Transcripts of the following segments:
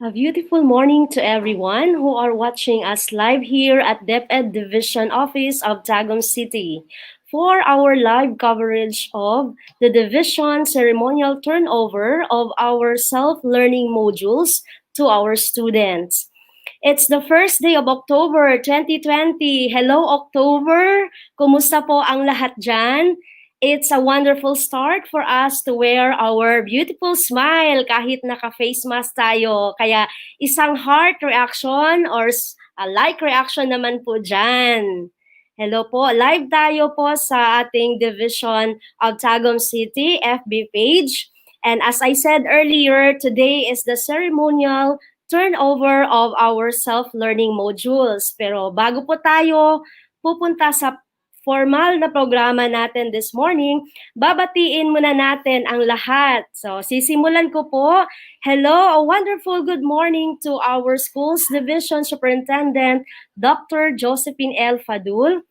A beautiful morning to everyone who are watching us live here at DepEd Division Office of Tagum City for our live coverage of the division ceremonial turnover of our self-learning modules to our students. It's the first day of October 2020. Hello October! Kumusta po ang lahat dyan? It's a wonderful start for us to wear our beautiful smile kahit naka-face mask tayo. Kaya isang heart reaction or a like reaction naman po dyan. Hello po, live tayo po sa ating Division of Tagum City FB page. And as I said earlier, today is the ceremonial turnover of our self-learning modules. Pero bago po tayo pupunta sa formal na programa natin this morning, babatiin muna natin ang lahat. So, sisimulan ko po. Hello, a wonderful good morning to our Schools Division Superintendent, Dr. Josephine L. Fadul,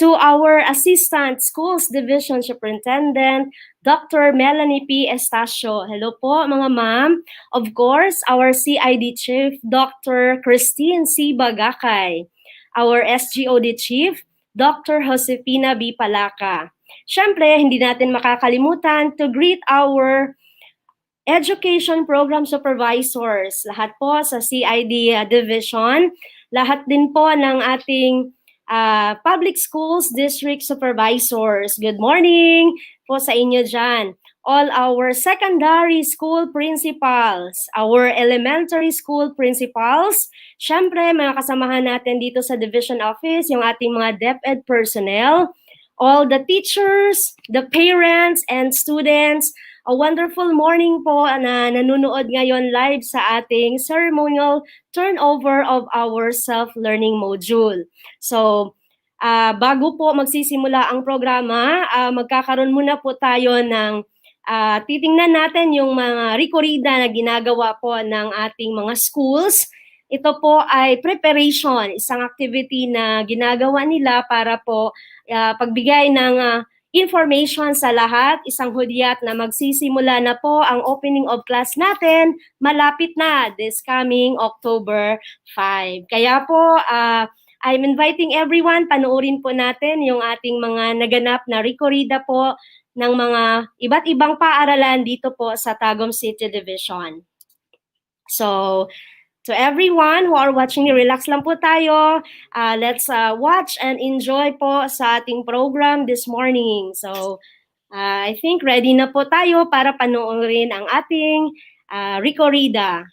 to our Assistant Schools Division Superintendent, Dr. Melanie P. Estacio. Hello po mga ma'am. Of course, our CID Chief, Dr. Christine C. Bagakay. Our SGOD Chief, Dr. Josefina B. Palaca. Siyempre, hindi natin makakalimutan to greet our Education Program Supervisors. Lahat po sa CID Division. Lahat din po ng ating Public Schools District Supervisors. Good morning po sa inyo dyan. All our secondary school principals, our elementary school principals, syempre mga kasamahan natin dito sa Division Office, yung ating mga DepEd personnel, all the teachers, the parents, and students, a wonderful morning po na nanonood ngayon live sa ating ceremonial turnover of our self-learning module. So, bago po magsisimula ang programa, magkakaroon muna po tayo ng titingnan natin yung mga rekorida na ginagawa po ng ating mga schools. Ito po ay preparation, isang activity na ginagawa nila para po pagbigay ng information sa lahat, isang hudyat na magsisimula na po ang opening of class natin, malapit na this coming October 5. Kaya po, I'm inviting everyone, panoorin po natin yung ating mga naganap na rekorida po ng mga iba't ibang paaralan dito po sa Tagum City Division. So, to everyone who are watching, relax lang po tayo. Let's watch and enjoy po sa ating program this morning. So, I think ready na po tayo para panoorin ang ating rekorida.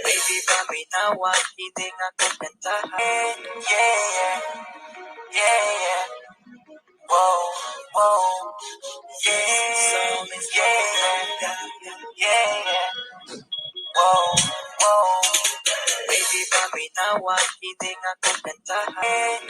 Baby, paminawa, hindi nga kukantahan. Baby, paminawa, hindi nga kukantahan.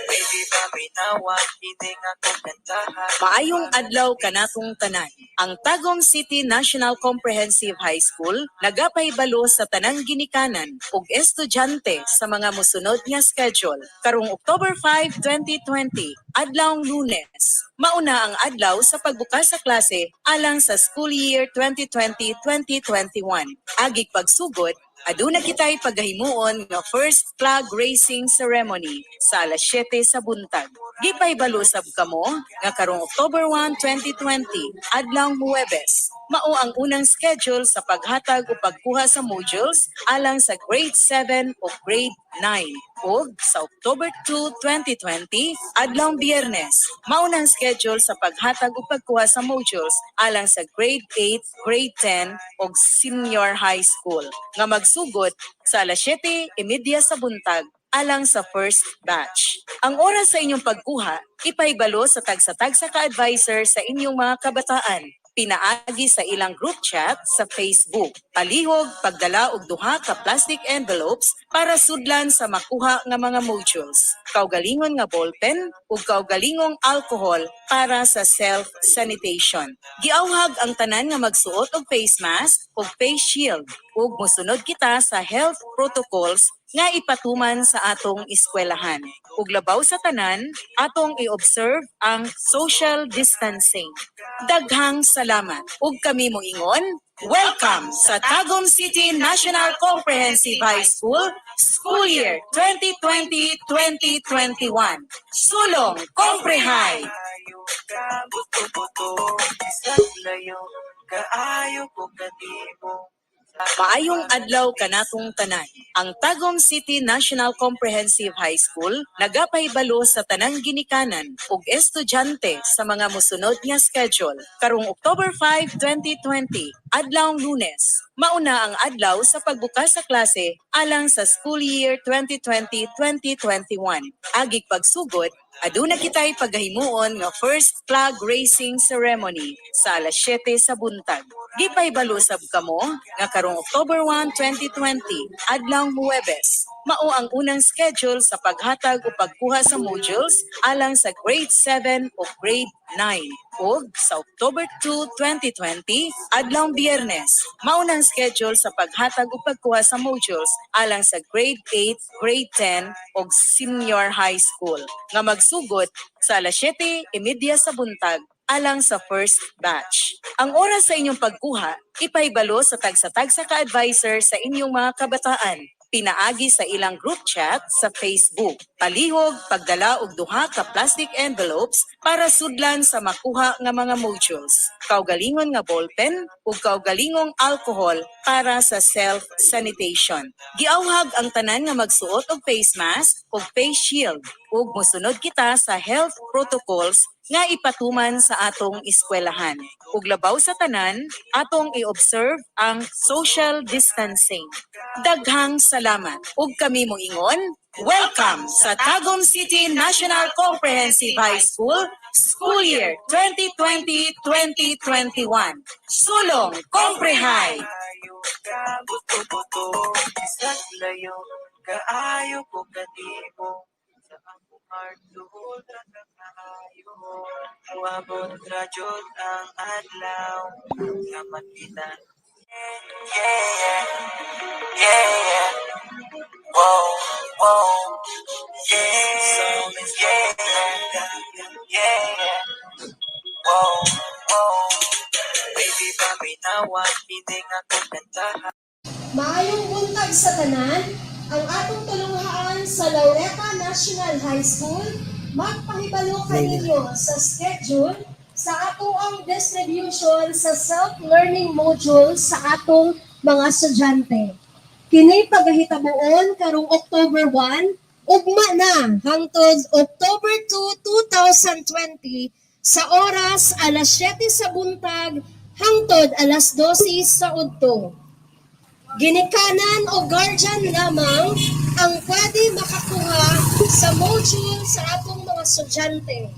Baby, paminawa, hindi nga kukantahan. Maayong adlaw kanatong tanan. Ang Tagum City National Comprehensive High School nagapahibalo sa tanang ginikanan ug estudyante sa mga mosunod nga schedule. Karong October 5, 2020, adlawng Lunes. Mauna ang adlaw sa pagbukas sa klase alang sa school year 2020-2021. Agig pagsugod, aduna kitay paggahimuon nga first flag raising ceremony sa alas 7 sa buntag. Gipahibalo sab kamo nga karong October 1, 2020, adlawng Huwebes. Mao ang unang schedule sa paghatag o pagkuha sa modules alang sa grade 7 o grade 9. Ug sa October 2, 2020, adlawng Biyernes, maunang schedule sa paghatag o pagkuha sa modules alang sa grade 8, grade 10 ug senior high school nga magsugod sa alas 7:30 sa buntag alang sa first batch. Ang oras sa inyong pagkuha, ipahibalo sa tagsa-tagsa ka-advisor sa inyong mga kabataan. pinaagi sa ilang group chat sa Facebook. Palihog pagdala og duha ka plastic envelopes para sudlan sa makuha nga mga modules. Kaugalingon nga ballpen ug kaugalingong alcohol para sa self-sanitation. Giawhag ang tanan nga magsuot og face mask ug face shield ug mosunod kita sa health protocols nga ipatuman sa atong eskwelahan. Ug labaw sa tanan, atong i-observe ang social distancing. Daghang salamat. Ug kami mo ingon, welcome sa Tagum City National Comprehensive High School, School Year 2020-2021. Sulong Comprehay! Kaayo ka, buto-buto, isang layo, kaayo ko kadimo. Maayong adlaw kanatong tanan. Ang Tagum City National Comprehensive High School nagapahibalo sa tanang ginikanan ug estudyante sa mga mosunod nga schedule. Karong October 5, 2020, adlawng Lunes. Mauna ang adlaw sa pagbukas sa klase alang sa school year 2020-2021. Agig pagsugod, aduna kitay paghimuon nga first flag raising ceremony sa alas 7 sa buntag. Gipahibalo sab kamo nga karong October 1, 2020, adlawng Huwebes. Mao ang unang schedule sa paghatag o pagkuha sa modules alang sa grade 7 o grade 9. Ug sa October 2, 2020, adlawng Biyernes, maunang schedule sa paghatag o pagkuha sa modules alang sa grade 8, grade 10 ug senior high school nga magsugod sa alas 7:30 sa buntag alang sa first batch. Ang oras sa inyong pagkuha, ipahibalo sa tagsa-tagsa ka-advisor sa inyong mga kabataan. Pinaagi sa ilang group chat sa Facebook. Palihog pagdala og duha ka plastic envelopes para sudlan sa makuha nga mga modules. Kaugalingon nga ballpen ug kaugalingong alcohol para sa self-sanitation. Giawhag ang tanan nga magsuot og face mask ug face shield ug mosunod kita sa health protocols nga ipatuman sa atong eskwelahan. Ug labaw sa tanan, atong i-observe ang social distancing. Daghang salamat. Ug kami mo ingon, welcome sa Tagum City National Comprehensive High School, School Year 2020-2021. Sulong Comprehay! Kaayo ka, buto-buto, isang layo, kaayo ko kadimo. Sa akong heart, luhod ra ka kaayo. Uabot ra jud ang adlaw, nga makita. Yeah, yeah, yeah. Whoa, whoa, yeah, yeah, yeah. Whoa, whoa. Baby, paminawan, hindi nga ko kantahan. Maayong buntag sa tanan, ang atong tulunghaan sa Laureta National High School, magpahibalo kaninyo sa schedule sa atong distribution sa self-learning modules sa atong mga estudyante. Kini pagahitaboon karong October 1, ugma na hangtod October 2, 2020 sa oras alas 7 sa buntag hangtod alas 12 sa udto. Ginikanan o guardian lamang ang pwede makakuha sa module sa atong mga estudyante.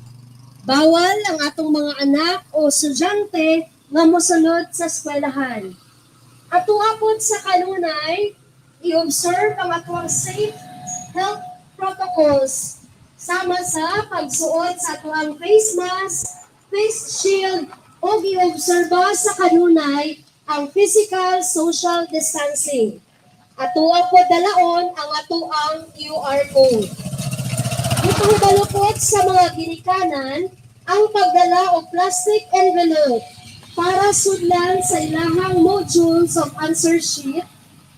Bawal ang atong mga anak o estudyante nga mosunod sa eskwelahan. Ato pod sa kanunay, i-observe ang atong safe health protocols sama sa pagsuot sa atong face mask, face shield, o i-obserba sa kanunay ang physical social distancing. Ato po dalaon ang atoang QR code. Itong balukot sa mga ginikanan ang pagdala o plastic envelope para sudlan sa ilahang modules of answer sheet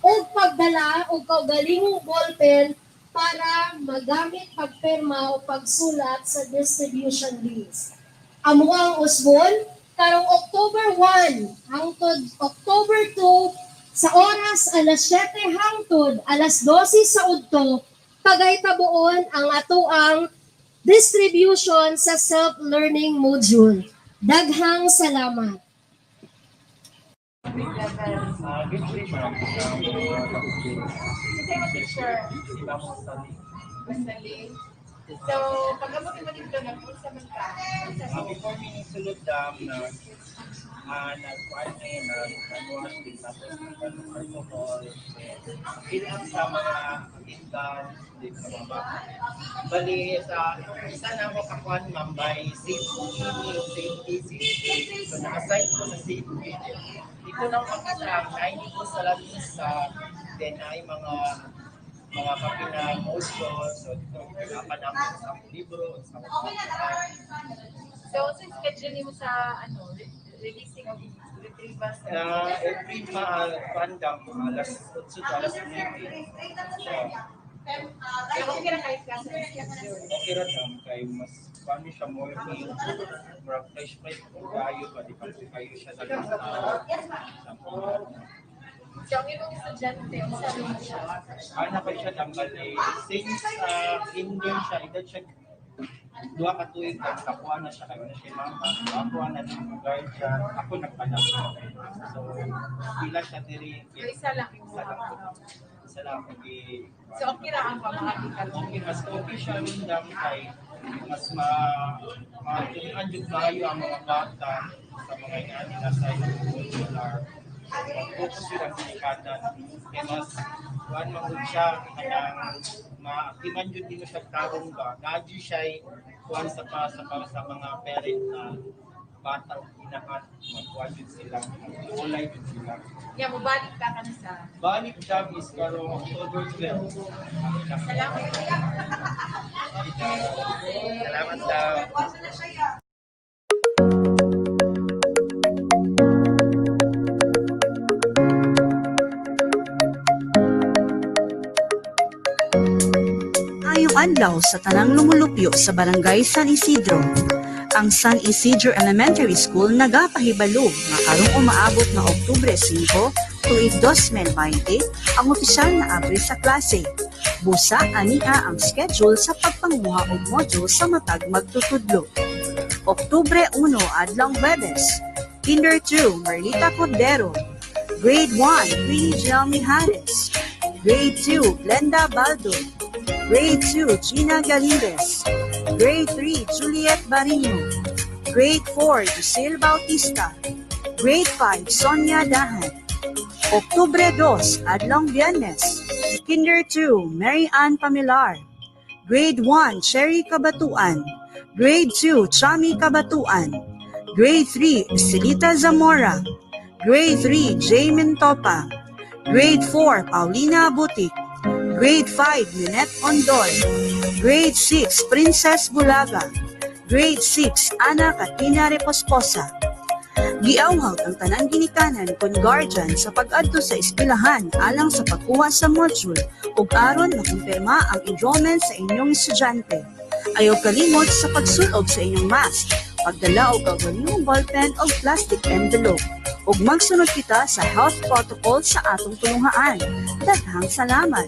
o pagdala o kaugalingong ballpen para magamit pagpirma o pagsulat sa distribution list. Amo ang usbon karong October 1 hangtod October 2 sa oras alas 7 hangtod alas 12 sa udto pagahitaboon ang atoang distribution sa self-learning module. Daghang salamat. So, pag-abot mo dito na po sa mga Before me sulod na nag-party, nag-wash din, tapos nag-alcohol, fill up sa mga tindahan, din sa mga bata. Bali, sa isa na ako kakuan, ma'am, by safety. So, na-assign ko sa safety. Ito nang makita ang 90 ko sa lamisa, then ay mga kape na motion, so dito, pinapan namin sa libro, sa mga So, also schedule mo sa releasing of retrievals. every pandang, alas 8 to alas 9. So, okay na kahit klase ng schedule. Okay ra tam kay mas paano siya morning, murag fresh kung kayo, pa di pa kayo siya sa So, ang ibang estudyante, ang sabi mo siya. ano pa siya tanggal since indoor siya, edad siya dua ka tuig kakuha na siya kayo na siya mama, kakuha na ng guardian, ako nagpadang. So, pila siya diri, So, isa lang yung isa lang mga. po. Isa lang po So, okay ra ang pamahatikan mo. okay, mas okay siya rin kay mas matunan yung tayo ang mga bata sa mga inani na sa modular. Mag-focus sila sa ikanan. Kaya mas kuhan mahod siya kanang maakiman yun din siya tarong ba. Nadyo siya kuhan sa mga parent na bata inahan. Magkuhan yun sila. Ulay yun sila. Yeah, mabalik ka na sa. Balik job is karong October 12. Salamat. Salamat daw. Ngayong adlaw sa tanang lumulupyo sa Barangay San Isidro. Ang San Isidro Elementary School nagapahibalo nga karong umaabot na Oktubre 5, tuig 2020 ang opisyal na abre sa klase. Busa ania ang schedule sa pagpanguha og module sa matag magtutudlo. Oktubre 1 adlong Huwebes, Kinder 2 Merlita Cordero, Grade 1 Queenie Jelmy Harris, Grade 2 Glenda Baldo, Grade 2 Gina Galindez, Grade 3 Juliet Barino, Grade 4 Giselle Bautista, Grade 5 Sonia Dahan. Oktubre 2 adlong Biyernes, Kinder 2 Mary Ann Pamilar, Grade 1 Cherry Kabatuan, Grade 2 Chami Kabatuan, Grade 3 Silita Zamora, Grade 3 Jamin Topa, Grade 4 Paulina Butik, Grade 5 Lynette Ondol, Grade 6 Princess Bulaga, Grade 6 Ana Katina Reposposa. Giawhag ang tanang ginikanan kon guardian sa pag-adto sa eskwelahan alang sa pagkuha sa module ug aron makumpirma ang enrollment sa inyong estudyante. Ayaw kalimot sa pagsulob sa inyong mask, pagdala og kaugalingong ballpen o plastic envelope. Ug magsunod kita sa health protocol sa atong tulungaan. Daghang salamat!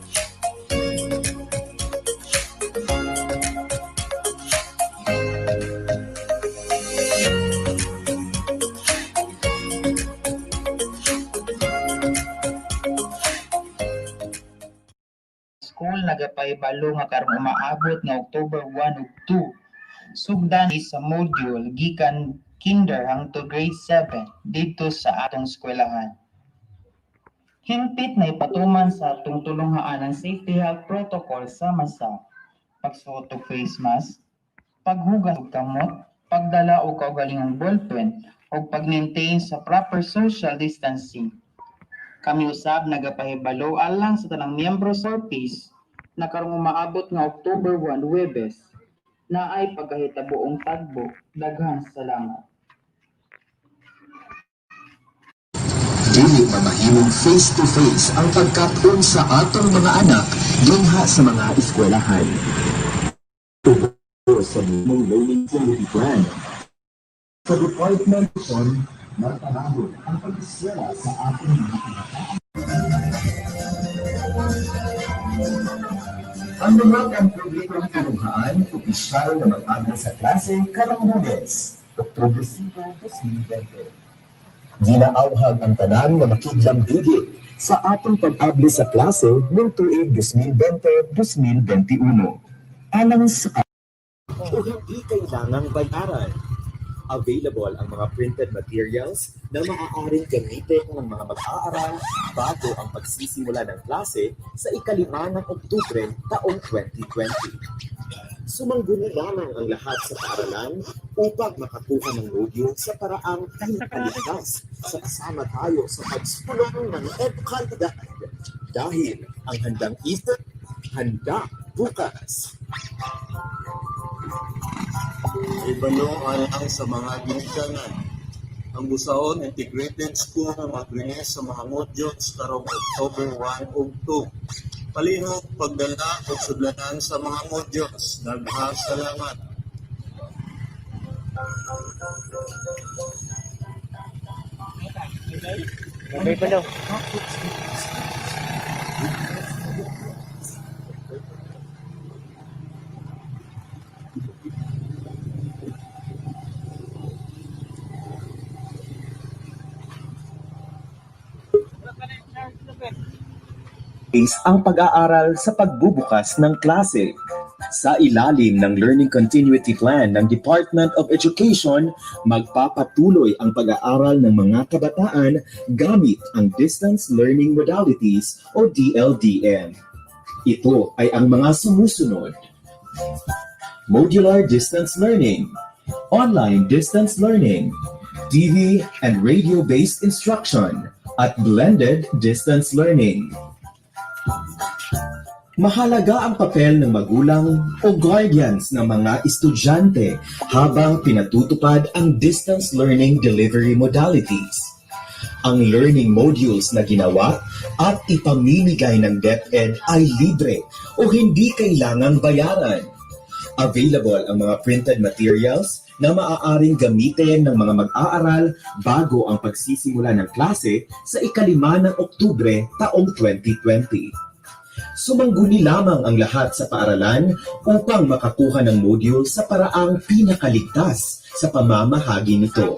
School nagapahibalo nga karong umaabot nga October 1 ug 2. Sugdan is sa module gikan kinder hangtod grade 7 dito sa atong eskwelahan. Hingpit na ipatuman sa atong tulungaan ang safety health protocol sama sa pagsuot og face mask, paghugas og kamot, pagdala og kaugalingong ballpen ug pag-maintain sa proper social distancing. Kami usab nagapahibalo alang sa tanang miyembro sa ORPIS na karong umaabot nga October 1 Huwebes na ay pagkahitabuong tagbo. Daghang salamat. Dili mamahimong face-to-face ang pagkatong sa atong mga anak dinha sa mga eskwelahan. Tubo sa mong learning quality plan. Sa department on martanahon ang pag-eskwela sa atong mga anak. Ang mga pang-programang tulungaan, opisyal na mag-agda sa klase karong Lunes, Oktubre 5, 2020. Ginaawhag ang tanan nga makidlang higit sa atong pag-abli sa klase ng tuig 2020-2021. Alang sa o hindi kailangang bayaran. Available ang mga printed materials na maaaring gamitin ng mga mag-aaral bago ang pagsisimula ng klase sa ika-5 ng Oktubre taong 2020. Sumangguni lamang ang lahat sa paaralan upang makakuha ng module sa paraang pinakaligtas sa kasama tayo sa pagsulong ng edukalidad. Dahil ang handang isip, handa bukas. Ibalo alang sa mga ginikanan. Ang Busaon Integrated School mag-release sa mga modules karong October 1 ug 2. Palihog pagdala ug sudlanan sa mga modules. Daghang salamat. Ang pag-aaral sa pagbubukas ng klase. Sa ilalim ng Learning Continuity Plan ng Department of Education, magpapatuloy ang pag-aaral ng mga kabataan gamit ang Distance Learning Modalities o DLDM. Ito ay ang mga sumusunod: Modular Distance Learning, Online Distance Learning, TV and radio-based instruction, at Blended Distance Learning. Mahalaga ang papel ng magulang o guardians ng mga estudyante habang pinatutupad ang distance learning delivery modalities. Ang learning modules na ginawa at ipamimigay ng DepEd ay libre o hindi kailangang bayaran. Available ang mga printed materials na maaaring gamitin ng mga mag-aaral bago ang pagsisimula ng klase sa ika-5 ng Oktubre taong 2020. Sumangguni lamang ang lahat sa paaralan upang makakuha ng module sa paraang pinakaligtas sa pamamahagi nito.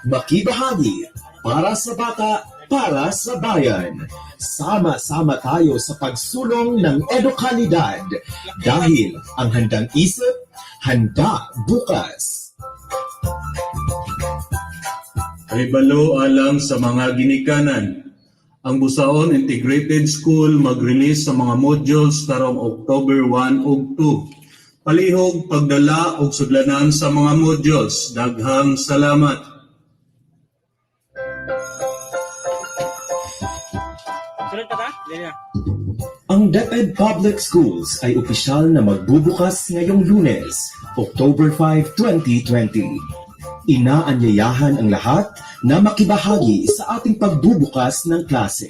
Makibahagi para sa bata, para sa bayan. Sama-sama tayo sa pagsulong ng edukalidad dahil ang handang isip, handa bukas. Ay balo alang sa mga ginikanan. Ang Busaon Integrated School mag-release sa mga modules karong October 1 ug 2. Palihog pagdala og sudlanan sa mga modules. Daghang salamat. Ang DepEd Public Schools ay opisyal na magbubukas ngayong Lunes, October 5, 2020. Inaanyayahan ang lahat na makibahagi sa ating pagbubukas ng klase.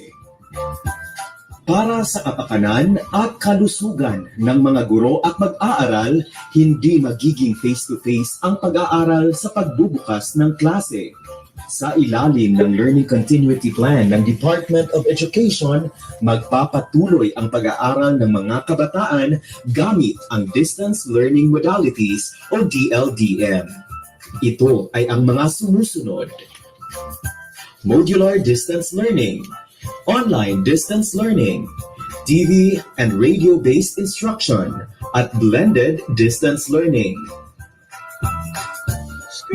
Para sa kapakanan at kalusugan ng mga guro at mag-aaral, hindi magiging face-to-face ang pag-aaral sa pagbubukas ng klase. Sa ilalim ng Learning Continuity Plan ng Department of Education, magpapatuloy ang pag-aaral ng mga kabataan gamit ang Distance Learning Modalities o DLDM. Ito ay ang mga sumusunod: Modular Distance Learning, Online Distance Learning, TV and radio-based instruction, at Blended Distance Learning.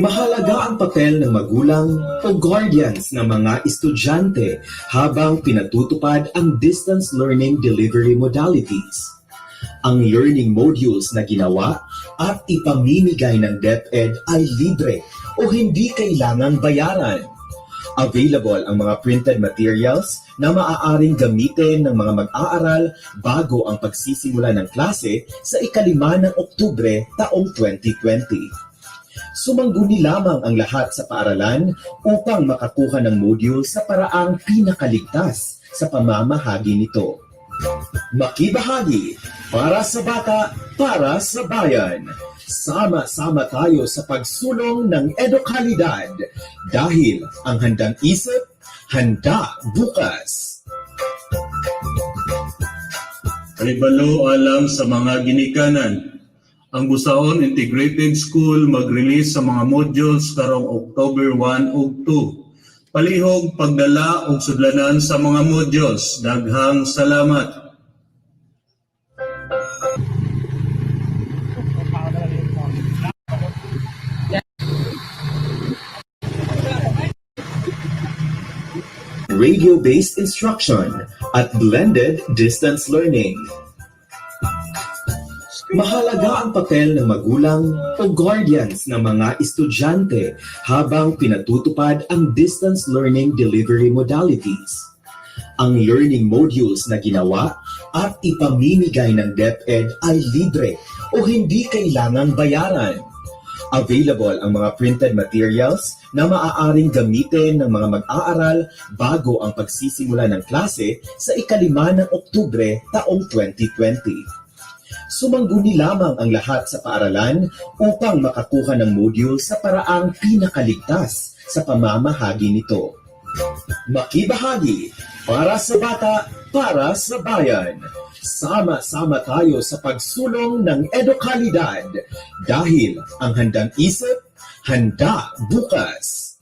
Mahalaga ang papel ng magulang o guardians ng mga estudyante habang pinatutupad ang distance learning delivery modalities. Ang learning modules na ginawa at ipamimigay ng DepEd ay libre o hindi kailangang bayaran. Available ang mga printed materials na maaaring gamitin ng mga mag-aaral bago ang pagsisimula ng klase sa ika-5 ng Oktubre taong 2020. Sumangguni lamang ang lahat sa paaralan upang makakuha ng module sa paraang pinakaligtas sa pamamahagi nito. Makibahagi para sa bata, para sa bayan. Sama-sama tayo sa pagsulong ng edukalidad dahil ang handang isip, handa bukas. Ay balo alang sa mga ginikanan. Ang Busaon Integrated School mag-release sa mga modules karong October 1 ug 2. Palihog pagdala og sudlanan sa mga modules. Daghang salamat. video-based instruction, at blended distance learning. Mahalaga ang papel ng magulang o guardians ng mga estudyante habang pinatutupad ang distance learning delivery modalities. Ang learning modules na ginawa at ipamimigay ng DepEd ay libre o hindi kailangang bayaran. Available ang mga printed materials na maaaring gamitin ng mga mag-aaral bago ang pagsisimula ng klase sa ika-5 ng Oktubre taong 2020. Sumangguni lamang ang lahat sa paaralan upang makakuha ng module sa paraang pinakaligtas sa pamamahagi nito. Makibahagi para sa bata, para sa bayan. Sama-sama tayo sa pagsulong ng edukalidad dahil ang handang isip, handa bukas.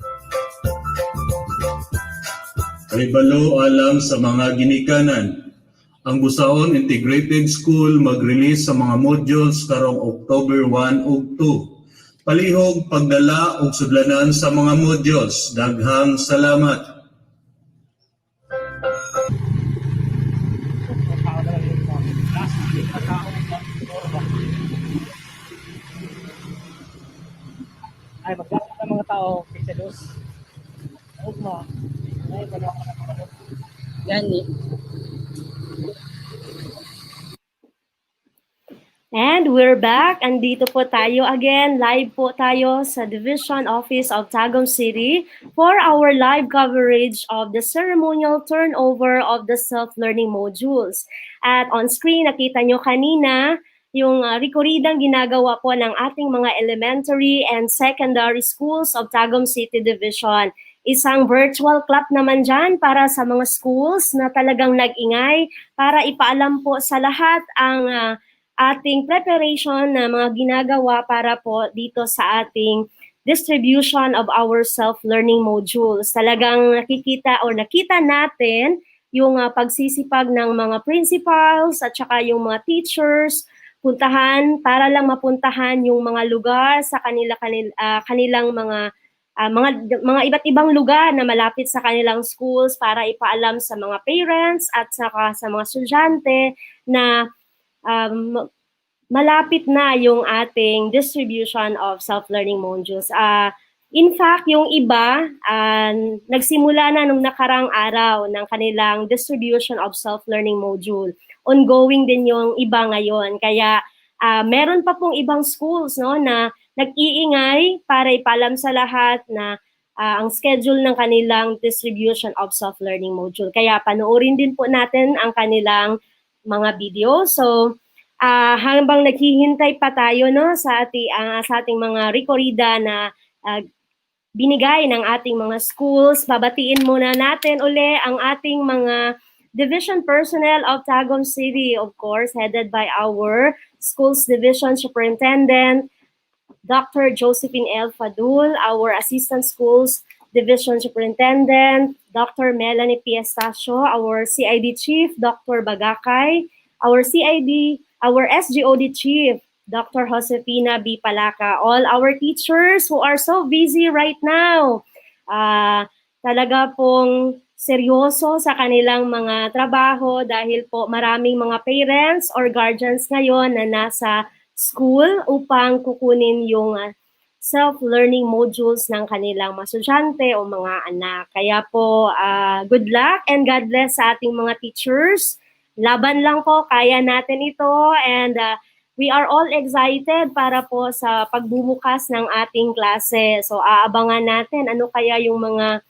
Kahibalo alam sa mga ginikanan. Ang Busaon Integrated School mag-release sa mga modules karong October 1 ug 2. Palihog pagdala og sudlanan sa mga modules. Daghang salamat. Ay, magkakot ng mga tao, pixelos. Huwag mo. Ay, Gani. And we're back. Andito po tayo again. Live po tayo sa Division Office of Tagum City for our live coverage of the ceremonial turnover of the self-learning modules. At on screen, nakita nyo kanina yung rekoridang ginagawa po ng ating mga elementary and secondary schools of Tagum City Division. Isang virtual clap naman dyan para sa mga schools na talagang nag-ingay para ipaalam po sa lahat ang ating preparation na mga ginagawa para po dito sa ating distribution of our self-learning modules. Talagang nakita natin yung pagsisipag ng mga principals at saka yung mga teachers, puntahan para lang mapuntahan yung mga lugar sa kanilang mga iba't ibang lugar na malapit sa kanilang schools para ipaalam sa mga parents at saka sa mga estudyante na malapit na yung ating distribution of self-learning modules. In fact, yung iba, nagsimula na nung nakarang araw ng kanilang distribution of self-learning module. Ongoing din yung iba ngayon. Kaya meron pa pong ibang schools na nag-iingay para ipaalam sa lahat na ang schedule ng kanilang distribution of self-learning module. Kaya panoorin din po natin ang kanilang mga video. So, habang naghihintay pa tayo sa ating mga rekorida na binigay ng ating mga schools, babatiin muna natin uli ang ating mga division personnel of Tagum City, of course, headed by our Schools Division Superintendent, Dr. Josephine L. Fadul, our Assistant Schools Division Superintendent, Dr. Melanie P. Estacio, our CID Chief, Dr. Bagakay, our SGOD Chief, Dr. Josefina B. Palaca, all our teachers who are so busy right now. Talaga pong seryoso sa kanilang mga trabaho dahil po maraming mga parents or guardians ngayon na nasa school upang kukunin yung self-learning modules ng kanilang mga estudyante o mga anak. Kaya po, good luck and God bless sa ating mga teachers. Laban lang po, kaya natin ito, and we are all excited para po sa pagbubukas ng ating klase. So aabangan natin ano kaya yung mga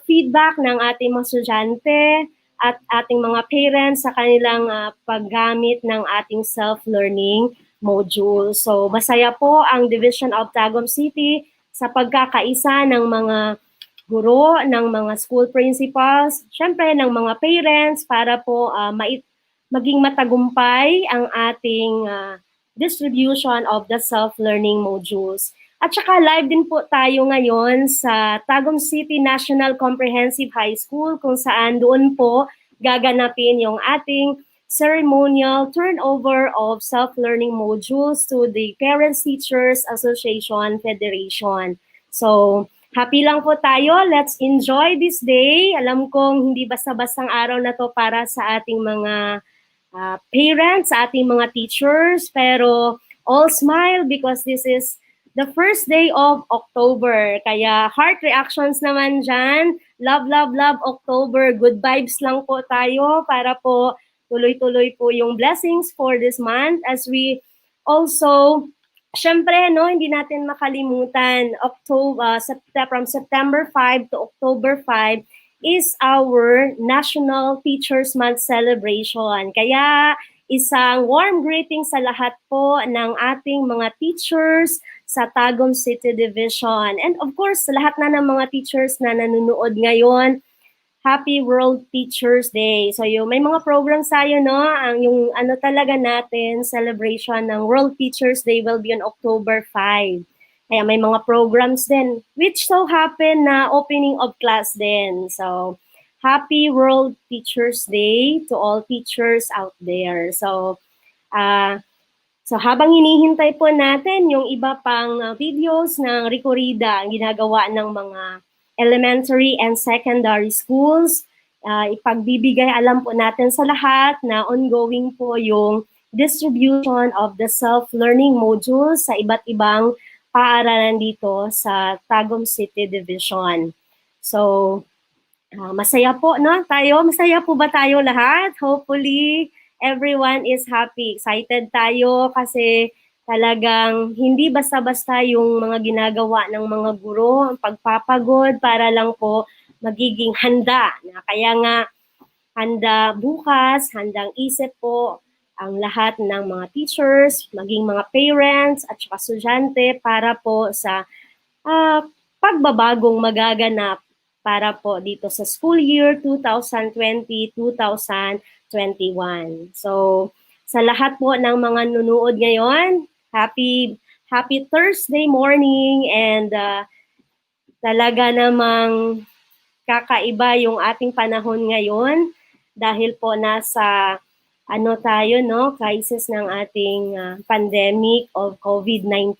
feedback ng ating mga estudyante at ating mga parents sa kanilang paggamit ng ating self-learning module. So masaya po ang Division of Tagum City sa pagkakaisa ng mga guro, ng mga school principals, syempre ng mga parents para po maging matagumpay ang ating distribution of the self-learning modules. At saka live din po tayo ngayon sa Tagum City National Comprehensive High School kung saan doon po gaganapin yung ating ceremonial turnover of self-learning modules to the Parents Teachers Association Federation. So, happy lang po tayo. Let's enjoy this day. Alam kong hindi basta-bastang araw na to para sa ating mga parents, sa ating mga teachers, pero all smile because this is the first day of October. Kaya heart reactions naman dyan. Love, love, love October. Good vibes lang po tayo para po tuloy-tuloy po yung blessings for this month as we also syempre, no, hindi natin makalimutan, from September 5 to October 5 is our National Teachers Month celebration. Kaya isang warm greeting sa lahat po ng ating mga teachers sa Tagum City Division. And of course, sa lahat na ng mga teachers na nanonood ngayon, Happy World Teachers Day. So yung may mga programs tayo, no? Yung ano talaga natin, celebration ng World Teachers Day will be on October 5. Kaya may mga programs din, which so happen na opening of class din. So, Happy World Teachers Day to all teachers out there. So, habang hinihintay po natin yung iba pang videos ng Ricorida, ang ginagawa ng mga elementary and secondary schools, ipagbibigay alam po natin sa lahat na ongoing po yung distribution of the self-learning modules sa iba't ibang paaralan dito sa Tagum City Division. So, masaya po, no? Masaya po ba tayo lahat? Hopefully, everyone is happy. Excited tayo kasi talagang hindi basta-basta yung mga ginagawa ng mga guro, ang pagpapagod para lang po magiging handa. Kaya nga, handa bukas, handang isip po ang lahat ng mga teachers, maging mga parents at saka estudyante para po sa pagbabagong magaganap para po dito sa school year 2020-2021. So, sa lahat po ng mga nunood ngayon, happy Thursday morning and talaga namang kakaiba yung ating panahon ngayon dahil po nasa tayo, no, crisis ng ating pandemic of COVID-19.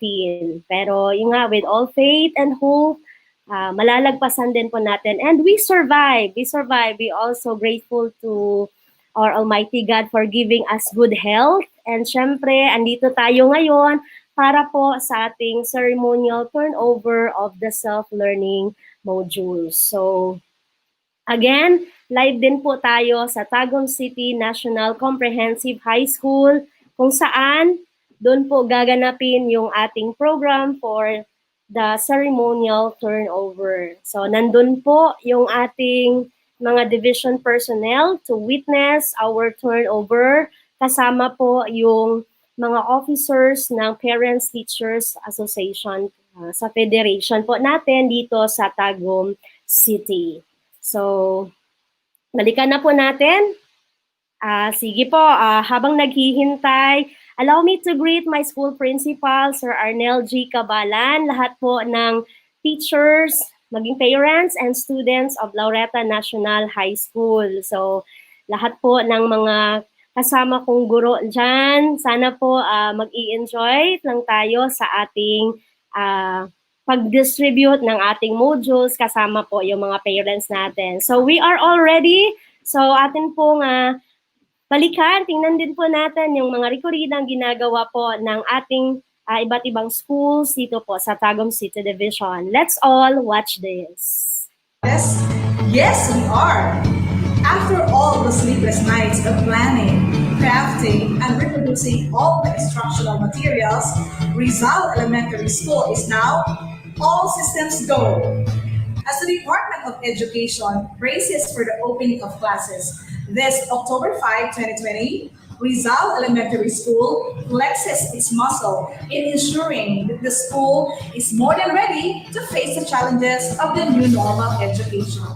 Pero yung nga, with all faith and hope, malalagpasan din po natin. And we survive. We also grateful to our Almighty God for giving us good health. And syempre, andito tayo ngayon para po sa ating ceremonial turnover of the self-learning modules. So, again, live din po tayo sa Tagum City National Comprehensive High School kung saan doon po gaganapin yung ating program for the ceremonial turnover. So, nandun po yung ating mga division personnel to witness our turnover. Kasama po yung mga officers ng Parents Teachers Association sa federation po natin dito sa Tagum City. So, balikan na po natin. Sige po, habang naghihintay, allow me to greet my school principal, Sir Arnel G. Cabalan, lahat po ng teachers, maging parents and students of Laureta National High School. So, lahat po ng mga kasama kong guro dyan, sana po mag-i-enjoy lang tayo sa ating pag-distribute ng ating modules kasama po yung mga parents natin. So we are all ready. So atin pong balikan, tingnan din po natin yung mga rekorida ginagawa po ng ating iba't ibang schools dito po sa Tagum City Division. Let's all watch this. Yes, we are. After all the sleepless nights of planning, crafting, and reproducing all the instructional materials, Rizal Elementary School is now all systems go. As the Department of Education braces for the opening of classes this October 5, 2020, Rizal Elementary School flexes its muscle in ensuring that the school is more than ready to face the challenges of the new normal education.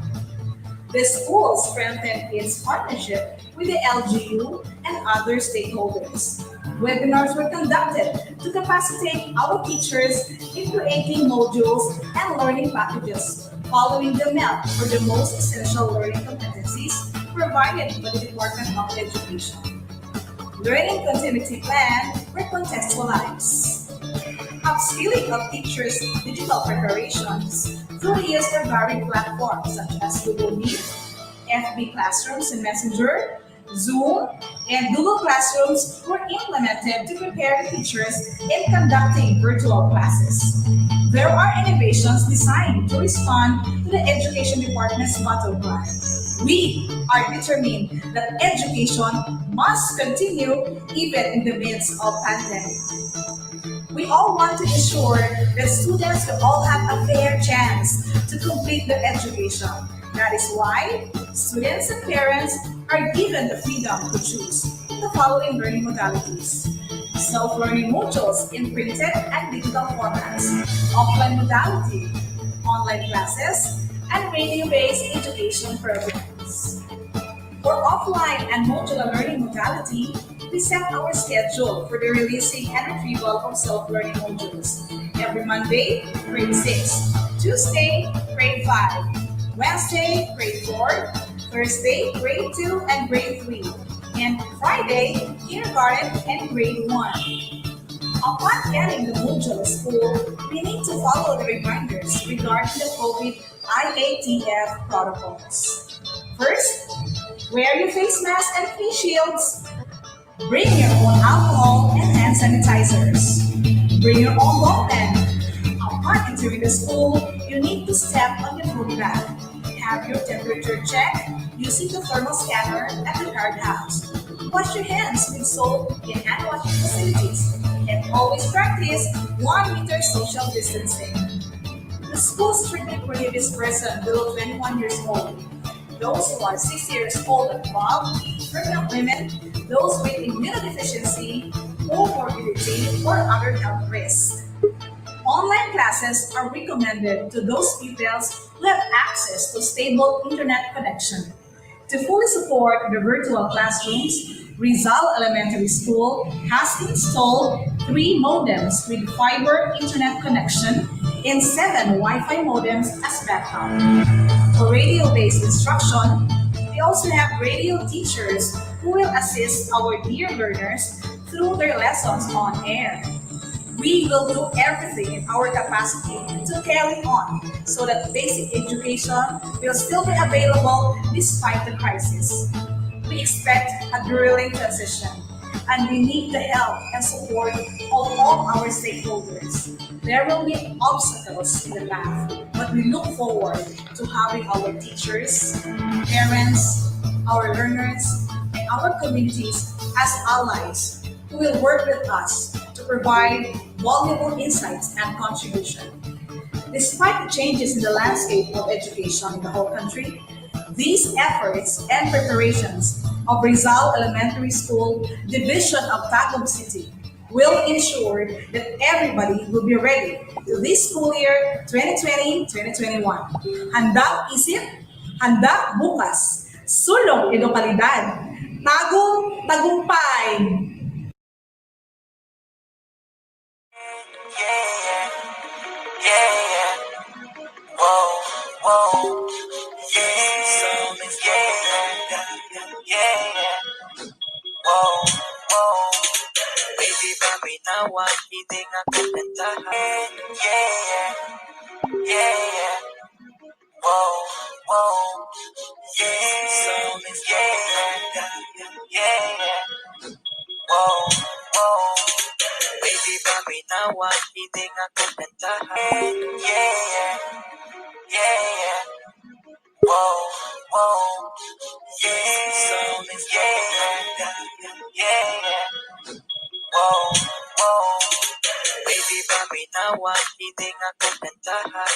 The school strengthened its partnership with the LGU and other stakeholders. Webinars were conducted to capacitate our teachers in creating modules and learning packages, following the MELT for the most essential learning competencies provided by the Department of Education. Learning continuity plan were contextualized. upskilling of teachers' digital preparations through the use of varied platforms such as Google Meet, FB Classrooms and Messenger, Zoom, and Google Classrooms were implemented to prepare teachers in conducting virtual classes. There are innovations designed to respond to the Education Department's bottom line. We are determined that education must continue even in the midst of pandemic. We all want to ensure that students will all have a fair chance to complete their education. That is why students and parents are given the freedom to choose the following learning modalities. Self-learning modules in printed and digital formats, offline modality, online classes, and radio-based education programs. For offline and modular learning modality, we set our schedule for the releasing and retrieval of self-learning modules. Every Monday, grade 6. Tuesday, grade 5. Wednesday, grade 4. Thursday, grade 2 and grade 3. And Friday, kindergarten and grade 1. Upon getting the module to school, we need to follow the reminders regarding the COVID IATF protocols. First, wear your face mask and face shields. Bring your own alcohol and hand sanitizers. Bring your own ball pen. Upon entering the school, you need to step on your food bag. Have your temperature checked using the thermal scanner at the card house. Wash your hands with soap in hand washing facilities. And always practice 1 meter social distancing. The school strictly prohibits persons below 21 years old, those who are 60 years old and above, pregnant women, those with immunodeficiency, comorbidity, or other health risks. Online classes are recommended to those pupils who have access to stable internet connection. To fully support the virtual classrooms, Rizal Elementary School has installed 3 modems with fiber internet connection and 7 Wi-Fi modems as backup. For radio-based instruction, we also have radio teachers who will assist our dear learners through their lessons on air. We will do everything in our capacity to carry on so that basic education will still be available despite the crisis. We expect a grueling transition, and we need the help and support of all our stakeholders. There will be obstacles in the path, but we look forward to having our teachers, parents, our learners, and our communities as allies who will work with us to provide valuable insights and contribution. Despite the changes in the landscape of education in the whole country, these efforts and preparations of Rizal Elementary School Division of Tagum City will ensure that everybody will be ready to this school year 2020-2021. Handa isip, handa bukas. Sulong edukalidad. Tagum tagumpay.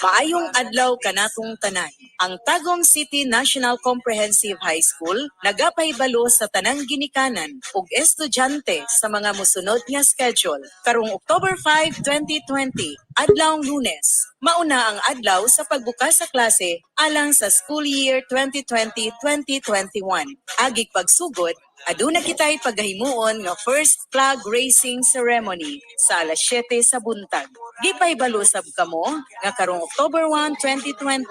Maayong adlaw kanatong tanan. Ang Tagum City National Comprehensive High School nagapahibalo sa tanang ginikanan ug estudyante sa mga mosunod nga schedule. Karong October 5, 2020, adlawng Lunes. Mauna ang adlaw sa pagbukas sa klase alang sa school year 2020-2021. Agig pagsugod, aduna kitay pagahimuon nga first flag raising ceremony sa alas 7 sa buntag. Gipahibalo sab kamo nga karong October 1, 2020,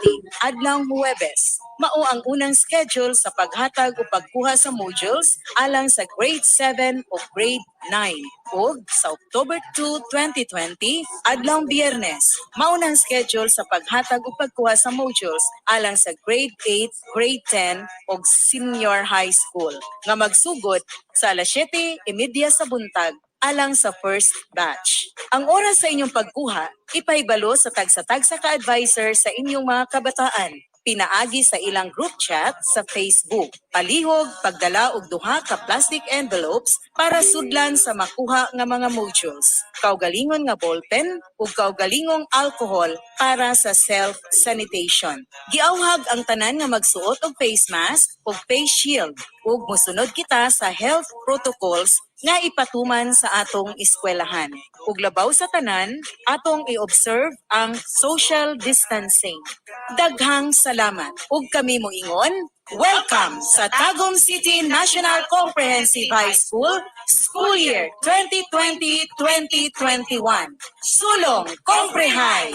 adlawng Huwebes. mao ang unang schedule sa paghatag o pagkuha sa modules alang sa grade 7 o grade 9. Ug sa October 2, 2020, adlawng Biyernes, maunang schedule sa paghatag o pagkuha sa modules alang sa grade 8, grade 10 ug senior high school nga magsugod sa alas 7:30 sa buntag alang sa first batch. Ang oras sa inyong pagkuha, ipahibalo sa tagsa-tagsa ka-advisor sa inyong mga kabataan. Pinaagi sa ilang group chat sa Facebook. Palihog, pagdala og duha ka plastic envelopes para sudlan sa makuha nga mga modules. Kaugalingon nga ballpen ug kaugalingong alcohol para sa self-sanitation. Giawhag ang tanan nga magsuot og face mask ug face shield ug mosunod kita sa health protocols nga ipatuman sa atong eskwelahan. Ug labaw sa tanan, atong i-observe ang social distancing. Daghang salamat. Ug kami mo ingon, welcome sa Tagum City National Comprehensive High School, School Year 2020-2021. Sulong Comprehay!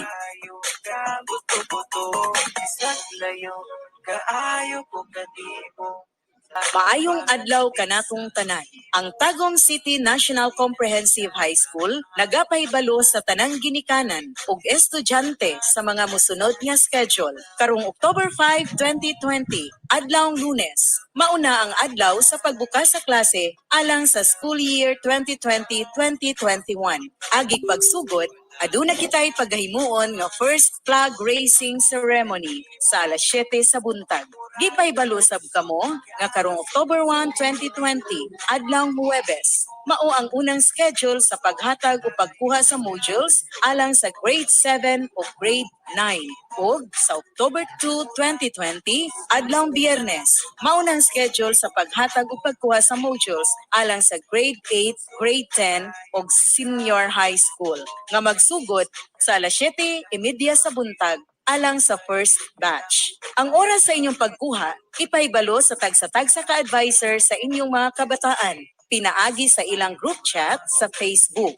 Maayong adlaw kanatong tanan. Ang Tagum City National Comprehensive High School nagapahibalo sa tanang ginikanan ug estudyante sa mga mosunod nga schedule. Karong October 5, 2020, adlawng Lunes, mauna ang adlaw sa pagbukas sa klase alang sa School Year 2020-2021. Agig pagsugod, aduna kitay paghimuon nga first flag raising ceremony sa alas 7 sa buntag. Gipahibalo sab kamo nga karong October 1, 2020, adlawng Huwebes, mao ang unang schedule sa paghatag o pagkuha sa modules alang sa grade 7 o grade 9. Ug sa October 2, 2020, adlawng Biyernes, maunang schedule sa paghatag o pagkuha sa modules alang sa grade 8, grade 10 ug senior high school nga magsugod sa alas 7:30 sa buntag alang sa first batch. Ang oras sa inyong pagkuha, ipahibalo sa tagsa-tagsa ka-advisor sa inyong mga kabataan. Pinaagi sa ilang group chat sa Facebook.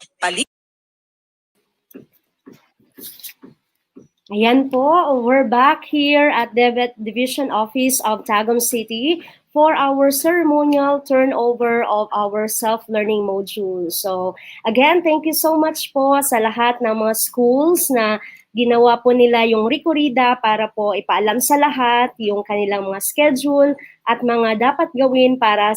Ayan po, we're back here at Debit Division Office of Tagum City for our ceremonial turnover of our self-learning module. So again, thank you so much po sa lahat ng mga schools na ginawa po nila yung rekorida para po ipaalam sa lahat yung kanilang mga schedule at mga dapat gawin para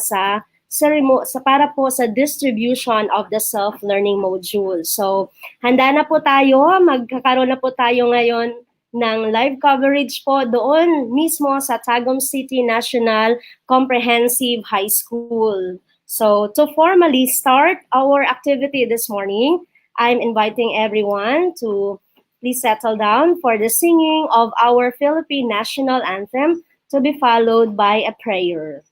para po sa distribution of the self-learning module. So, handa na po tayo. Magkakaroon na po tayo ngayon ng live coverage po doon mismo sa Tagum City National Comprehensive High School. So, to formally start our activity this morning, I'm inviting everyone to please settle down for the singing of our Philippine National Anthem to be followed by a prayer.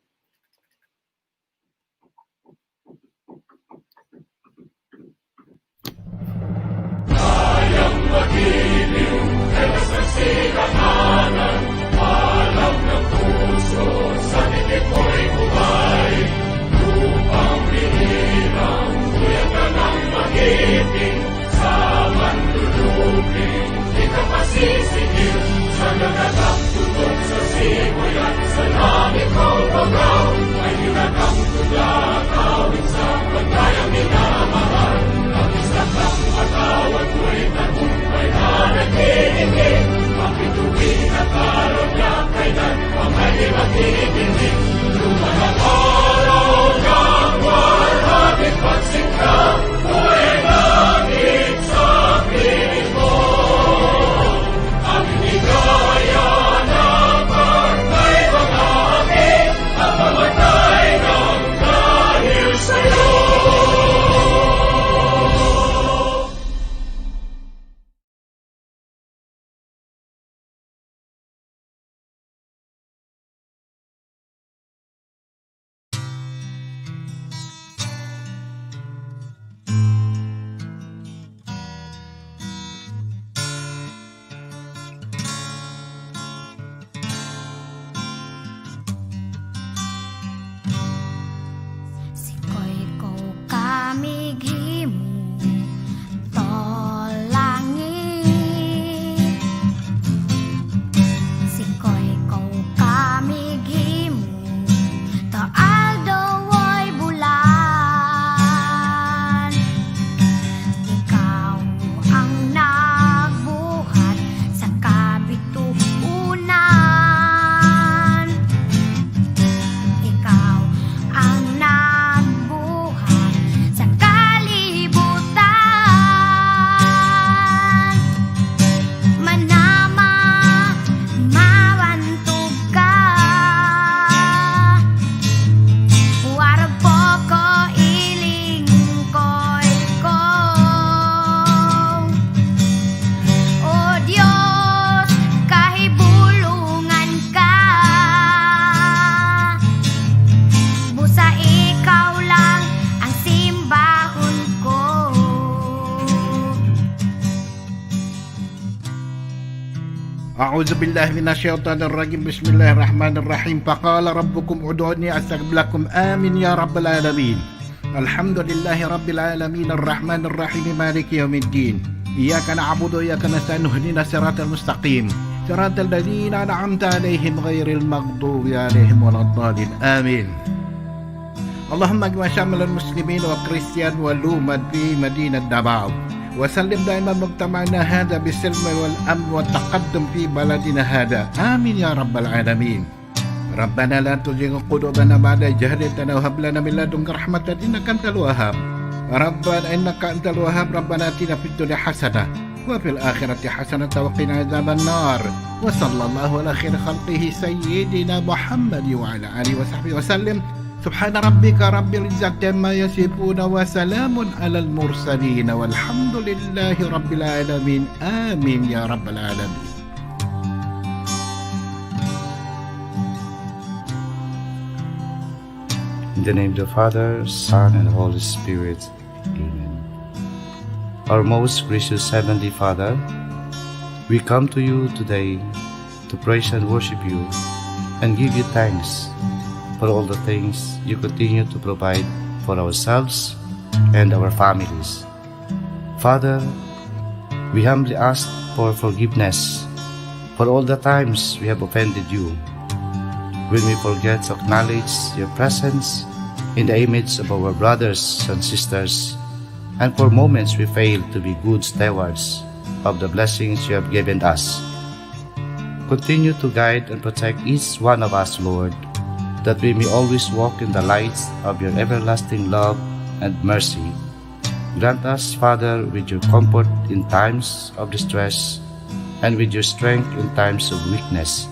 Sa nagagak tutok sa simuyan, sa langit mo أعوذ بالله من الشيطان الرجيم بسم الله الرحمن الرحيم فقال ربكم ادعوني أستجب لكم آمين يا رب العالمين الحمد لله رب العالمين الرحمن الرحيم مالك يوم الدين إياك نعبد وإياك نستعين اهدنا الصراط المستقيم صراط الذين أنعمت عليهم غير المغضوب عليهم ولا الضالين آمين اللهم اجمع شمل المسلمين والكريستيان والأمة في مدينة دباو وسلم دائما مجتمعنا هذا بالسلم والأمن والتقدم في بلدنا هذا آمين يا رب العالمين ربنا لا تزغ قلوبنا بعد إذ هديتنا وهب لنا من لدنك رحمة إنك أنت الوهاب ربنا إنك أنت الوهاب ربنا آتنا في الدنيا حسنة وفي الآخرة حسنة وقنا عذاب النار وصلى الله على خير خلقه سيدنا محمد وعلى آله وصحبه وسلم سبحان ربك رب العزة عما يصفون وسلام على المرسلين والحمد لله رب العالمين آمين يا رب العالمين. In the name of the Father, Son, and Holy Spirit. Amen. Our most gracious Heavenly Father, we come to you today to praise and worship you and give you thanks for all the things you continue to provide for ourselves and our families. Father, we humbly ask for forgiveness for all the times we have offended you, when we forget to acknowledge your presence in the image of our brothers and sisters, and for moments we fail to be good stewards of the blessings you have given us. Continue to guide and protect each one of us, Lord, that we may always walk in the light of your everlasting love and mercy. Grant us, Father, with your comfort in times of distress and with your strength in times of weakness.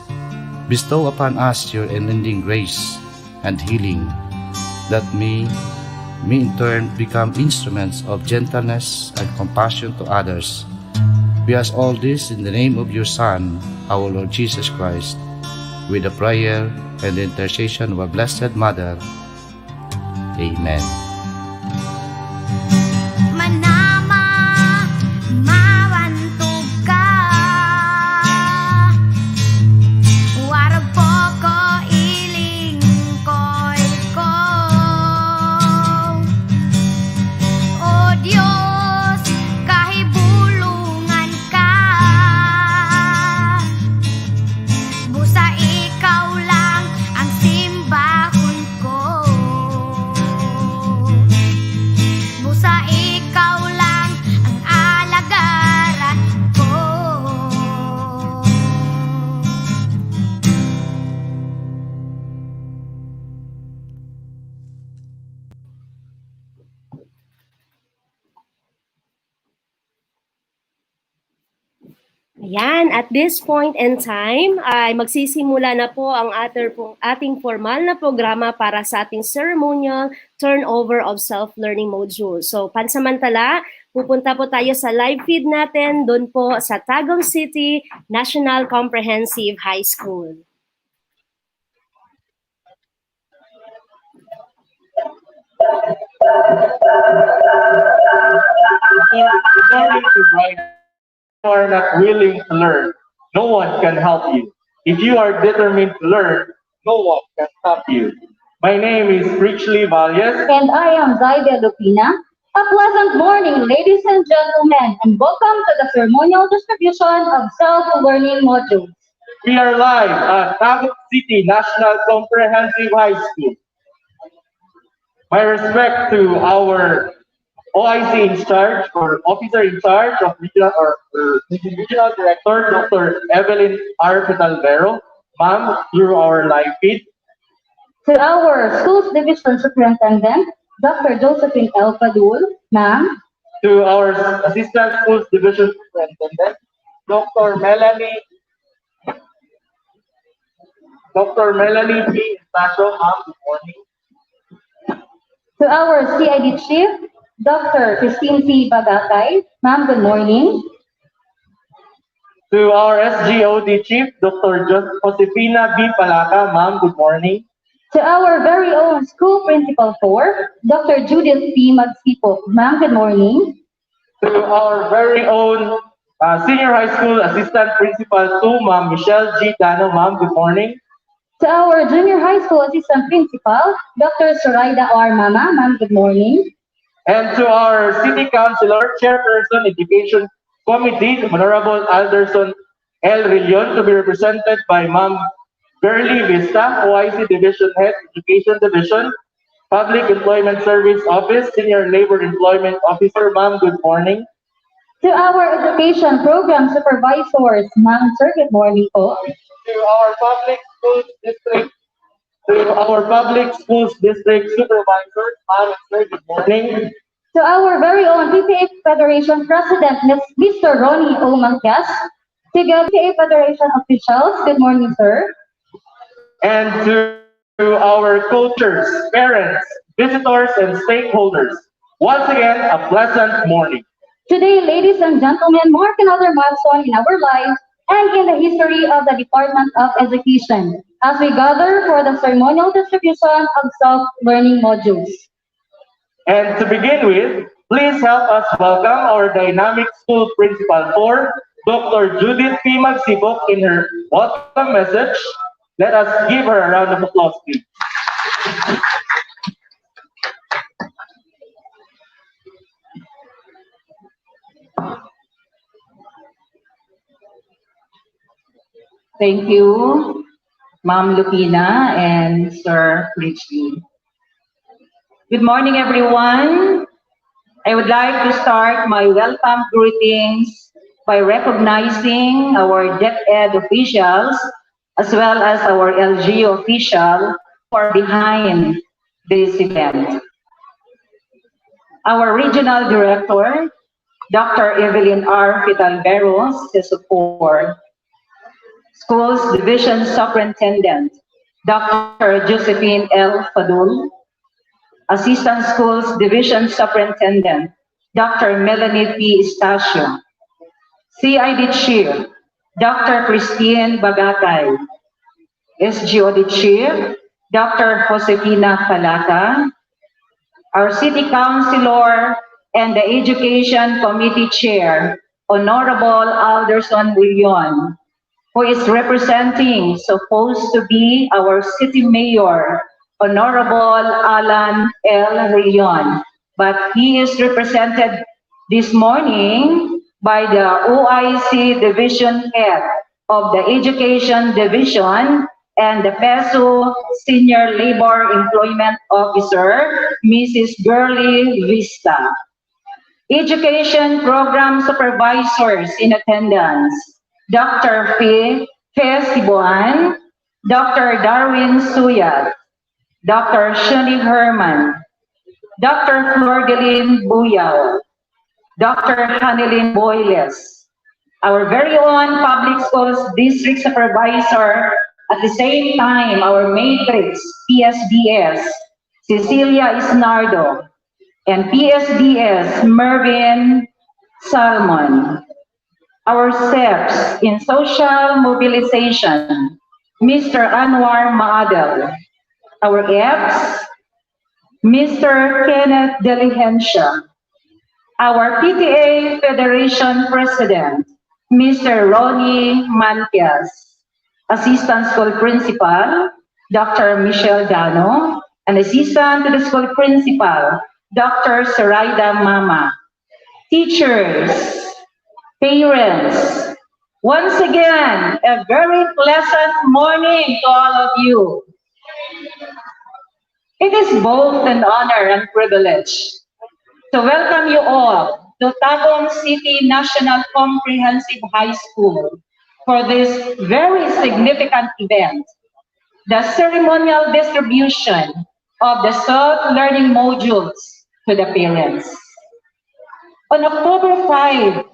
Bestow upon us your unending grace and healing, that we may in turn become instruments of gentleness and compassion to others. We ask all this in the name of your Son, our Lord Jesus Christ, with the prayer and the intercession of our Blessed Mother. Amen. Manama, mawantog ka. Warag po ko iling ko'y ko. O Diyos, kahibulungan ka. Busa ikaw lang ang simbahon ko. Busa ikaw lang ang alagaran ko. Ayan, at this point in time ay magsisimula na po ang ating formal na programa para sa ating ceremonial turnover of self-learning module. So pansamantala, pupunta po tayo sa live feed natin doon po sa Tagum City National Comprehensive High School. Sorry to write. You are not willing to learn, no one can help you. If you are determined to learn, no one can stop you. My name is Richly Valles. And I am Zaida Lupina. A pleasant morning, ladies and gentlemen, and welcome to the ceremonial distribution of self-learning modules. We are live at Tagum City National Comprehensive High School. My respect to our OIC in charge or officer in charge of regional or regional director, Dr. Evelyn R. Petalvero, ma'am, through our live feed. To our schools division superintendent, Dr. Josephine L. Padul, ma'am. To our assistant schools division superintendent, Dr. Melanie P. Estacio, ma'am, good morning. To our CID chief, Dr. Christine C. Bagatay, ma'am, good morning. To our SGOD chief, Dr. Josefina B. Palaka, ma'am, good morning. To our very own school principal 4, Dr. Judith P. Magsipo, ma'am, good morning. To our very own Senior High School Assistant Principal 2, Ma'am Michelle G. Dano. Ma'am, good morning. To our Junior High School Assistant Principal, Dr. Zoraida R. Mama, ma'am, good morning. And to our City Councilor, Chairperson, Education Committee, Honorable Alderson L. Rillion, to be represented by Ma'am Girly Vista, OIC Division Head, Education Division, Public Employment Service Office, Senior Labor Employment Officer. Ma'am, good morning. To our Education Program Supervisors, ma'am, sir, good morning po. To our Public Schools District Supervisors, ma'am and sir, good morning. To our very own PTA Federation President, Mr. Ronnie O. Mantias, together PTA Federation officials, good morning, sir. And to our coaches, parents, visitors, and stakeholders, once again, a pleasant morning. Today, ladies and gentlemen, mark another milestone in our lives and in the history of the Department of Education as we gather for the ceremonial distribution of self-learning modules. And to begin with, please help us welcome our dynamic school principal 4, Dr. Judith P. Magsibok, in her welcome message. Let us give her a round of applause, please. Thank you, Ma'am Lupina and Sir Richie. Good morning, everyone. I would like to start my welcome greetings by recognizing our DepEd officials as well as our LG official who are behind this event. Our Regional Director, Dr. Evelyn R. Fitalberos, to support. Schools Division Superintendent, Dr. Josephine L. Fadul. Assistant Schools Division Superintendent, Dr. Melanie P. Estacio. CID Chief, Dr. Christine Bagatay. SGOD Chief, Dr. Josefina Palata. Our City Councilor and the Education Committee Chair, Honorable Alderson Willion, who is representing, supposed to be our City Mayor, Honorable Alan L. Rillion, but he is represented this morning by the OIC Division Head of the Education Division and the PESO Senior Labor Employment Officer, Mrs. Girly Vista. Education Program Supervisors in attendance, Dr. Fez Sibuan, Dr. Darwin Suyat, Dr. Shani Herman, Dr. Florgelin Buyao, Dr. Hanelin Boyles, our very own Public Schools District Supervisor, at the same time our Matrix PSDS, Cecilia Isnardo, and PSDS Mervin Salmon. Our steps in social mobilization, Mr. Anwar Maadel. Our EPS, Mr. Kenneth Diligencia. Our PTA Federation President, Mr. Ronnie Mantias. Assistant School Principal, Dr. Michelle Dano. And Assistant to the School Principal, Dr. Zoraida Mama. Teachers, parents, once again, a very pleasant morning to all of you. It is both an honor and privilege to welcome you all to Tagum City National Comprehensive High School for this very significant event, the ceremonial distribution of the self-learning modules to the parents. On October 5,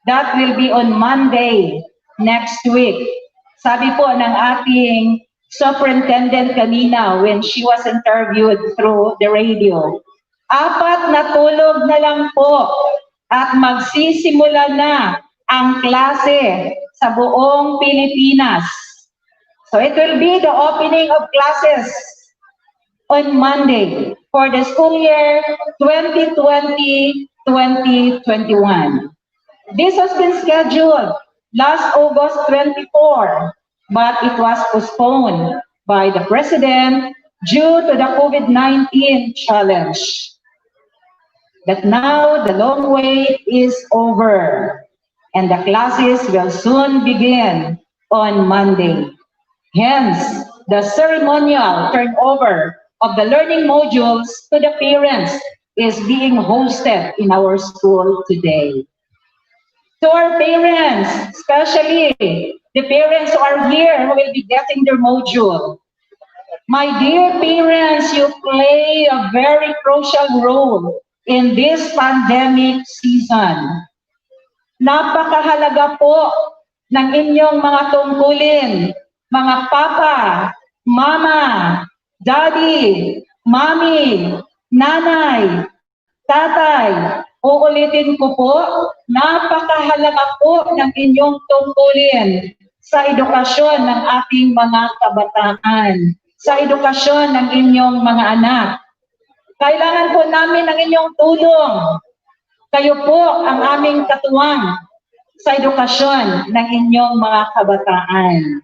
that will be on Monday next week. Sabi po ng ating superintendent kanina when she was interviewed through the radio, 4 na tulog na lang po at magsisimula na ang klase sa buong Pilipinas. So it will be the opening of classes on Monday for the school year 2020-2021. This has been scheduled last August 24, but it was postponed by the President due to the COVID-19 challenge. But now the long wait is over and the classes will soon begin on Monday. Hence, the ceremonial turnover of the learning modules to the parents is being hosted in our school today. To our parents, especially the parents who are here who will be getting their module. My dear parents, you play a very crucial role in this pandemic season. Napakahalaga po ng inyong mga tungkulin, mga papa, mama, daddy, mommy, nanay, tatay. Uulitin ko po, napakahalaga po ng inyong tungkulin sa edukasyon ng ating mga kabataan, sa edukasyon ng inyong mga anak. Kailangan po namin ng inyong tulong. Kayo po ang aming katuwang sa edukasyon ng inyong mga kabataan.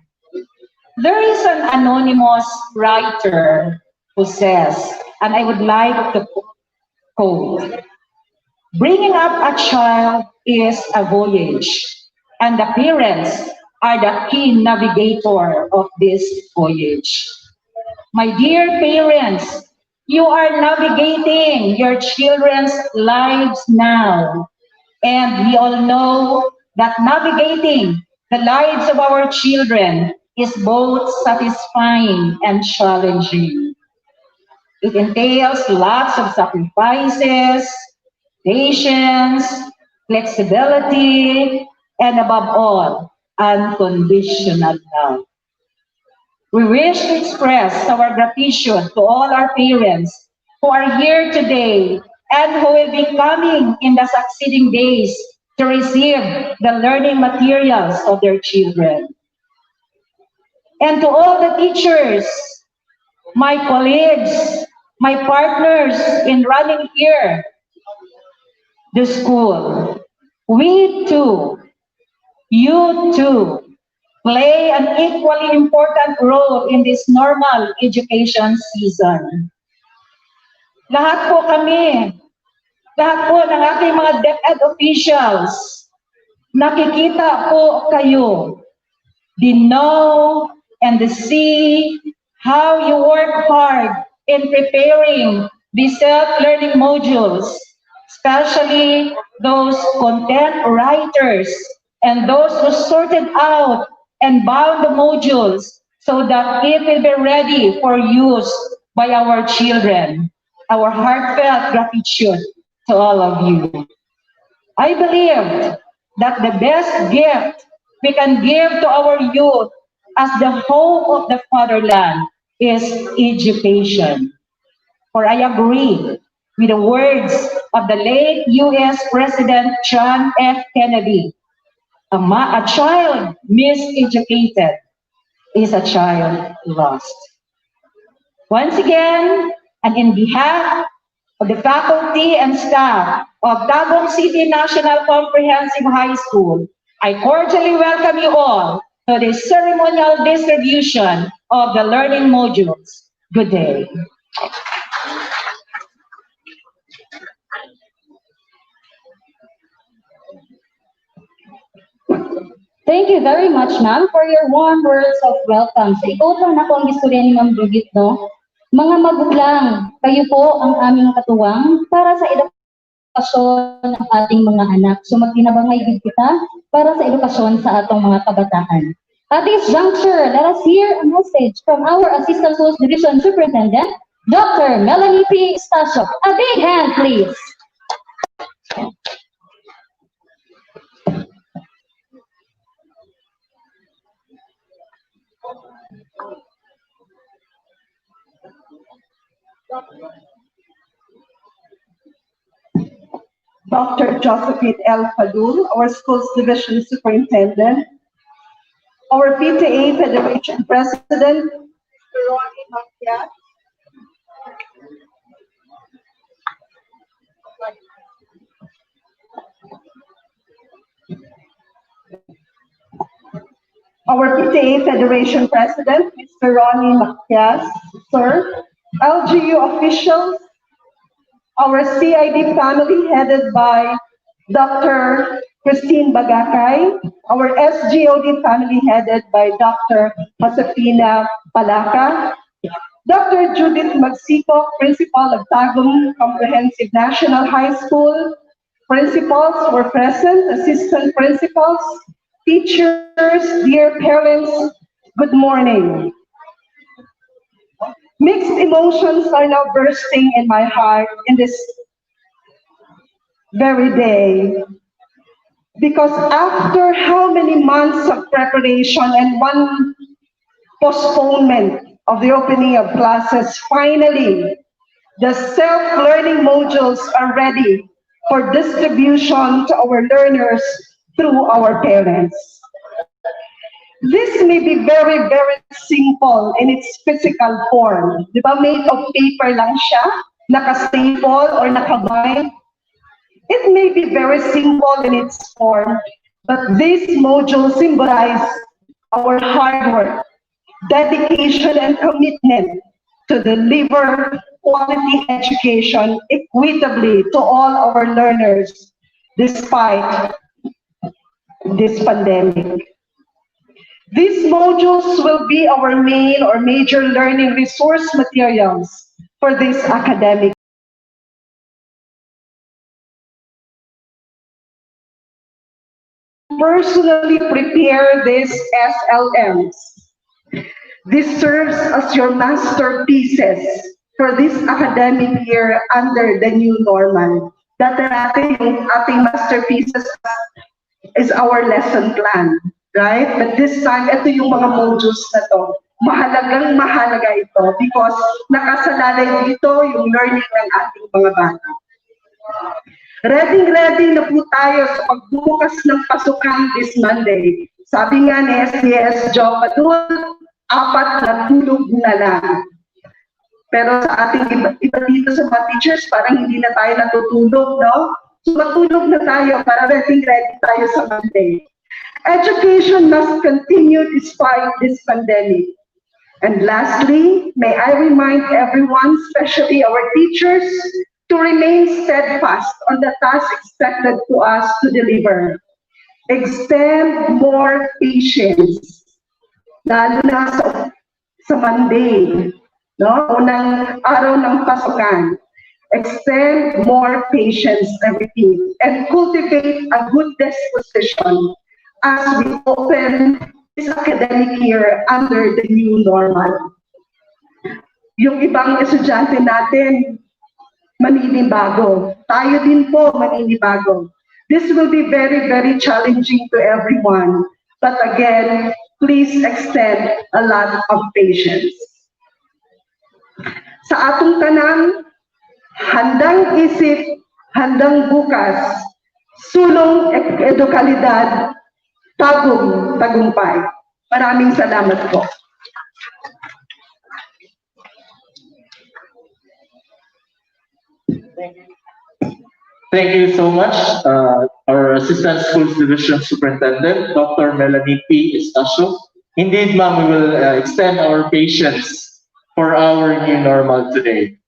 There is an anonymous writer who says, and I would like to quote, "Bringing up a child is a voyage, and the parents are the key navigator of this voyage." My dear parents, you are navigating your children's lives now. And we all know that navigating the lives of our children is both satisfying and challenging. It entails lots of sacrifices, patience, flexibility, and above all, unconditional love. We wish to express our gratitude to all our parents who are here today and who will be coming in the succeeding days to receive the learning materials of their children. And to all the teachers, my colleagues, my partners in running here, the school, we too, you too, play an equally important role in this normal education season. Lahat po kami, lahat po ng ating mga DepEd officials, nakikita po kayo. They know and they see how you work hard in preparing the self-learning modules, especially those content writers and those who sorted out and bound the modules so that it will be ready for use by our children. Our heartfelt gratitude to all of you. I believe that the best gift we can give to our youth as the hope of the fatherland is education. For I agree with the words of the late U.S. President John F. Kennedy. A child miseducated is a child lost. Once again, and in behalf of the faculty and staff of Tagum City National Comprehensive High School, I cordially welcome you all to the ceremonial distribution of the learning modules. Good day. Thank you very much, ma'am, for your warm words of welcome. Sa ikaw lang na po ang istorya ni Ma'am Brigit, no? Mga magulang, kayo po ang aming katuwang para sa edukasyon ng ating mga anak. So magkinabangay din kita para sa edukasyon sa atong mga kabataan. At this juncture, let us hear a message from our Assistant Schools Division Superintendent, Dr. Melanie P. Stasio. A big hand, please. Dr. Josephine L. Padul, our Schools Division Superintendent, our PTA Federation President, Mr. Ronnie Macias, PTA Federation President, Mr. Ronnie Macias, sir, LGU officials, our CID family headed by Dr. Christine Bagakay, our SGOD family headed by Dr. Josefina Palaca, Dr. Judith Magsico, Principal of Tagum Comprehensive National High School, principals were present, assistant principals, teachers, dear parents, good morning. Mixed emotions are now bursting in my heart in this very day. Because after how many months of preparation and one postponement of the opening of classes, finally, the self-learning modules are ready for distribution to our learners through our parents. This may be very, very simple in its physical form. Di ba, made of paper lang siya, naka-staple or naka-bind. It may be very simple in its form, but this module symbolizes our hard work, dedication, and commitment to deliver quality education equitably to all our learners despite this pandemic. These modules will be our main or major learning resource materials for this academic. Personally prepare these SLMs. This serves as your masterpieces for this academic year under the new normal. Dati yung ating masterpieces is our lesson plan, right? But this time, ito yung mga modules na to. Mahalaga ito because nakasalalay dito yung learning ng ating mga bata. Ready na po tayo sa pagbukas ng pasukan this Monday. Sabi nga ni SDS Joe Padul, 4 na tulog na lang. Pero sa ating iba dito sa mga teachers, parang hindi na tayo natutulog, no? So matulog na tayo para ready tayo sa Monday. Education must continue despite this pandemic. And lastly, may I remind everyone, especially our teachers, to remain steadfast on the task expected to us to deliver. Extend more patience, lalo na sa Monday, no? Unang araw ng pasukan. Extend more patience, I repeat, and cultivate a good disposition as we open this academic year under the new normal. Yung ibang estudyante natin, maninibago. Tayo din po maninibago. This will be very, very challenging to everyone. But again, please extend a lot of patience. Sa atong tanan, handang isip, handang bukas, sulong edukalidad, tagumpay. Maraming salamat po. Thank you so much, our Assistant Schools Division Superintendent, Dr. Melanie P. Estacio. Indeed, ma'am, we will extend our patience for our new normal today.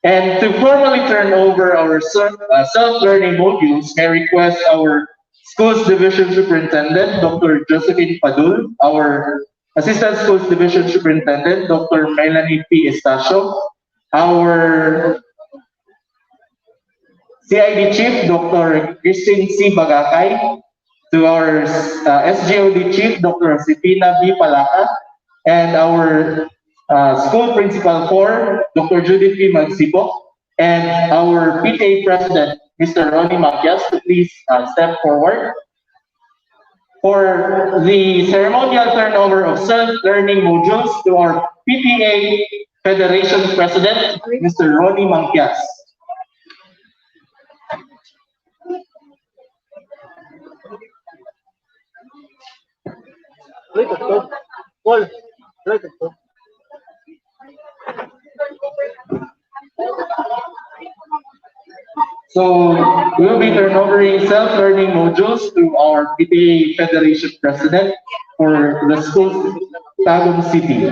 And to formally turn over our self-learning modules, I request our Schools Division Superintendent, Dr. Josephine Padul, our Assistant Schools Division Superintendent, Dr. Melanie P. Estacio, our CID Chief, Dr. Christine C. Bagakay, to our SGOD Chief, Dr. Josefina B. Palaca, and our School Principal 4, Dr. Judith P. Magsipo, and our PTA President, Mr. Ronnie Macias, to please step forward for the ceremonial turnover of self-learning modules to our PTA Federation President, Mr. Ronnie Macias. So we'll be turning self-learning modules to our PTA Federation President, for the school Tagum City.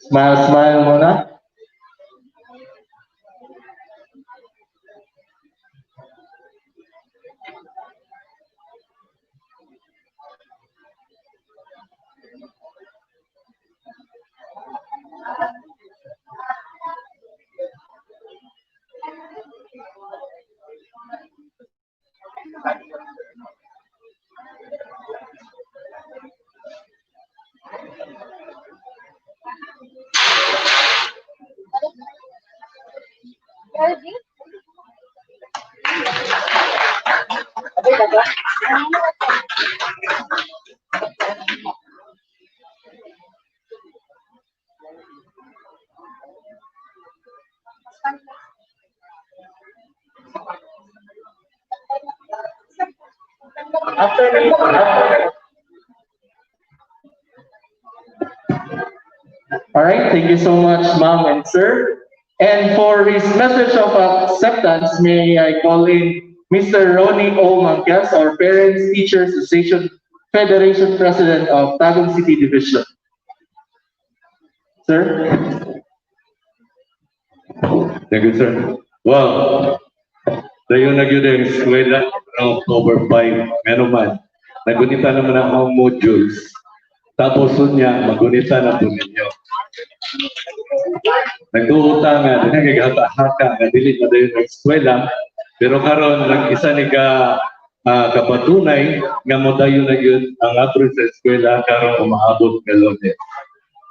Smile muna. All right, thank you so much, ma'am and sir. And for his message of acceptance, may I call in Mr. Ronnie O. Mangas, our Parents Teachers Association Federation President of Tagum City Division. Sir? Thank you, sir. Wow, dayon na yun ang eskwela ng October 5. Meron man, nagunita naman ang mga modules. Tapos niya, magunita na po ninyo. Nagduuta nga, nagagahaka-haka, nga dili na dayon ng eskwela. Pero karon nag-isa ni kapatunay nga mo dayon na yun ang approach sa eskwela karon umaabot ng Lunes.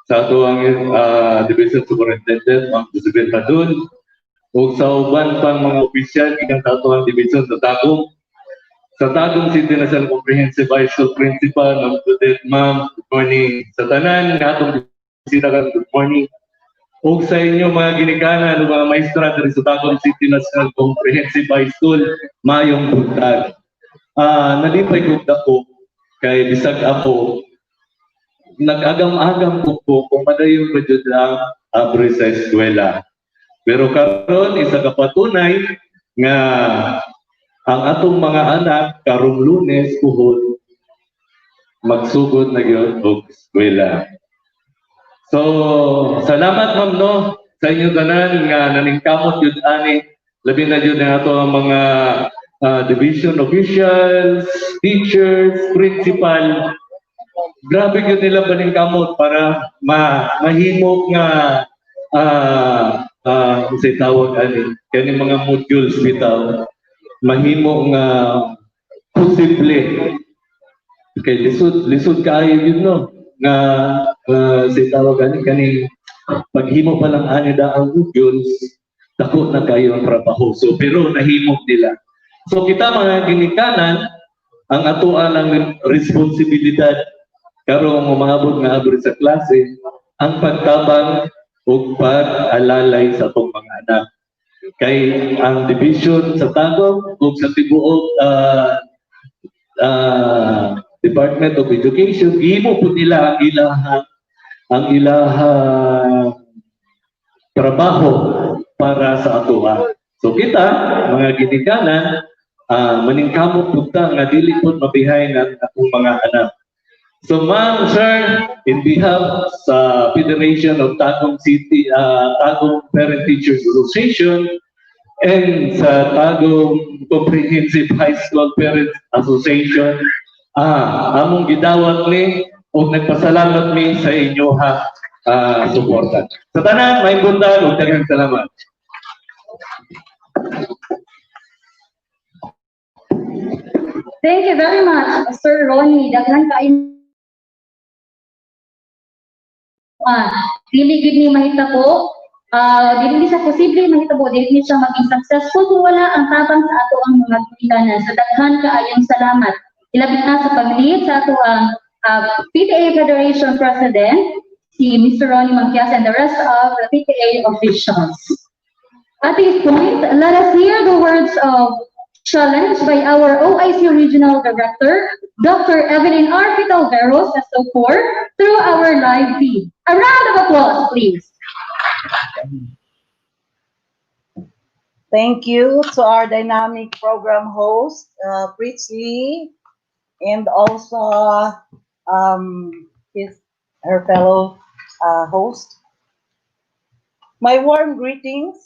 Sa ato ang Division Superintendent, Ma'am Josephine Padun, o sa uban pang mga opisyal ng ato ang Division sa Tagum. Sa Tagum City National Comprehensive High School Principal, Ma'am Judith, Ma'am, good morning. Sa tanan, nga atong bisita ka, good morning. O sa inyo mga ginikanan, mga maestra dari sa Tagum City National Comprehensive High School, mayong buntag. Nalipay ko ako, kay bisag ako, nag-agam-agam ko kung madayon pa dyan lang abre sa eskwela. Pero karon isa kapatunay nga ang atong mga anak karong Lunes puhon magsugod na gyud og eskwela. So, salamat ma'am no sa inyong tanan nga naningkamot yun ani labi na yun ang ato ang mga division officials, teachers, principal. Grabe yun nila paningkamot para mahimo nga say tawag kani mga modules bitaw mahimo nga posible kay lisod kaayo yun no nga say tawag kani paghimo pa lang ani da ang modules dako na kayo ang trabaho so pero nahimo nila so kita mga ginikanan ang atoan ang responsibilidad karong umaabot nga abot sa klase ang pagtabang o pag-alalay sa itong mga anak. Kay ang division sa Tagum o sa tibuok Department of Education, gihimo po nila ang ilahang trabaho para sa atoa. So kita, mga ginikanan, maningkamot po ta nga dili po mabihay ng akong mga anak. So ma'am, sir, in behalf sa Federation of Tagum City, Tagum Parent Teachers Association, and sa Tagum Comprehensive High School Parents Association, among gidawat ni o nagpasalamat mi sa inyo suporta. Sa tanan, may bundag o daghang salamat. Thank you very much, Sir Ronnie. Daghan kayo dili gid ni mahitabo dili siya posible mahitabo dili siya maging successful kung wala ang tabang sa ato ang mga ginikanan so daghan kaayong salamat ilabit na sa paglit sa ato ang PTA Federation President si Mr. Ronnie Manquias and the rest of the PTA officials. At this point, let us hear the words of challenge by our OIC Regional Director, Dr. Evelyn R. Pitalveros, SO4, through our live feed. A round of applause, please. Thank you to our dynamic program host, Pritz Lee, and also his her fellow host. My warm greetings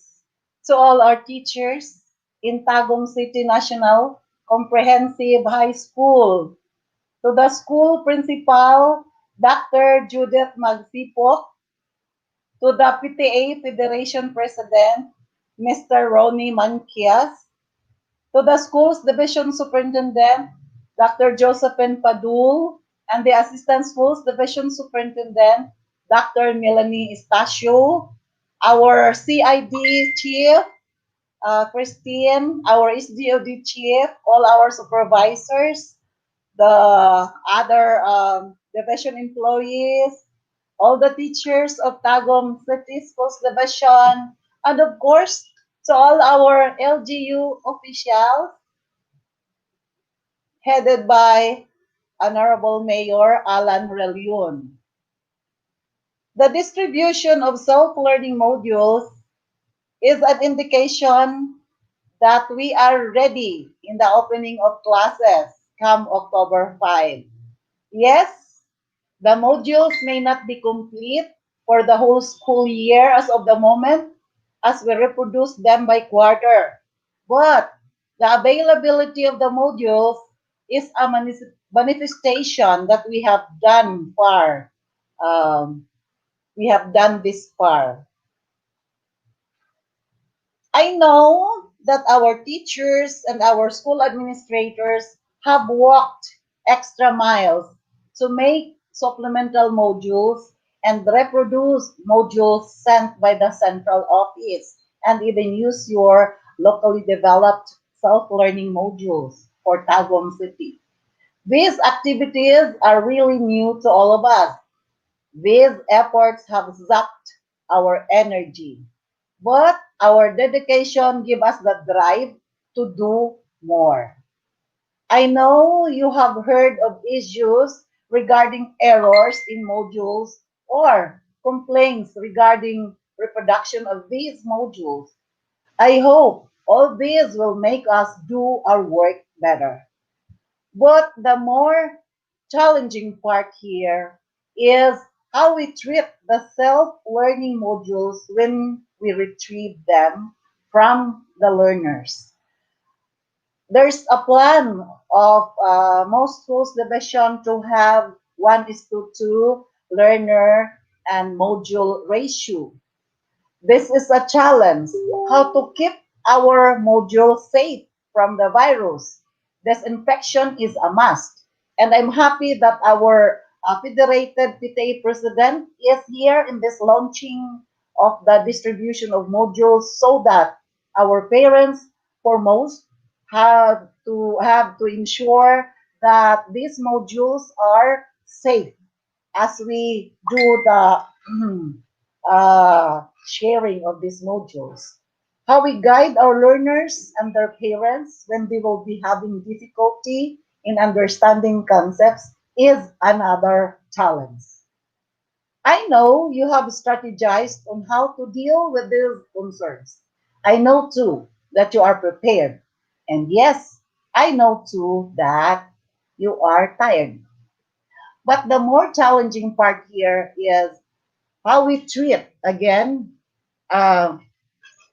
to all our teachers in Tagum City National Comprehensive High School, to the school principal, Dr. Judith Magsipok, to the PTA Federation President, Mr. Ronnie Manquias, to the school's division superintendent, Dr. Josephine Padul, and the assistant schools division superintendent, Dr. Melanie Estacio, our CID chief, Christine, our SDOD chief, all our supervisors, the other division employees, all the teachers of Tagum City Schools Division, and of course, to all our LGU officials headed by Honorable Mayor Alan Relion. The distribution of self-learning modules is an indication that we are ready in the opening of classes come October 5. Yes, the modules may not be complete for the whole school year as of the moment, as we reproduce them by quarter. But the availability of the modules is a manifestation that we have done far. We have done this far. I know that our teachers and our school administrators have walked extra miles to make supplemental modules and reproduce modules sent by the central office and even use your locally developed self-learning modules for Tagum City. These activities are really new to all of us. These efforts have zapped our energy, but our dedication gives us the drive to do more. I know you have heard of issues regarding errors in modules or complaints regarding reproduction of these modules. I hope all these will make us do our work better. But the more challenging part here is how we treat the self-learning modules when we retrieve them from the learners. There's a plan of most schools division to have 1:2 learner and module ratio. This is a challenge, how to keep our module safe from the virus. Disinfection is a must. And I'm happy that our Federated PTA President is here in this launching of the distribution of modules so that our parents, foremost, have to ensure that these modules are safe as we do the sharing of these modules. How we guide our learners and their parents when they will be having difficulty in understanding concepts is another challenge. I know you have strategized on how to deal with these concerns. I know too that you are prepared. And yes, I know too that you are tired. But the more challenging part here is how we treat, again, uh,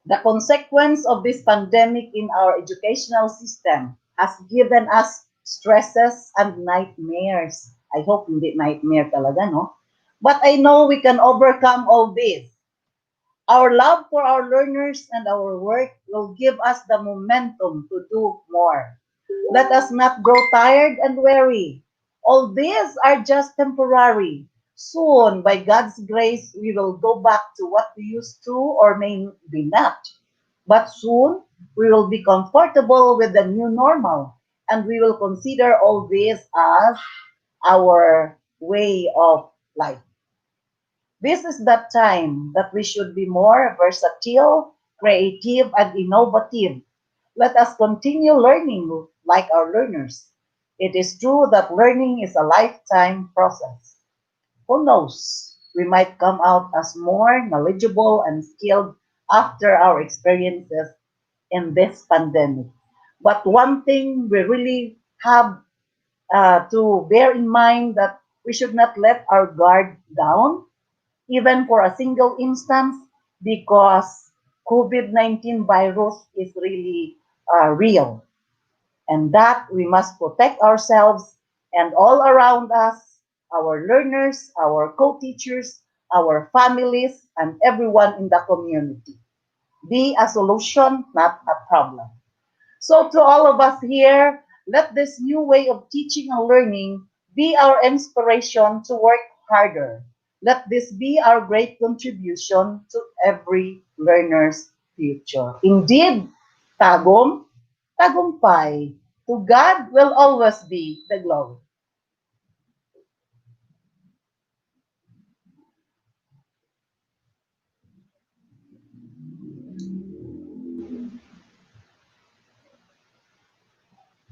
the consequence of this pandemic in our educational system has given us stresses and nightmares. I hope hindi nightmare talaga, no? But I know we can overcome all this. Our love for our learners and our work will give us the momentum to do more. Let us not grow tired and weary. All these are just temporary. Soon, by God's grace, we will go back to what we used to or maybe not. But soon, we will be comfortable with the new normal and we will consider all this as our way of life. This is the time that we should be more versatile, creative, and innovative. Let us continue learning like our learners. It is true that learning is a lifetime process. Who knows? We might come out as more knowledgeable and skilled after our experiences in this pandemic. But one thing we really have to bear in mind that we should not let our guard down, even for a single instance, because COVID-19 virus is really real, and that we must protect ourselves and all around us, our learners, our co-teachers, our families, and everyone in the community. Be a solution, not a problem. So to all of us here, let this new way of teaching and learning be our inspiration to work harder. Let this be our great contribution to every learner's future. Indeed, Tagum, tagumpay. To God will always be the glory.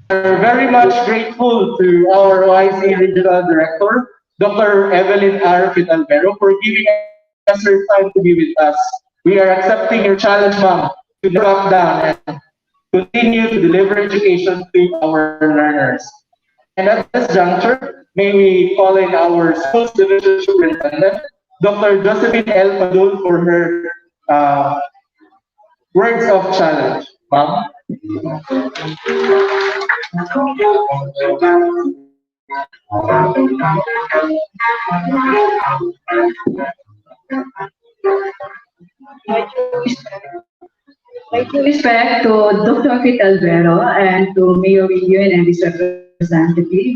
We're very much grateful to our OIC Regional Director, Dr. Evelyn R. Fitalvero, for giving us her time to be with us. We are accepting your challenge, ma'am, to never back down and continue to deliver education to our learners. And at this juncture, may we call in our schools division superintendent, Dr. Josephine L. Padul, for her words of challenge. Ma'am? My due respect to Dr. Fit Alvero and to Mayor William and his representative.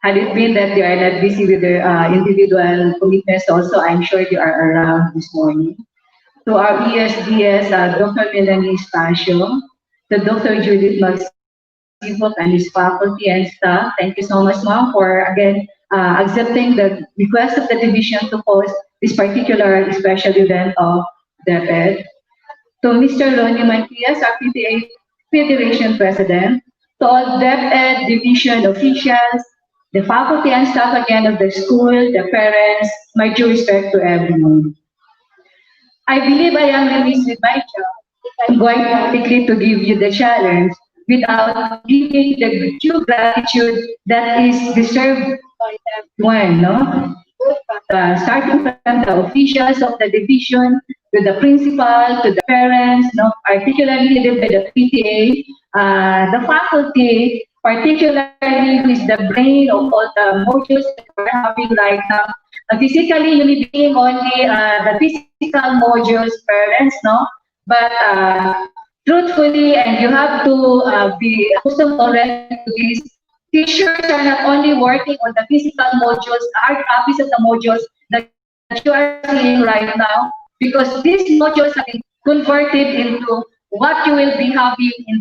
Had it been that they are not busy with their individual commitments also, I'm sure they are around this morning. To our ESDS, Dr. Melanie Stasio, to Dr. Judith Magsibok and his faculty and staff, thank you so much, ma'am, for again accepting the request of the division to host this particular special event of DepEd. To Mr. Ronnie Matias, our PTA Federation President, to all DepEd Division officials, the faculty and staff again of the school, the parents, my due respect to everyone. I believe I am released with my job if I'm going quickly to give you the challenge without giving the due gratitude that is deserved by everyone, no? Starting from the officials of the division, to the principal, to the parents, no? Particularly the PTA, the faculty, particularly who is the brain of all the modules that we're having right now. Physically, you need being only the physical modules, parents, no? But truthfully, and you have to be accustomed already to this, teachers are not only working on the physical modules, hard copies of the modules that you are seeing right now, because these modules have been converted into what you will be having in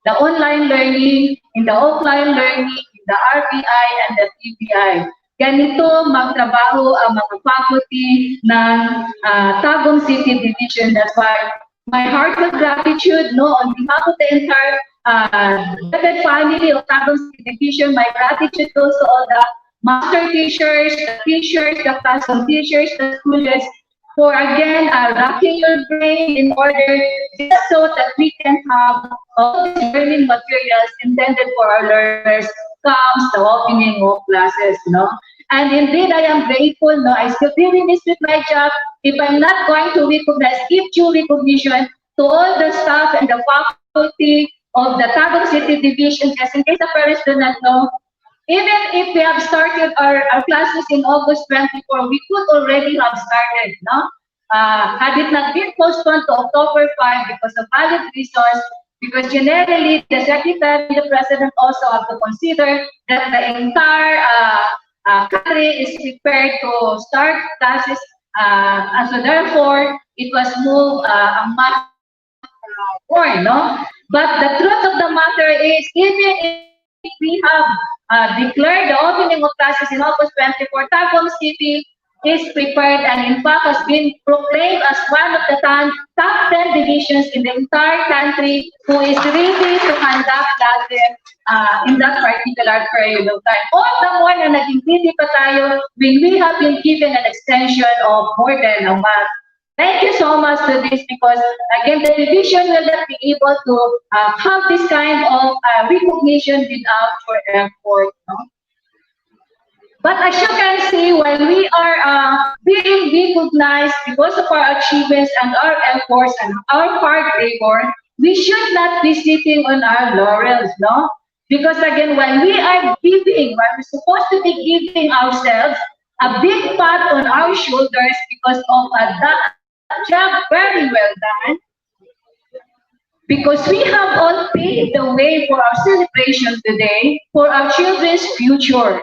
the online learning, in the offline learning, in the RBI and the TBI. Ganito magtrabaho ang mga faculty ng Tagum City Division. That's why my heartfelt gratitude, no, on behalf of the entire DepEd family of Tagum City Division, my gratitude goes to all the master teachers, the classroom teachers, the students, for again racking your brain in order just so that we can have all these learning materials intended for our learners comes the opening of classes, no? And indeed, I am grateful, no? I still really miss with my job. If I'm not going to recognize, give due recognition to all the staff and the faculty of the Tagum City Division, just in case the parents do not know, even if we have started our classes in August 24, we could already have started, no? Had it not been postponed to October 5 because of valid reasons, because generally the Secretary and the President also have to consider that the entire country is prepared to start classes, and so therefore it was moved a month more, no? But the truth of the matter is, even if we have declared the opening of classes in August 24, Tagum City is prepared and in fact has been proclaimed as one of the top 10 divisions in the entire country who is ready to conduct classes in that particular period of time. All the more na naging busy pa tayo when we have been given an extension of more than a month Thank you so much to this because again the division will not be able to have this kind of recognition without your effort. No? But as you can see, when we are being recognized because of our achievements and our efforts and our hard labor, we should not be sitting on our laurels, no? Because again, when we are giving, when we're supposed to be giving ourselves a big pat on our shoulders because of that job very well done, because we have all paved the way for our celebration today, for our children's future.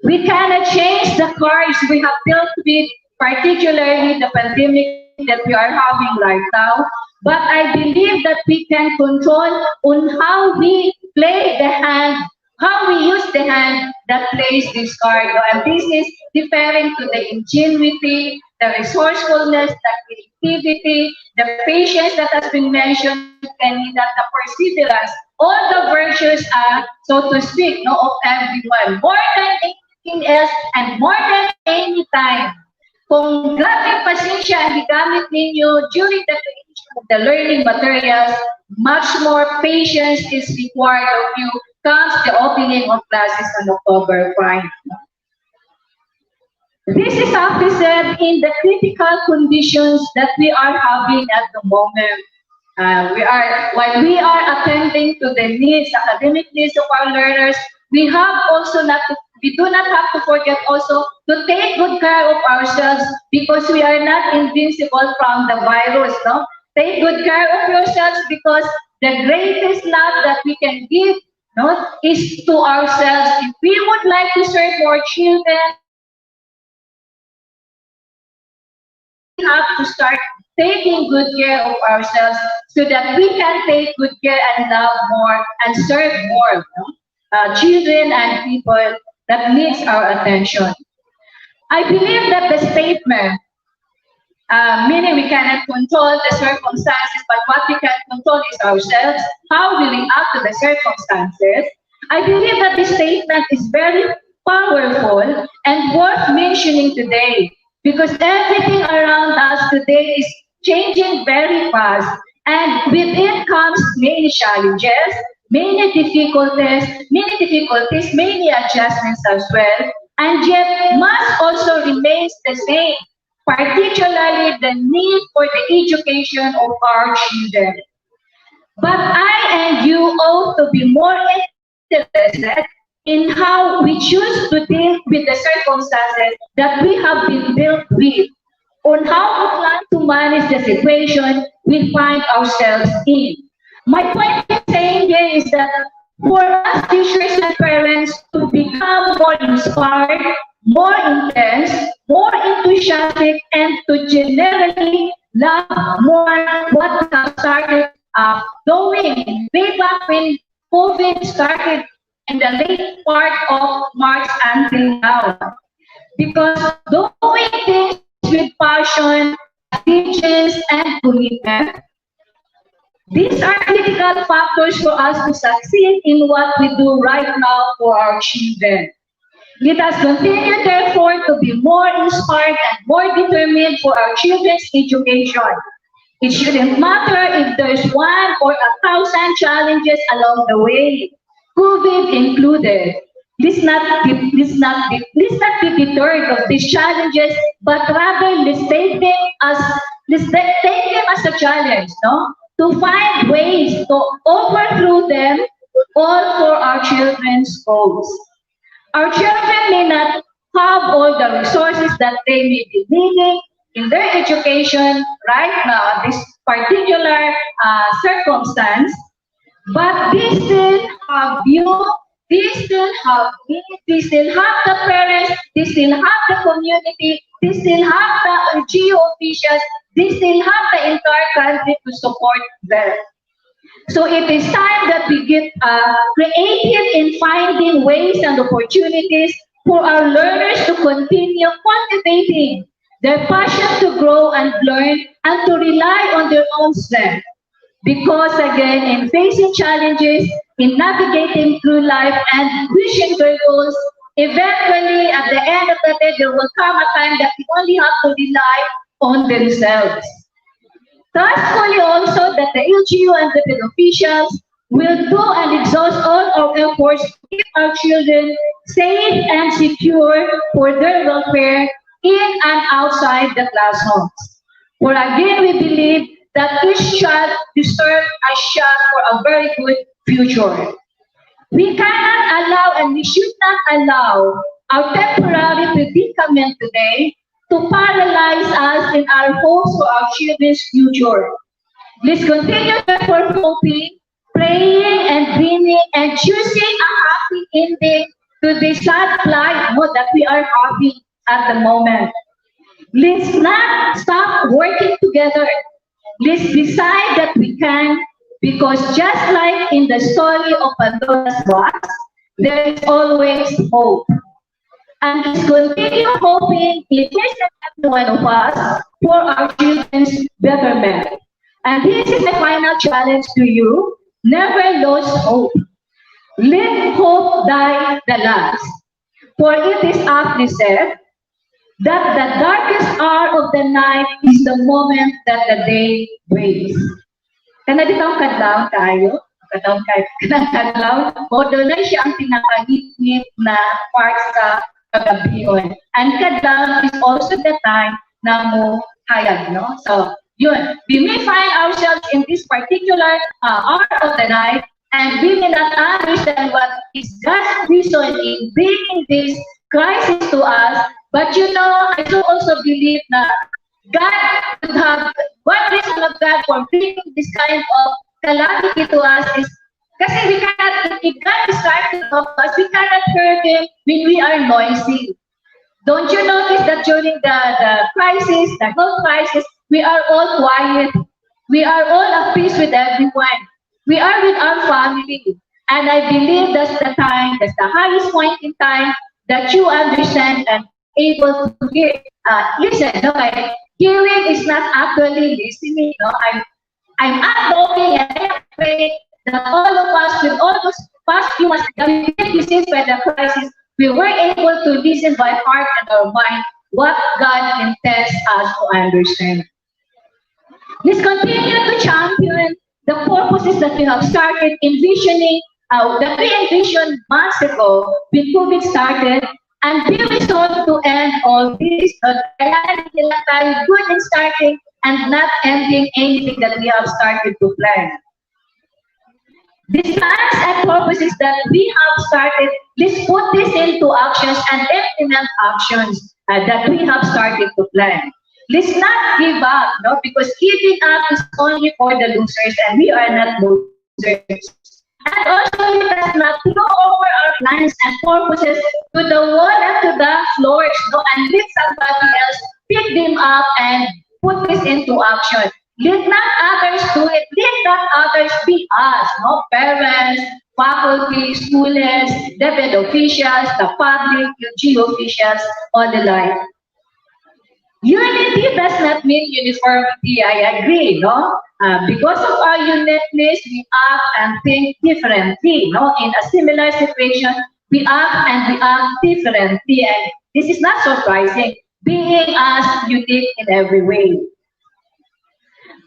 We cannot change the cards we have built with, particularly the pandemic that we are having right now. But I believe that we can control on how we play the hand, how we use the hand that plays this card. And this is referring to the ingenuity, the resourcefulness, the creativity, the patience that has been mentioned, and that the perseverance, all the virtues are, so to speak, no, of everyone. More than anything else and more than any time. Kung grabing pasensya ang gigamit ninyo during the creation of the learning materials, much more patience is required of you comes the opening of classes on October 5. This is after said in the critical conditions that we are having at the moment. While we are attending to the needs, academic needs of our learners, we do not have to forget also to take good care of ourselves because we are not invincible from the virus. No, take good care of yourselves because the greatest love that we can give, no, is to ourselves. If we would like to serve more children, we have to start taking good care of ourselves so that we can take good care and love more and serve more, no? Children and people that needs our attention. I believe that the statement, meaning we cannot control the circumstances, but what we can control is ourselves, how we react to the circumstances. I believe that this statement is very powerful and worth mentioning today because everything around us today is changing very fast, and with it comes many challenges, many adjustments as well, and yet must also remains the same, particularly the need for the education of our children. But I and you ought to be more interested in how we choose to deal with the circumstances that we have been built with, on how we plan to manage the situation we find ourselves in. My point in saying here is that for us teachers and parents to become more inspired, more intense, more enthusiastic, and to generally love more what we have started doing way back when COVID started in the late part of March until now. Because doing things with passion, diligence, and commitment, these are critical factors for us to succeed in what we do right now for our children. Let us continue, therefore, to be more inspired and more determined for our children's education. It shouldn't matter if there's 1,000 challenges along the way, COVID included. Let's not be deterred of these challenges, but rather let's take them as a challenge, no? To find ways to overthrow them, all for our children's goals. Our children may not have all the resources that they may be needing in their education right now, this particular circumstance, but they still have you, they still have me, they still have the parents, they still have the community, they still have the GO officials, they still have the entire country to support them. So it is time that we get creative in finding ways and opportunities for our learners to continue cultivating their passion to grow and learn and to rely on their own strength. Because again, in facing challenges, in navigating through life and reaching their goals, eventually at the end of the day, there will come a time that we only have to rely on themselves. Trustfully also that the LGU and the officials will do and exhaust all our efforts to keep our children safe and secure for their welfare in and outside the classrooms. For again, we believe that each child deserves a shot for a very good future. We cannot allow and we should not allow our temporary predicament today to paralyze us in our hopes for our children's future. Let's continue therefore hoping, praying and dreaming and choosing a happy ending to the sad life that we are having at the moment. Let's not stop working together. Let's decide that we can, because just like in the story of Pandora's box, there is always hope. And let's continue hoping in each and every one of us for our children's betterment. And this is the final challenge to you. Never lose hope. Let hope die the last. For it is aptly said that the darkest hour of the night is the moment that the day breaks. Kana ditong kadlaw tayo, kadlaw, o doon na siya ang pinakagitnit na part sa kagabion. And kadlaw is also the time na mo hayag, no? So, yun, we may find ourselves in this particular hour of the night, and we may not understand what is God's reason in bringing this crisis to us. But you know, I do also believe that God would have, one reason of God for bringing this kind of calamity to us is kasi we cannot, if God is trying to help us, we cannot hurt Him when we are noisy. Don't you notice that during the crisis, the health crisis, we are all quiet. We are all at peace with everyone. We are with our family. And I believe that's the time, that's the highest point in time that you understand and able to hear. Listen, no, hearing is not actually listening. No, I'm not knowing and I am praying that all of us, with all those past few months that we did receive by the crisis, we were able to listen by heart and our mind what God intends us to understand. Let's continue to champion the purposes that we have started envisioning, that we envisioned months ago when COVID started, and we resolved to end all this. Kaya nila tayo good in starting and not ending anything that we have started to plan. These plans and purposes that we have started, let's put this into actions and implement actions that we have started to plan. Let's not give up, no? Because giving up is only for the losers, and we are not losers. And also, let us not throw over our plans and purposes to the wall and to the floors, no? And let somebody else pick them up and put this into action. Let not others do it. Let not others be us, no? Parents, faculty, students, DepEd officials, the public, UG officials, all the like. Unity does not mean uniformity, I agree, no? Because of our uniqueness, we act and think differently, no? In a similar situation, we act differently, and this is not surprising, being us unique in every way.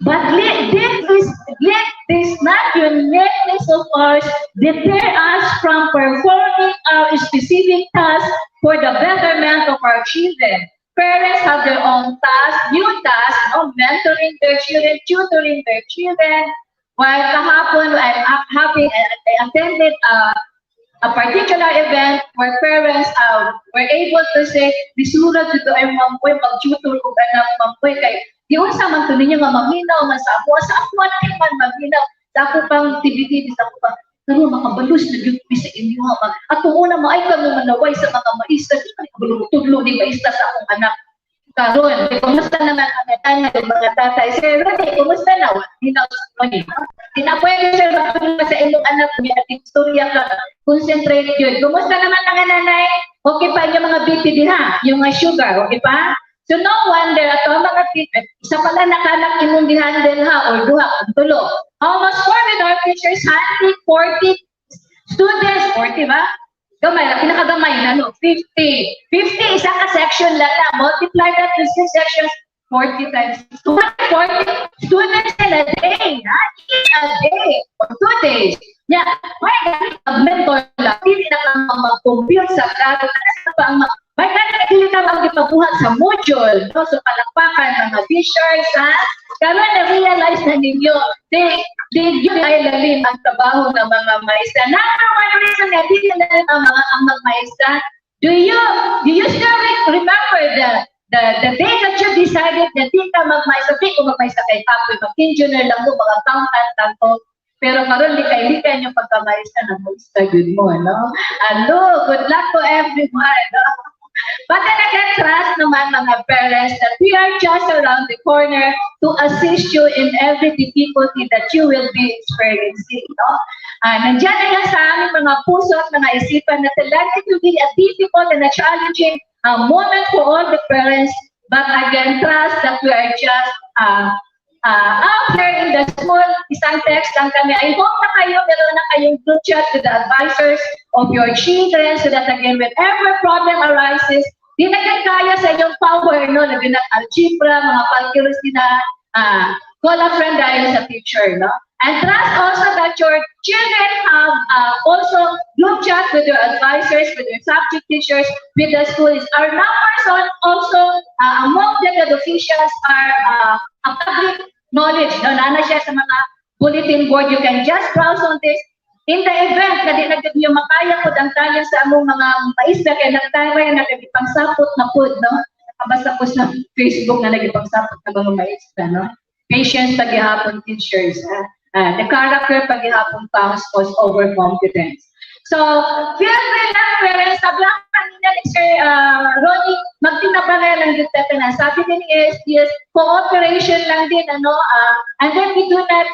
But let this not uniqueness of ours deter us from performing our specific tasks for the betterment of our children. Parents have their own tasks, new tasks, mentoring their children, tutoring their children. While kahapon, I attended a particular event where parents were able to say, "Bisurat dito ay mampoy mag-tutor ko anak mampoy kay di unsa man to ninyo nga maminaw man sa ako man maminaw sa ako pang TV sa ako pang pero makabalus na gyud sa inyo ha. Ato una maay kami manaway sa mga maista, di ka tudlo ni maista sa akong anak. Karon, kumusta naman ang natanya ng mga tatay? Sir, kumusta na? Hinaw sa mga. Tinapwede sir, magpapalala sa ilong anak niya at istorya ka. Concentrate yun. Kumusta naman ang nanay? Okay pa yung mga BP din ha? Yung mga sugar, okay pa? So no wonder, ato ang mga isa pala nakanak imong din ha, or duha, ang tulo. Almost 4 with our teachers, 140 students, 40 ba? Gamay, pinakagamay na, no? 50. 50, isa ka section lang na. Multiply that to 6 sections. 40 times 240 students in a day, not in a day, or 2 days. Yeah, may ganit ang mentor lang, hindi na lang mag-compute sa grado, may ganit hindi ka mag-ipabuhat sa module, no? So palakpakan, mga teachers, ha? Kaya na-realize na ninyo, did you ilalim ang trabaho ng mga maestra? Number one reason na hindi na ang mga maestra, do you still remember the day that you decided na di ka magmaestra, di ko magmaestra kay Kapoy, mag-engineer lang mo, mga accountant lang to, pero karon likay-likay yung pagkamaestra ng maestra, good mo, no? Hello, good luck to everyone, no? But then again, trust naman mga parents that we are just around the corner to assist you in every difficulty that you will be experiencing, no? Nandiyan na yan sa aming mga puso at mga isipan na talaga it will be a difficult and a challenging moment for all the parents. But again, trust that we are just out there in the school. Isang text lang kami. I hope na kayo, meron na kayong group chat with the advisors of your children so that again, whenever problem arises, di na kaya sa inyong power, no? Lagi ng algebra, mga calculus din na call a friend dahil sa future, no? And trust also that your children have also group chat with your advisors, with your subject teachers, with the schools. Our numbers also among the officials are a public knowledge. No, nana siya sa mga bulletin board. You can just browse on this. In the event na di nagdagyo makaya po ang tayo sa among mga maisda kaya nagtaya na nagipangsapot na po, no? Nakabasa ko sa Facebook na nagipangsapot na mga maisda, no? Patience paghihapon teachers, the character paghihapon pangs was overconfidence. So, feel free lang parents, sabi lang kanina ni Sir Ronnie, magtinabangay lang yung na. Sabi din ni SDS, cooperation lang din, ano, and then we do not,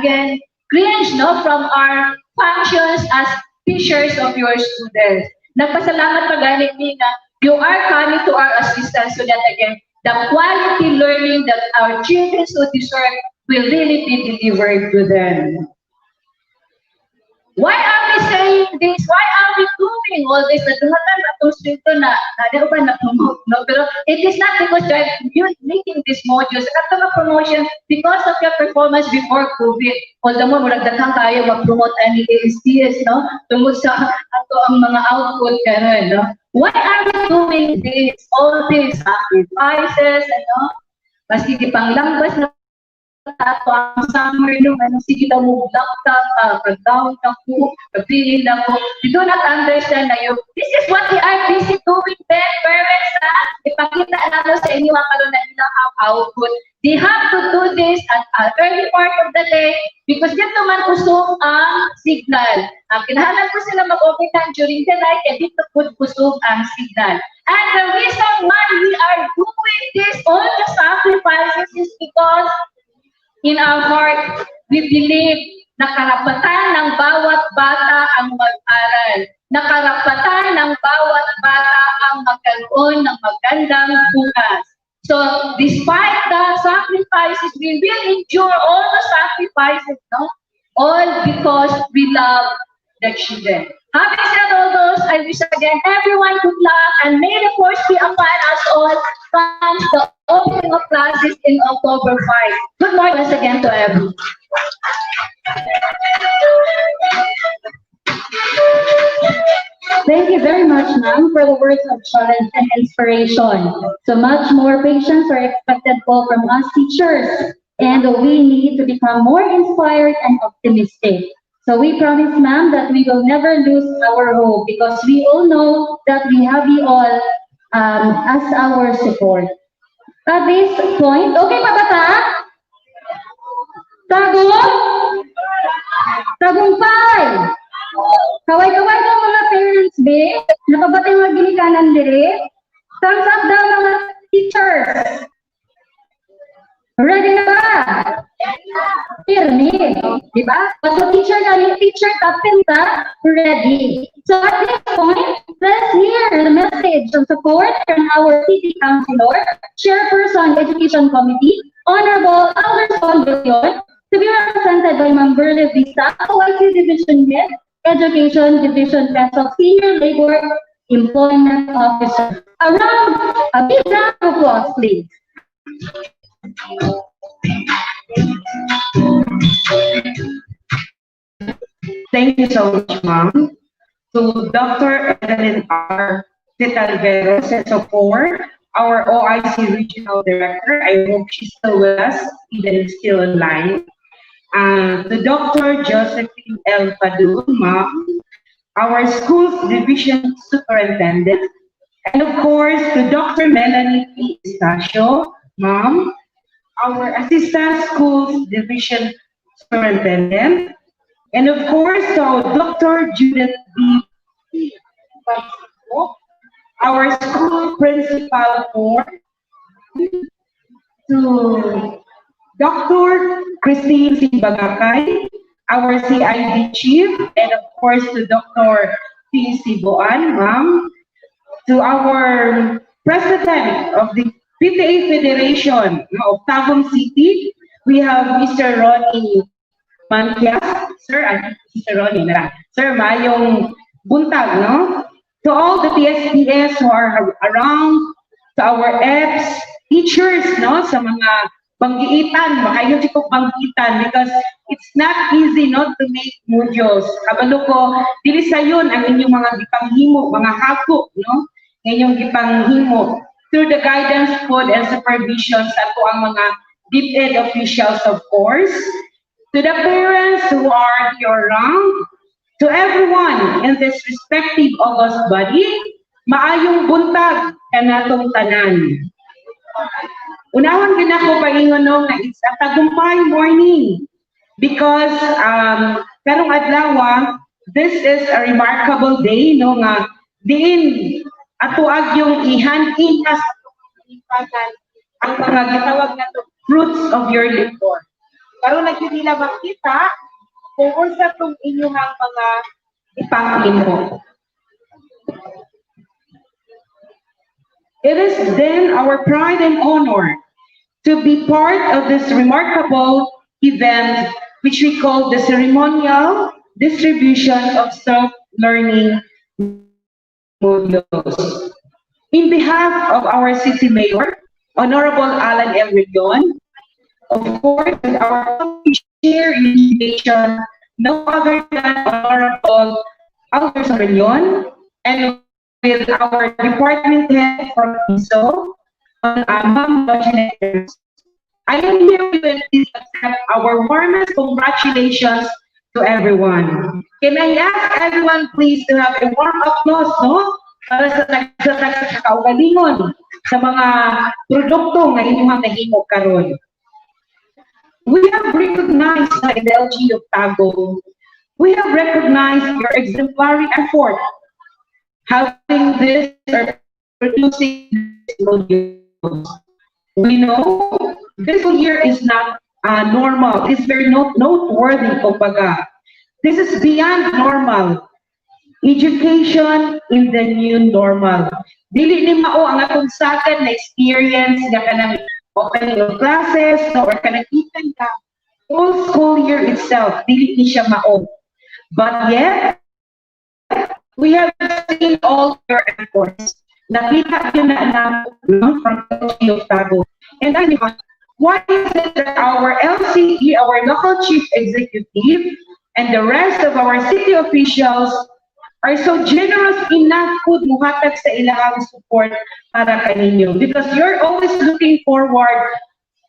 again, cringe, no, from our functions as teachers of your students. Nagpasalamat magaling din na you are coming to our assistance so that again, the quality learning that our children so deserve will really be delivered to them. Why are we saying this? Why are we doing all this? Nadungatan na itong strito na ba na-promote, no? Pero it is not because you're making this module. Sa katong promotion, because of your performance before COVID, although mo, maragdaghang tayo mag-promote any ASTS, no? Tungkol sa ato ang mga output karon, no? Why are we doing this? All these sacrifices, ano? Maski di panglambas na ato ang summer nung ano, sige daw mo laptop, pag-down na po, pag-feeling na po. You do not understand na yun. This is what we are busy doing then, parents, ha? Ipakita namin sa inyo ang karoon na nilang output. They have to do this at early part of the day because dito man kusog ang signal. Kinahalan ko sila mag-open time during the night kaya dito po kusog ang signal. And the reason why we are doing this, all the sacrifices is because in our heart, we believe na karapatan ng bawat bata ang mag-aral. Na karapatan ng bawat bata ang magkaroon ng magandang bukas. So, despite the sacrifices, we will endure all the sacrifices, no? All because we love the children. Having said all those, I wish again everyone good luck and may the course be upon us all comes the opening of classes in October 5. Good morning once again to everyone. Thank you very much, ma'am, for the words of challenge and inspiration. So much more patience are expected from us teachers, and we need to become more inspired and optimistic. So we promise, ma'am, that we will never lose our hope because we all know that we have you all as our support. At this point, okay pa ba ta? Tagong? Tagumpay! Kaway-kaway daw mga parents, be. Nakabati mga ginikanan dire. Thumbs up daw mga teachers. Ready na ba? Pirmi. Diba? So teacher na rin, teacher captain ka, ready. So at this point, let's hear the message of support from our city councilor, chairperson, education committee, Honorable Alderson Billion, to be represented by Ma'am Berle Vista, OIC Division Head, Education Division Peso Senior Labor Employment Officer. A big round of applause, please. Thank you so much, Ma'am. To Dr. Evelyn R. Titalveros, and so for our OIC Regional Director, I hope she's still with us, even still online. To Dr. Josephine L. Padul, Ma'am, our Schools Division Superintendent, and of course, to Dr. Melanie P. Estacio, Ma'am, our Assistant Schools Division Superintendent, and of course, to Dr. Judith B. Our school principal for, to Dr. Christine C. Bagakay, our CID chief, and of course to Dr. P. C. Boan, ma'am, to our president of the PTA Federation of Tagum City, we have Mr. Ronnie Mantias. Sir, Mr. Ronnie, sir, mayong buntag, no? To all the PSPS who are around, to our EPS, teachers, no, sa mga banggiitan, makayo si ko banggiitan because it's not easy not to make modules. Kabalo ko, dili sa yun ang inyong mga gipanghimo, mga hako, no? Inyong gipanghimo through the guidance, code, and supervision sa ato ang mga DepEd officials, of course, to the parents who are here around, to everyone in this respective August body, maayong buntag kanatong tanan. Unahon din ako paingon no nga it's a tagumpay morning because karong adlaw this is a remarkable day no nga diin atuag yung ihan-in as ang mga gitawag na to fruits of your labor. Karon nagdila makita kung unsa tong inyong mga ipangimo. It is then our pride and honor to be part of this remarkable event, which we call the ceremonial distribution of self-learning modules. In behalf of our City Mayor, Honorable Alan L. Region, of course, with our chair in education, no other than Honorable Aldous Region, and with our department head from ISO, Ma'am Vaginators. I am here to accept our warmest congratulations to everyone. Can I ask everyone please to have a warm applause, no? Para sa kaugalingon sa mga produkto nga inyong nahimo karon. We have recognized in the LG of Tago, we have recognized your exemplary effort having this or producing this modules. We know this year is not normal. It's very noteworthy, kumbaga. This is beyond normal. Education in the new normal. Dili ni mao ang atong sagad na experience nga kanang opening of classes or kanang ikan ka. Whole school year itself, dili ni siya mao. But yet, we have seen all your efforts. Nakita yun na from the of Tago. And then, why is it that our LCE, our local chief executive, and the rest of our city officials are so generous enough to muhatag sa ilang support para kaninyo? Because you're always looking forward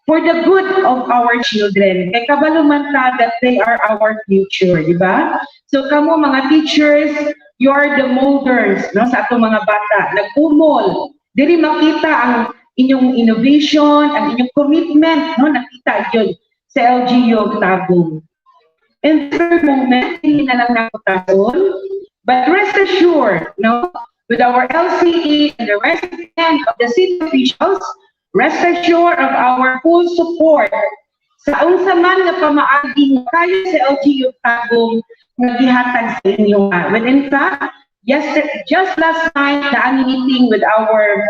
for the good of our children. Kaya kabalo man ta that they are our future, di ba? So kamo mga teachers, you are the molders, no, sa atong mga bata. Nag-umol. Dili makita ang inyong innovation, ang inyong commitment, no, nakita yun sa LGU Tagum. In third moment, hindi na lang nakutason, but rest assured, no, with our LCE and the rest of the city officials, rest assured of our full support sa unsa man nga pamaagi kayo sa LGU Tagum naghihatag sa inyo. But in fact, just last night, na meeting with our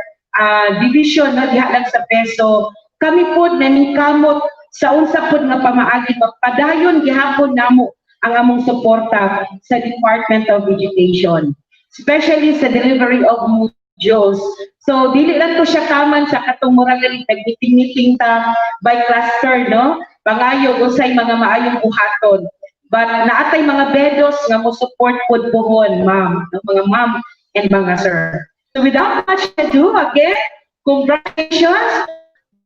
division, no, diha lang sa Peso, kami po naningkamot sa unsa po nga pamaagi, padayon gihapon namo ang among suporta sa Department of Education, especially sa delivery of modules So dili lang ko siya kaman sa katong murag galing nag-meeting ta by cluster, no? Pangayo usay mga maayong buhaton. But naatay mga bedos nga mo support pod buhon, ma'am, mga ma'am and mga sir. So without much ado, again, congratulations,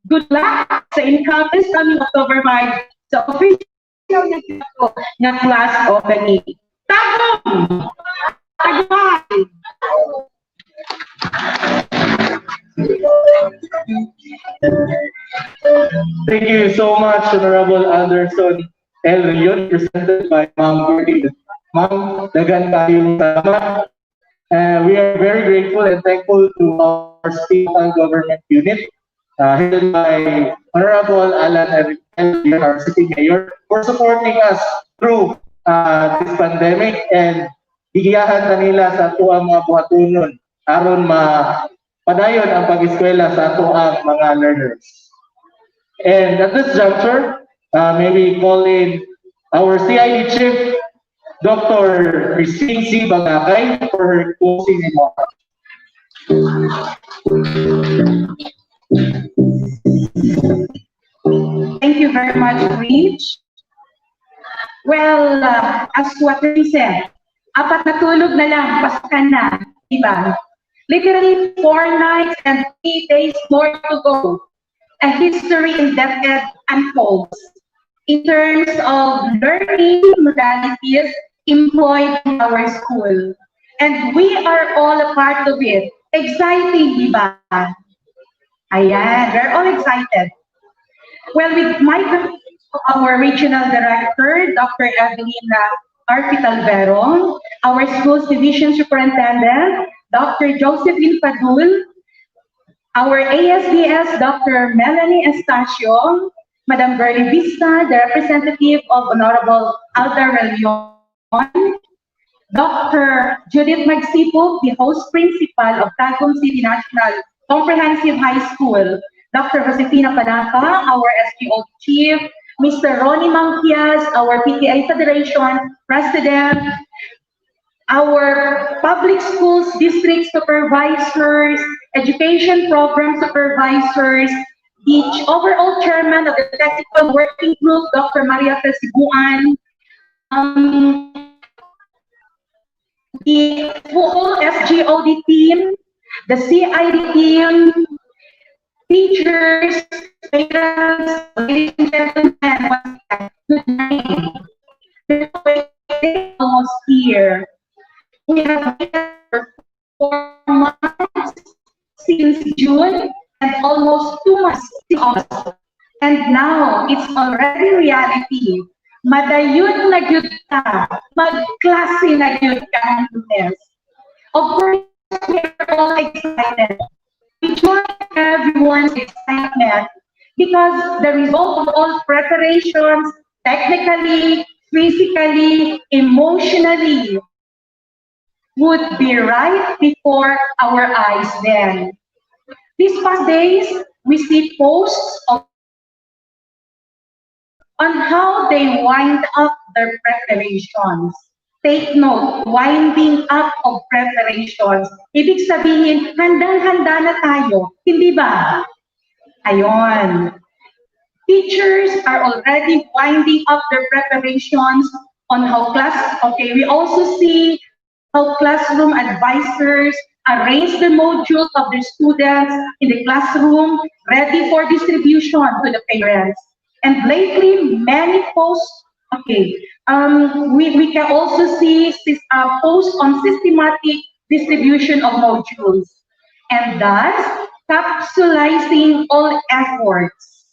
good luck sa incoming coming October 5 sa official na class opening. Tagong! Tagong! Thank you so much, Honorable Anderson L. Leon, presented by Ma'am Bertie. Ma'am, dagan kayong salamat. We are very grateful and thankful to our state and government unit, headed by Honorable Alan L. our city mayor, for supporting us through this pandemic and higiyahan ta nila sa ato ang mga buhatunon aron padayon ang pag-eskwela sa ato ang mga learners. And at this juncture, may we call in our CID Chief, Dr. Christine C. Bagakay, for her closing remarks. Thank you very much, Rich. Well, as what we said, apat na tulog na lang, pasakan na, diba? Literally 4 nights and 3 days more to go. A history in DepEd unfolds in terms of learning modalities employed in our school. And we are all a part of it. Exciting, diba? Ayan, we're all excited. Well, with our regional director, Dr. Evelina Arpital Verong, our schools division superintendent, Dr. Josephine Padul, our ASDS, Dr. Melanie Estacio, Madam Bernie Vista, the representative of Honorable Alda Relion, Dr. Judith Magsipog, the host principal of Tagum City National Comprehensive High School, Dr. Josefina Panapa, our SGO chief, Mr. Ronnie Mangkias, our PTA Federation president, our public schools district supervisors, education program supervisors, the overall chairman of the technical working group, Dr. Maria Fesibuan, the whole SGOD team, the CID team, teachers, parents, ladies and gentlemen, good morning. We're almost here. We have been for 4 months since June and almost 2 months since August. And now it's already reality. Madayun na gyud ka, magklase na gyud ka ng Lunes. Of course, we are all excited. We join everyone's excitement because the result of all preparations, technically, physically, emotionally, would be right before our eyes then. These past days, we see posts on how they wind up their preparations. Take note, winding up of preparations. Ibig sabihin, handang-handa na tayo. Hindi ba? Ayon. Teachers are already winding up their preparations on how we also see how classroom advisors arrange the modules of their students in the classroom, ready for distribution to the parents. And lately, many posts, we can also see posts on systematic distribution of modules, and thus capsulizing all efforts.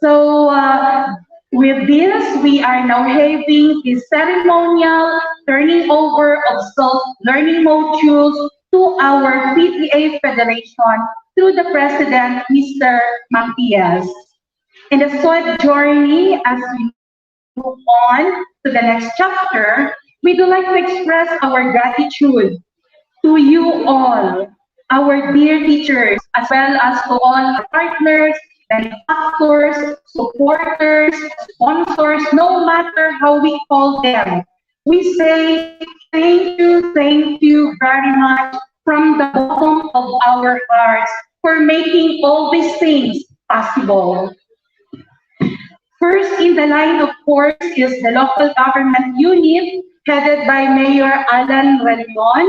So with this, we are now having the ceremonial turning over of self-learning modules to our PTA Federation through the President, Mr. Matias. In the short journey, as we move on to the next chapter, we would like to express our gratitude to you all, our dear teachers, as well as to all our partners, benefactors, supporters, sponsors, no matter how we call them. We say thank you very much from the bottom of our making all these things possible. First in the line, of course, is the local government unit headed by Mayor Alan Relion.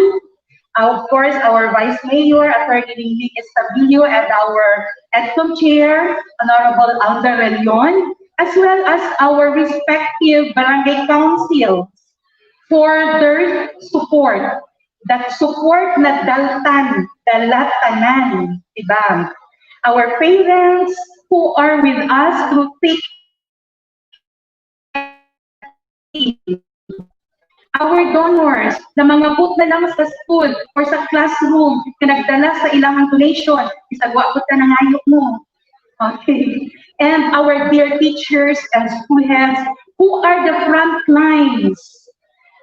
Of course, our Vice Mayor, Attorney Lily Estabillo, and our EDCOM Chair, Honorable Alda Relion, as well as our respective barangay councils for their support. That support na daltan, dalatanan, diba? Our parents who are with us through thick our donors na mga boot na lang sa school or sa classroom na nagdala sa ilang donation, isagwa ko ta ng ayok mo. Okay. And our dear teachers and school heads who are the front lines,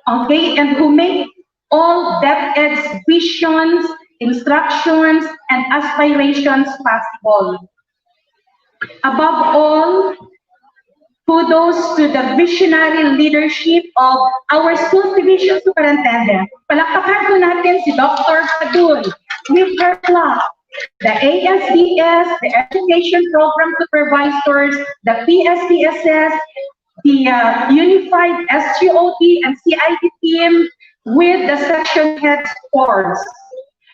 okay, and who make all DepEd's visions, instructions, and aspirations possible. Above all, kudos to the visionary leadership of our school division superintendent. Palakpakan po natin si Dr. Padul with her class, the ASDS, the Education Program Supervisors, the PSDSS, the Unified SGOT and CIT team with the section head scores.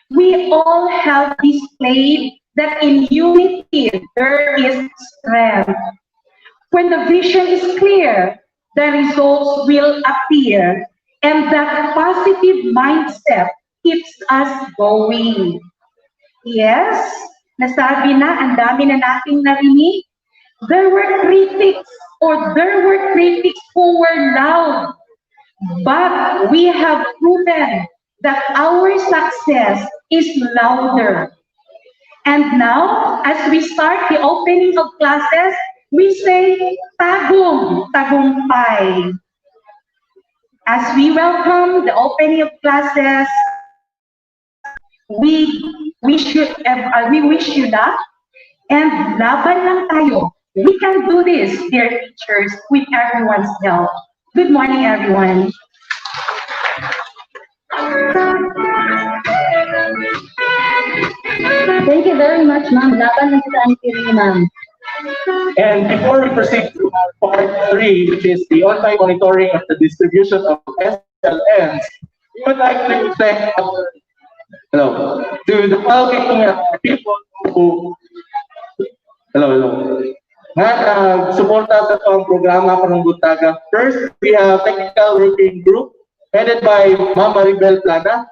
We all have displayed that in unity there is strength. When the vision is clear, the results will appear, and that positive mindset keeps us going. Yes, nasabi na, ang dami na nating narinig. There were critics who were loud, but we have proven that our success is louder. And now, as we start the opening of classes, we say, Tagum, Tagumpay. As we welcome the opening of classes, we wish you luck, and laban lang tayo. We can do this, dear teachers, with everyone's help. Good morning, everyone. Thank you very much, ma'am. Laban lang sa akin, ma'am. And before we proceed to part 3, which is the on-time monitoring of the distribution of SLNs, we would like to thank to the following people who suporta sa itong programa ng Butaga. First, we have technical working group headed by Ma'am Maribel Plana,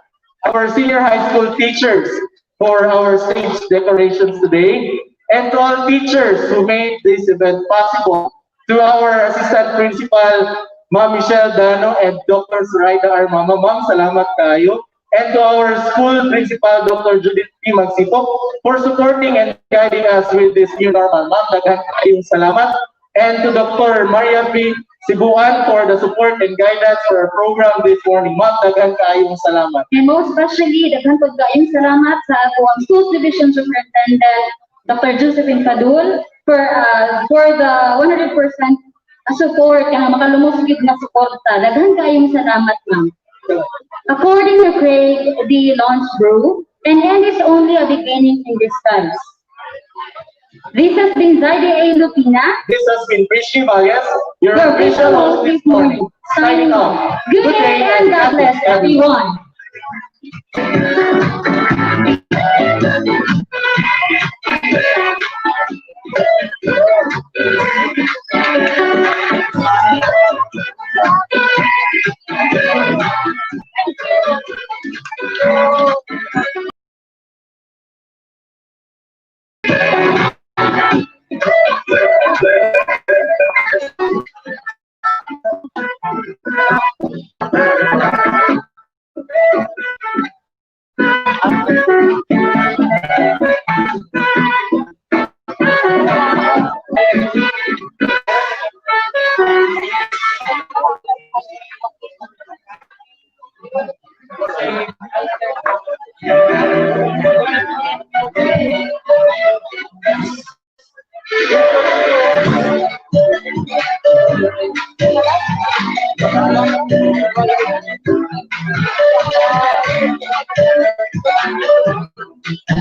our senior high school teachers for our stage decorations today, and to all teachers who made this event possible, to our assistant principal, Ma'am Michelle Dano and Dr. Zoraida Armama. Ma'am, salamat kayo. And to our school principal, Dr. Judith P. Magsipok, for supporting and guiding us with this new normal. Ma'am, daghang kayong salamat. And to Dr. Maria P. Sibuan for the support and guidance for our program this morning. Ma'am, daghang kayong salamat. And most especially, daghang kayong salamat sa akong School Division Superintendent, Dr. Josephine Padul, for the 100% support, kaya makalumosgid na suporta. Daghang kayong salamat, ma'am. According to Craig, the launch grew, and end is only a beginning in disguise. This has been Zaide A. Lupina. This has been Rishi Valles, your official host this morning. Signing off. Good day and God bless everyone. Thank you.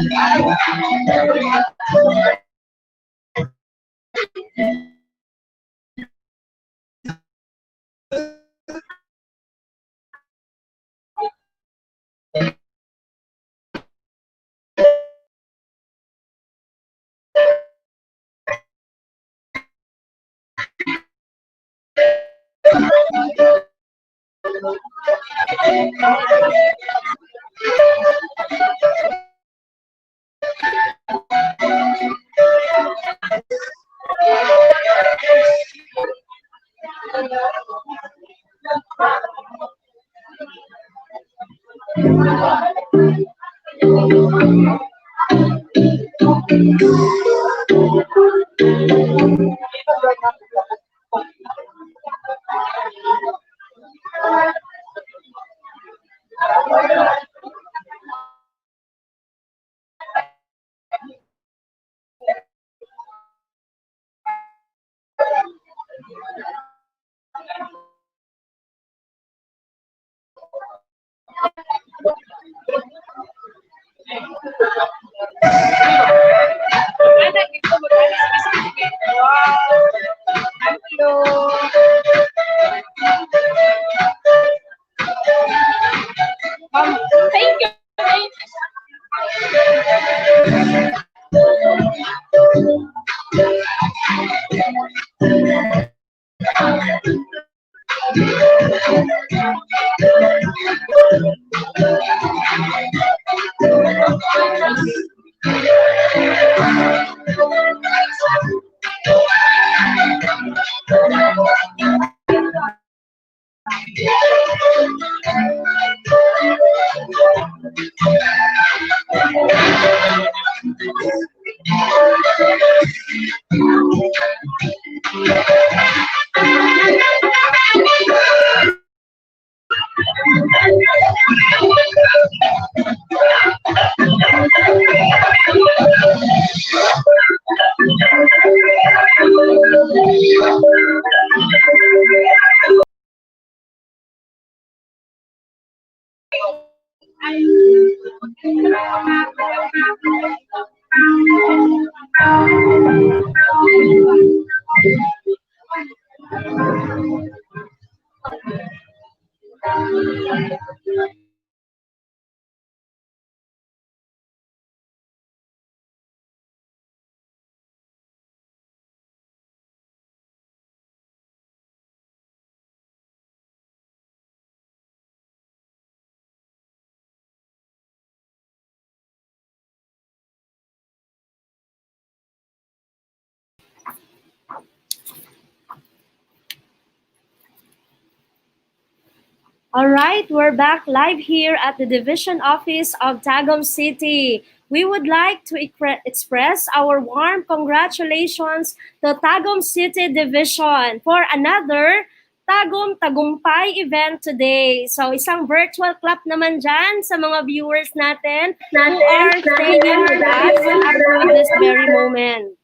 All right, we're back live here at the division office of Tagum City. We would like to express our warm congratulations to Tagum City Division for another Tagum Tagumpay event today. So isang virtual clap naman dyan sa mga viewers natin who are staying with us up to this very moment.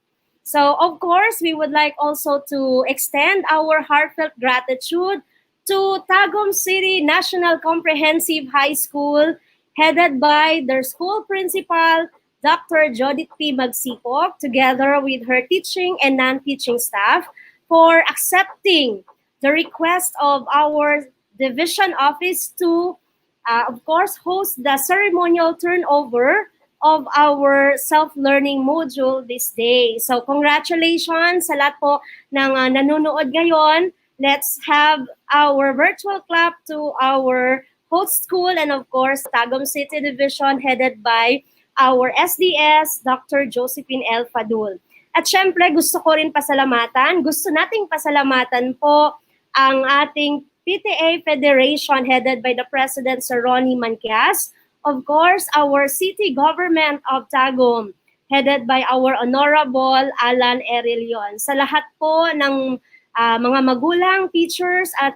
So, of course, we would like also to extend our heartfelt gratitude to Tagum City National Comprehensive High School, headed by their school principal, Dr. Jodith P. Magsipok, together with her teaching and non-teaching staff, for accepting the request of our division office to, of course, host the ceremonial turnover of our self-learning module this day. So congratulations sa lahat po ng nanonood ngayon. Let's have our virtual clap to our host school and of course Tagum City Division headed by our SDS, Dr. Josephine L. Fadul. At syempre gusto ko rin pasalamatan, gusto nating pasalamatan po ang ating PTA Federation headed by the President Sir Ronnie Manquias. Of course, our city government of Tagum, headed by our Honorable Alan Erilion. Sa lahat po ng mga magulang, teachers, at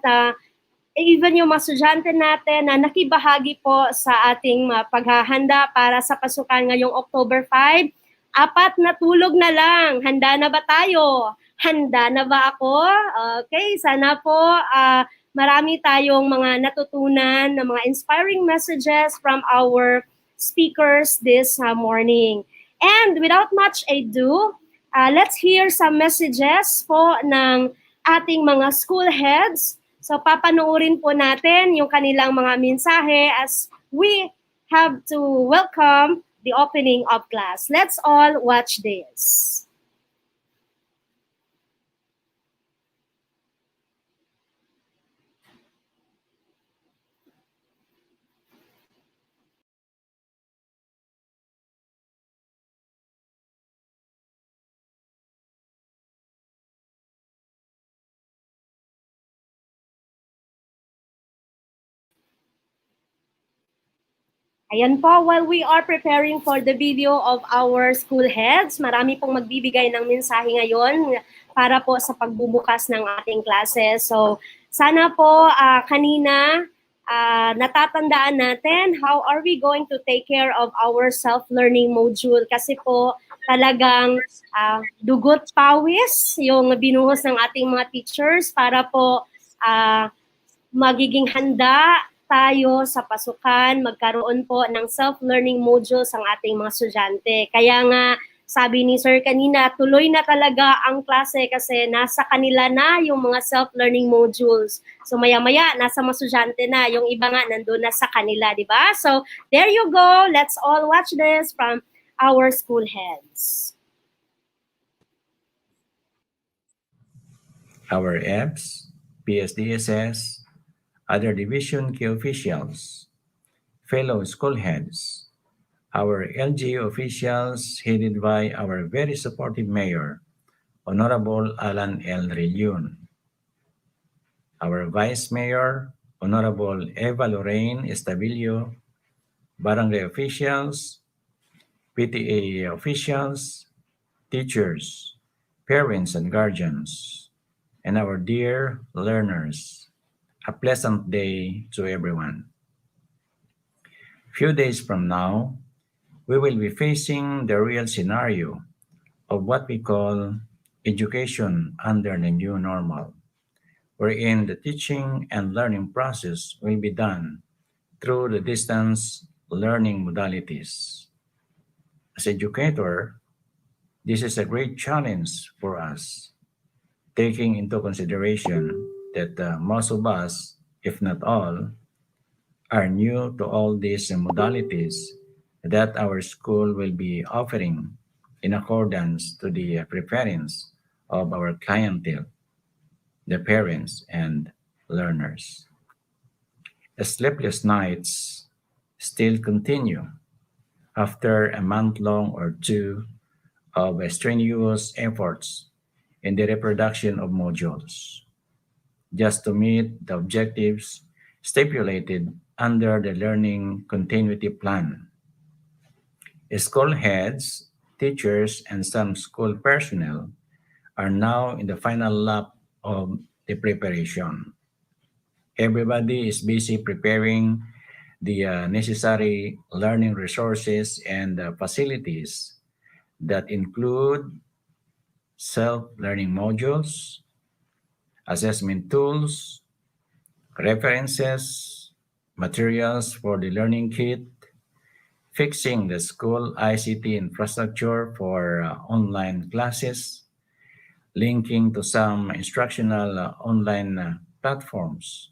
even yung mga estudyante natin na nakibahagi po sa ating paghahanda para sa pasukan ngayong October 5, 4 na tulog na lang. Handa na ba tayo? Handa na ba ako? Okay, sana po marami tayong mga natutunan na mga inspiring messages from our speakers this morning. And without much ado, let's hear some messages po ng ating mga school heads. So papanoorin po natin yung kanilang mga mensahe as we have to welcome the opening of class. Let's all watch this. Ayan po, while we are preparing for the video of our school heads, marami pong magbibigay ng mensahe ngayon para po sa pagbubukas ng ating classes. So, sana po kanina natatandaan natin how are we going to take care of our self-learning module kasi po talagang dugot pawis yung binuhos ng ating mga teachers para po magiging handa tayo sa pasukan, magkaroon po ng self-learning modules ang ating mga estudyante. Kaya nga, sabi ni Sir kanina, tuloy na talaga ang klase kasi nasa kanila na yung mga self-learning modules. So maya-maya, nasa mga estudyante na, yung iba nga nandun na sa kanila, di ba? So there you go, let's all watch this from our school heads. Our EBS, PSDSS, other division key officials, fellow school heads, our LGU officials headed by our very supportive mayor, Honorable Alan L. Rillion, our vice mayor, Honorable Eva Lorraine Estabilio, barangay officials, PTA officials, teachers, parents and guardians, and our dear learners. A pleasant day to everyone. Few days from now, we will be facing the real scenario of what we call education under the new normal, wherein the teaching and learning process will be done through the distance learning modalities. As educator, this is a great challenge for us, taking into consideration that most of us, if not all, are new to all these modalities that our school will be offering in accordance to the preference of our clientele, the parents and learners. Sleepless nights still continue after a month long or two of strenuous efforts in the reproduction of modules, just to meet the objectives stipulated under the Learning Continuity Plan. School heads, teachers, and some school personnel are now in the final lap of the preparation. Everybody is busy preparing the necessary learning resources and facilities that include self-learning modules, assessment tools, references, materials for the learning kit, fixing the school ICT infrastructure for online classes, linking to some instructional online platforms,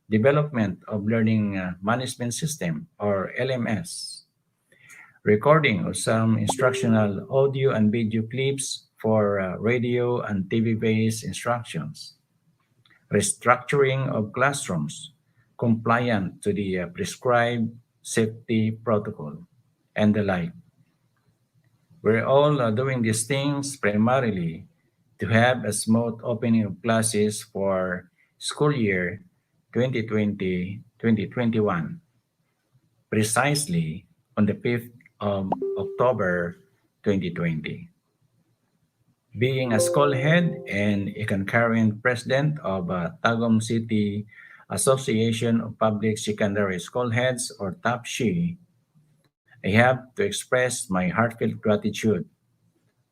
development of learning management system or LMS, recording of some instructional audio and video clips for radio and TV-based instructions, restructuring of classrooms compliant to the prescribed safety protocol, and the like. We're all doing these things primarily to have a smooth opening of classes for school year 2020-2021, precisely on the 5th of October 2020. Being a school head and a concurrent president of Tagum City Association of Public Secondary School Heads, or TAPSHI, I have to express my heartfelt gratitude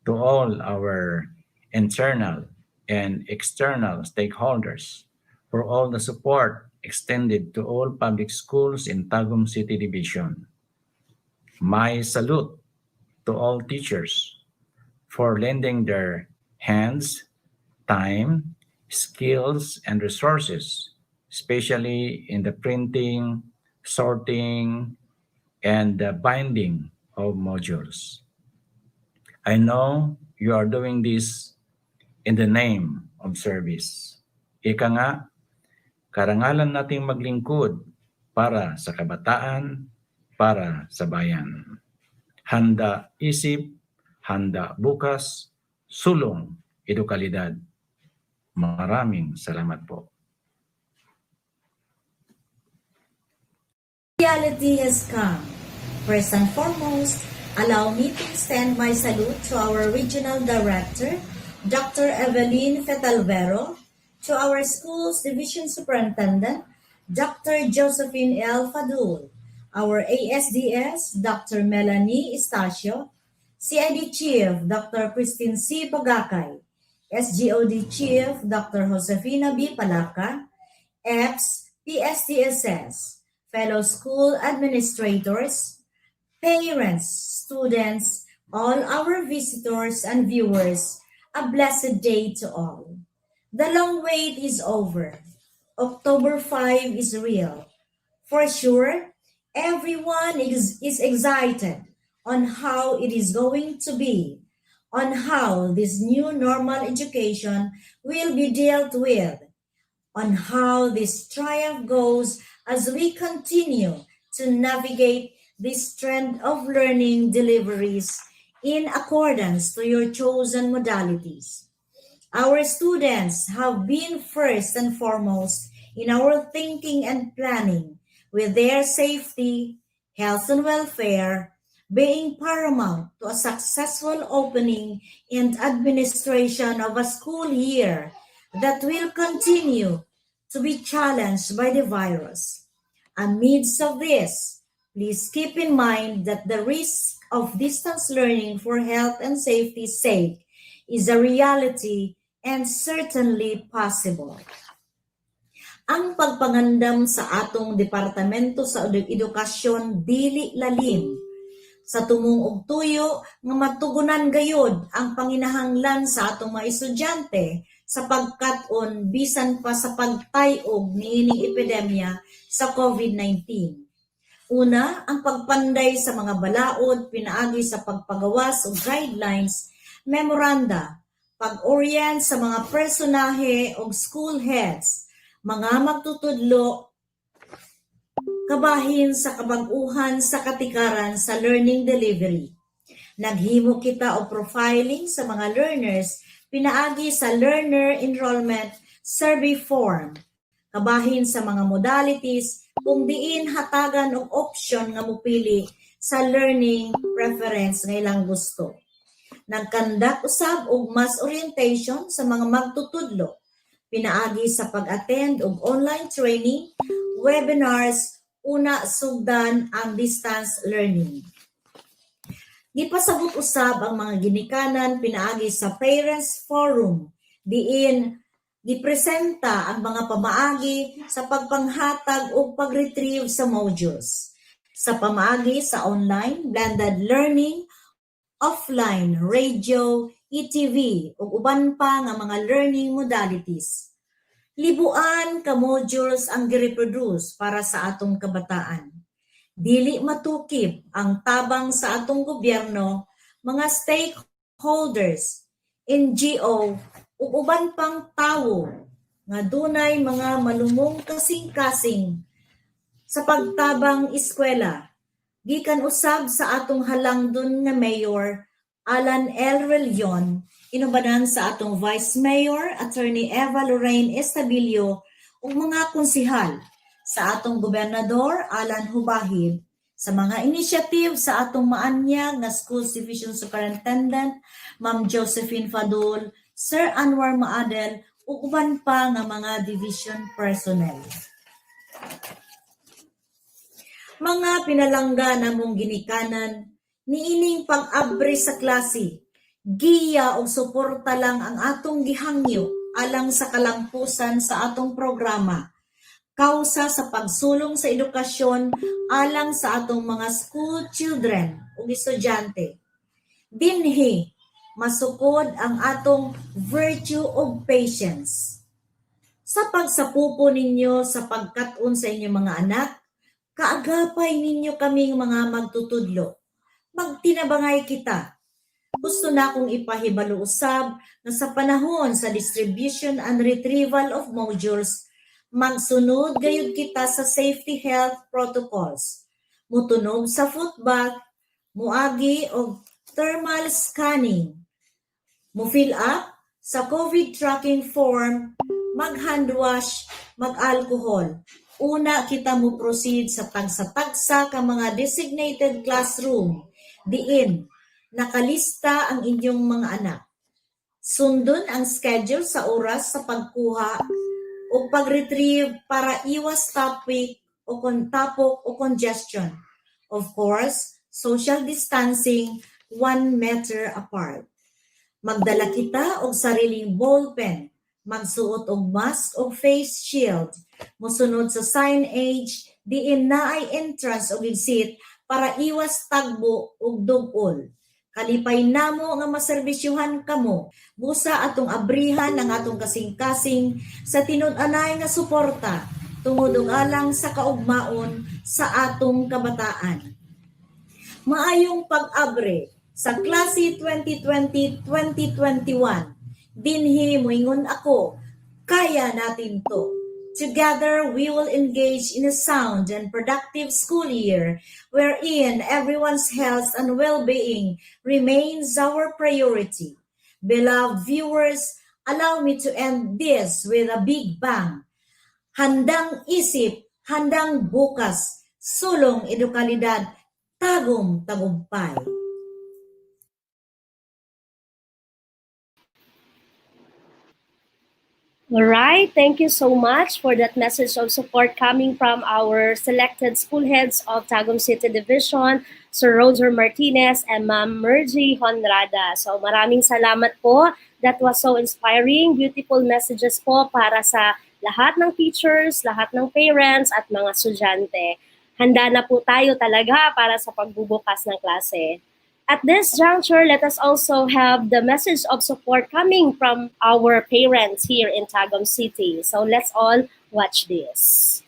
to all our internal and external stakeholders for all the support extended to all public schools in Tagum City Division. My salute to all teachers for lending their hands, time, skills, and resources, especially in the printing, sorting, and the binding of modules. I know you are doing this in the name of service. Ika nga, karangalan nating maglingkod para sa kabataan, para sa bayan. Handa isip, handa bukas, sulong edukalidad. Maraming salamat po. Reality has come. First and foremost, allow me to extend my salute to our Regional Director, Dr. Evelyn Fetalvero, to our school's Division Superintendent, Dr. Josephine L. Fadul, our ASDS, Dr. Melanie Estacio, CID Chief, Dr. Christine C. Bagakay, SGOD Chief, Dr. Josefina B. Palaca, EPS, PSTSS, fellow school administrators, parents, students, all our visitors and viewers, a blessed day to all. The long wait is over. October 5 is real. For sure, everyone is excited on how it is going to be, on how this new normal education will be dealt with, on how this triumph goes as we continue to navigate this trend of learning deliveries in accordance to your chosen modalities. Our students have been first and foremost in our thinking and planning, with their safety, health, and welfare being paramount to a successful opening and administration of a school year that will continue to be challenged by the virus. Amidst of this, please keep in mind that the risk of distance learning for health and safety's sake is a reality and certainly possible. Ang pagpangandam sa atong Departamento sa Edukasyon dili lalim sa tumong og tuyo nga matugunan gayud ang panginahanglan sa atong mga estudyante sa pagkat-on bisan pa sa pagtayog niining epidemya sa COVID-19. Una, ang pagpanday sa mga balaod pinaagi sa pagpagawas og guidelines, memoranda, pag-orient sa mga personahe og school heads, mga magtutudlo, kabahin sa kabag-uhan sa katikaran sa learning delivery. Naghimo kita og profiling sa mga learners pinaagi sa learner enrollment survey form, kabahin sa mga modalities kung diin hatagan og option nga mupili sa learning preference nga ilang gusto. Nagkandak usab og mass orientation sa mga magtutudlo pinaagi sa pag-attend og online training, webinars, una sugdan ang distance learning. Gipasabot usab ang mga ginikanan pinaagi sa Parents Forum, diin gipresenta ang mga pamaagi sa pagpanghatag o pag-retrieve sa modules. Sa pamaagi sa online, blended learning, offline, radio, ETV, ug uban pa nga mga learning modalities. Libuan ka modules ang gireproduce para sa atong kabataan. Dili matukib ang tabang sa atong gobyerno, mga stakeholders, NGO, ug uban pang tawo nga dunay mga malumong kasing-kasing sa pagtabang eskwela. Gikan usab sa atong halangdon nga Mayor Alan L. Relion, inubanan sa atong Vice Mayor Attorney Eva Lorraine Estabilio ug mga konsihal sa atong Gobernador Alan Hubahid, sa mga initiative sa atong maanyag nga Schools Division Superintendent Ma'am Josephine Fadul, Sir Anwar Maadel ug uban pa nga mga division personnel. Mga pinalangga namong ginikanan, niining pag-abre sa klase, giya o suporta lang ang atong gihangyo alang sa kalampusan sa atong programa. kausa sa pagsulong sa edukasyon alang sa atong mga school children ug estudyante. Dinhi masukod ang atong virtue of patience. Sa pagsapupo ninyo sa pagkat-on sa inyong mga anak, kaagapay ninyo kaming mga magtutudlo. Magtinabangay kita. Gusto na akong ipahibalo usab na sa panahon sa distribution and retrieval of modules, magsunod gayud kita sa safety health protocols. Mutunog sa foot bath, muagi og thermal scanning. Mu-fill up sa COVID tracking form, mag-hand wash, mag-alcohol. Una kita mo proceed sa tagsa-tagsa ka mga designated classroom diin nakalista ang inyong mga anak. Sundon ang schedule sa oras sa pagkuha o pag-retrieve para iwas topic o tapok o congestion. Of course, social distancing 1 meter apart. Magdala kita og sariling ballpen, magsuot og mask o face shield, mosunod sa signage diin naay entrance og exit para iwas tagbo ug dugol. Kalipay namo nga maserbisyuhan kamo, busa atong abrihan ang atong kasing-kasing sa tinud-anay nga suporta tungod og alang sa kaugmaon sa atong kabataan. Maayong pag-abre sa klase 2020-2021. Dinhi moingon ako, kaya natin to. Together, we will engage in a sound and productive school year wherein everyone's health and well-being remains our priority. Beloved viewers, allow me to end this with a big bang. Handang isip, handang bukas, sulong edukalidad, tagong tagumpay. All right, thank you so much for that message of support coming from our selected school heads of Tagum City Division, Sir Roger Martinez and Ma'am Mergy Honrada. So maraming salamat po. That was so inspiring. Beautiful messages po para sa lahat ng teachers, lahat ng parents at mga estudyante. Handa na po tayo talaga para sa pagbubukas ng klase. At this juncture, let us also have the message of support coming from our parents here in Tagum City. So let's all watch this.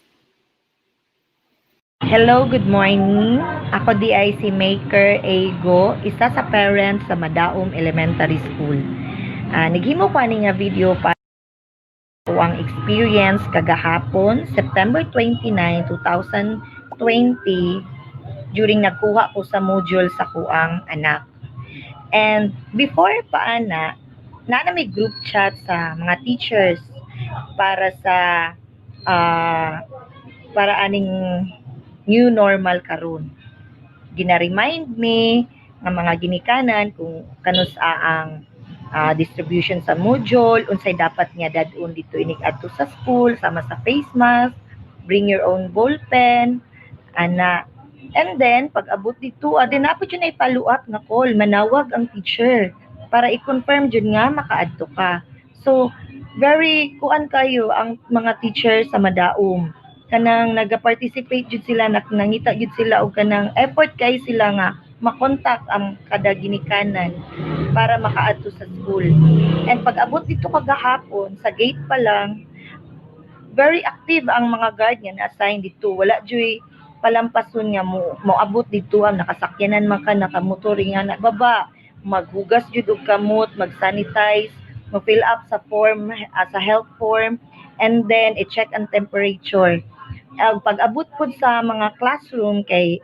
Hello, good morning. Ako di ay si Maker Ego, isa sa parents sa Madaum Elementary School. Naghimo ko ani nga video para ang experience kagahapon, September 29, 2020, during nagkuha ko sa module sa kuang anak. And before pa na may group chat sa mga teachers para sa para aning new normal karon. Gina-remind me nga mga ginikanan kung kanus ang distribution sa module, unsay dapat nga dadun dito inig adto sa school sama sa face mask, bring your own ballpen, ana. And then, pag abot dito, din napod yun ay follow-up nga call, manawag ang teacher para i-confirm yun nga makaadto ka. So, very kuan kayo ang mga teacher sa Madaum. Kanang naga-participate jud sila, nangita jud sila og kanang effort kay sila nga makontak ang kada ginikanan para makaadto sa school. And pag abot dito kagahapon, sa gate pa lang, very active ang mga guard nga na-assign dito. Wala joy palampason nga mo abot dito ang nakasakyanan man ka nakamotor nga na baba, maghugas jud og kamot, mag-sanitize, mag-fill up sa form sa health form, and then i-check ang temperature. Pag abot po sa mga classroom kay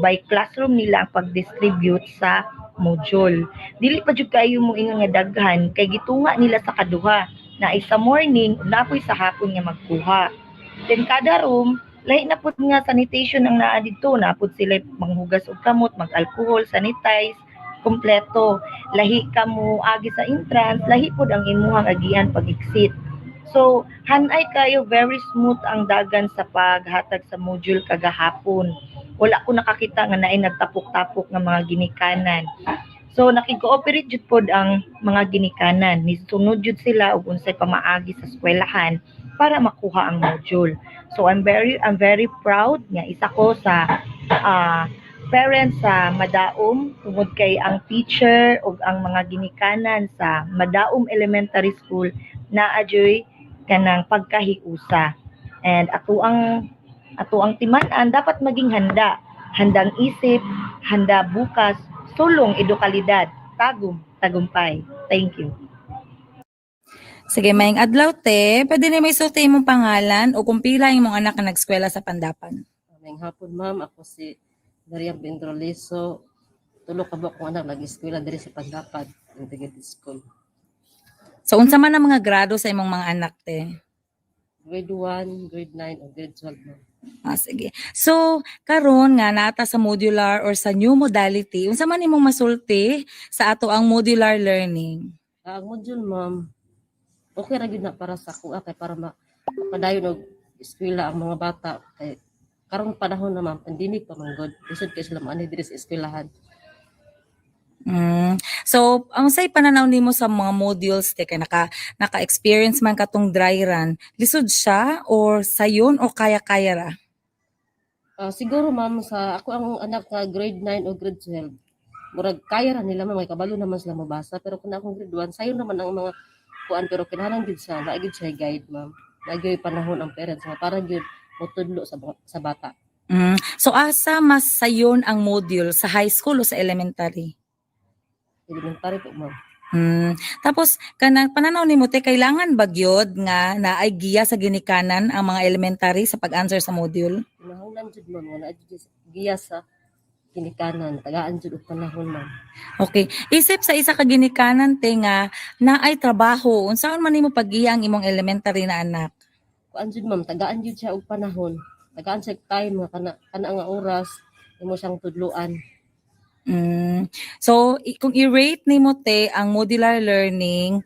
by classroom nila ang pag-distribute sa module. Dili pa jud kayo mo ingon nga daghan kay gitunga nila sa kaduha na isa morning napoy sa hapon nga magkuha. Then kada room lahi na pud nga sanitation ang naa dito, na pud sila manghugas og kamot, mag-alcohol, sanitize, kompleto. Lahi ka mo agi sa entrance, lahi pud ang imuhang agian pag-exit. So, hanay kayo, very smooth ang dagan sa paghatag sa module kagahapon. Wala ko nakakita nga naay nagtapok-tapok nga mga ginikanan. So, nakig-cooperate jud pod ang mga ginikanan. Nisunod jud sila og unsay pamaagi sa eskwelahan para makuha ang module. So I'm very proud nga isa ko sa parents sa Madaum tungod kay ang teacher ug ang mga ginikanan sa Madaum Elementary School naadyoy kanang pagkahiusa. And ato ang timan-an dapat maging handa. Handang isip, handa bukas, sulong edukalidad, tagumpay. Thank you. Sige, maing adlaw te, pwede na may sulti imong pangalan o kung pila imong anak na nagskwela sa Pandapan. Maing hapon ma'am, ako si Daria Bendroleso. Tulo ka ba kung anak nag-eskwela diri sa Pandapan, Integrated School. So unsa man ang mga grado sa imong mga anak te? Grade 1, grade 9, o grade 12 ma'am. Sige. So, karon nga nata sa modular or sa new modality, unsa man imong masulti sa ato ang modular learning? Ang module ma'am, okay ra gyud na para sa ako kay para mapadayon og eskwela ang mga bata kay karong panahon na ma'am, pandemic pa man god. Lisod kay sila maani diri sa eskwelahan. So, ang say pananaw nimo sa mga modules te kay naka-experience man katong dry run, lisod siya or sayon o kaya-kaya ra? Siguro ma'am sa ako ang anak nga grade 9 o grade 12. Murag kaya ra nila may kabalo naman sila mabasa pero kung akong grade 1 sayon naman ang mga kuan pero kinahanglan gid siya, na gid siya guide ma'am. Nagyoy panahon ang parents para gid motudlo sa bata. So asa mas sayon ang module sa high school o sa elementary? Elementary po ma'am. Tapos kanang pananaw nimo te kailangan ba gyud nga naay giya sa ginikanan ang mga elementary sa pag-answer sa module? Kinahanglan jud ma'am nga giya sa ginikanan, tagaan jud og panahon ma'am. Okay, isip sa isa ka ginikanan te nga naay trabaho, unsaon man nimo paggiya ang imong elementary na anak? Kuan jud ma'am, tagaan jud siya og panahon. Tagaan sa time nga kana nga oras imo siyang tudloan. So, kung i-rate nimo te ang modular learning,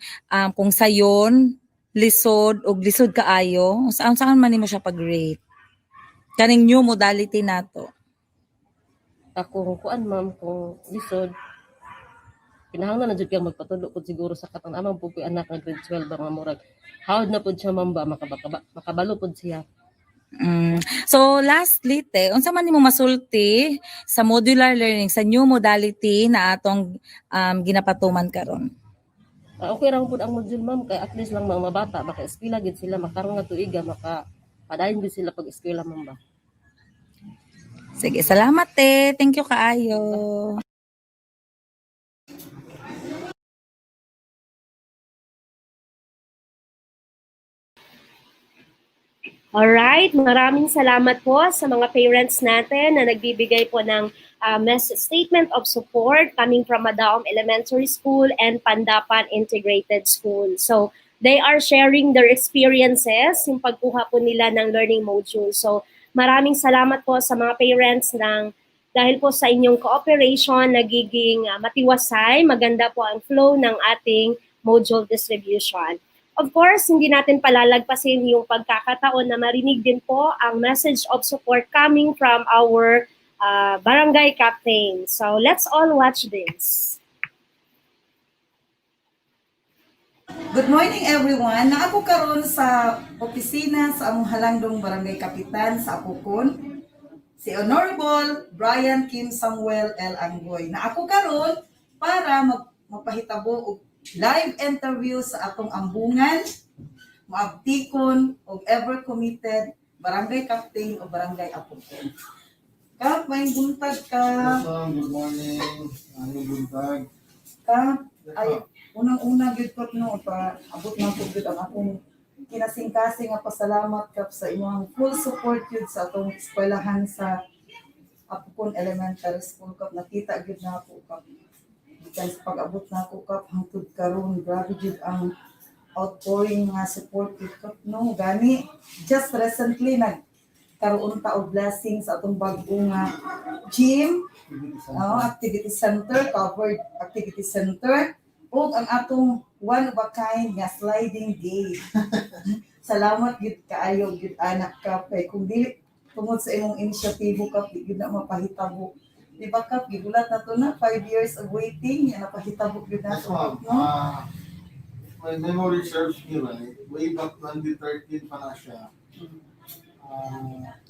kung sayon, lisod ug lisod kaayo, saan man nimo siya pag-rate? Kaning new modality nato. Kung kuan ma'am, kung lisod, kinahanglan na jud kang magpatulo pud siguro sa katang amang pupoy anak nga grade 12 ba nga murag hawd na pud siya ma'am ba makabalo pud siya. So lastly te, unsa man nimo masulti sa modular learning sa new modality na atong ginapatuman karon? Okay ra pud ang module ma'am kay at least lang mga bata maka-eskwela gid sila makaron nga tuiga padayon gid sila pag-eskwela ma'am ba. Sige, salamat te. Thank you kaayo. Alright, maraming salamat po sa mga parents natin na nagbibigay po ng statement of support coming from Madaum Elementary School and Pandapan Integrated School. So, they are sharing their experiences, yung pagkuha po nila ng learning module. So, maraming salamat po sa mga parents dahil po sa inyong cooperation, nagiging matiwasay, maganda po ang flow ng ating module distribution. Of course, hindi natin palalagpasin yung pagkakataon na marinig din po ang message of support coming from our barangay captain. So let's all watch this. Good morning everyone. Naako karon sa opisina sa among halangdong barangay kapitan sa Apukon, si Honorable Brian Kim Samuel L. Anggoy. Naako karon para magpahitabo og live interview sa atong ambungan, maabtikon og ever committed barangay captain o barangay Apukon. Kap, may buntag ka. Good morning. Anong buntag? Kap, ay unang-una gyud ko no pa abot na ko gyud ang akong kinasingkasing nga pasalamat kap sa imong full support gyud sa atong eskwelahan sa Apukon Elementary School kap. Nakita gyud na ako kap. Sa pag-abot na ako kap hangtod karon, grabe jud ang outpouring nga support gyud kap no. Gani just recently nagkaroon ta og blessing sa atong bag-o nga gym, activity center, covered activity center, ug ang atong one of a kind nga sliding gate. Salamat gyud kaayo gyud anak kap kay kung dili tungod sa imong inisyatibo kap gyud na mapahitabo. Di ba kap, gigulat na to na 5 years of waiting, yan napahitabo gyud na so no? my memory serves me right, way back 2013 pa na siya.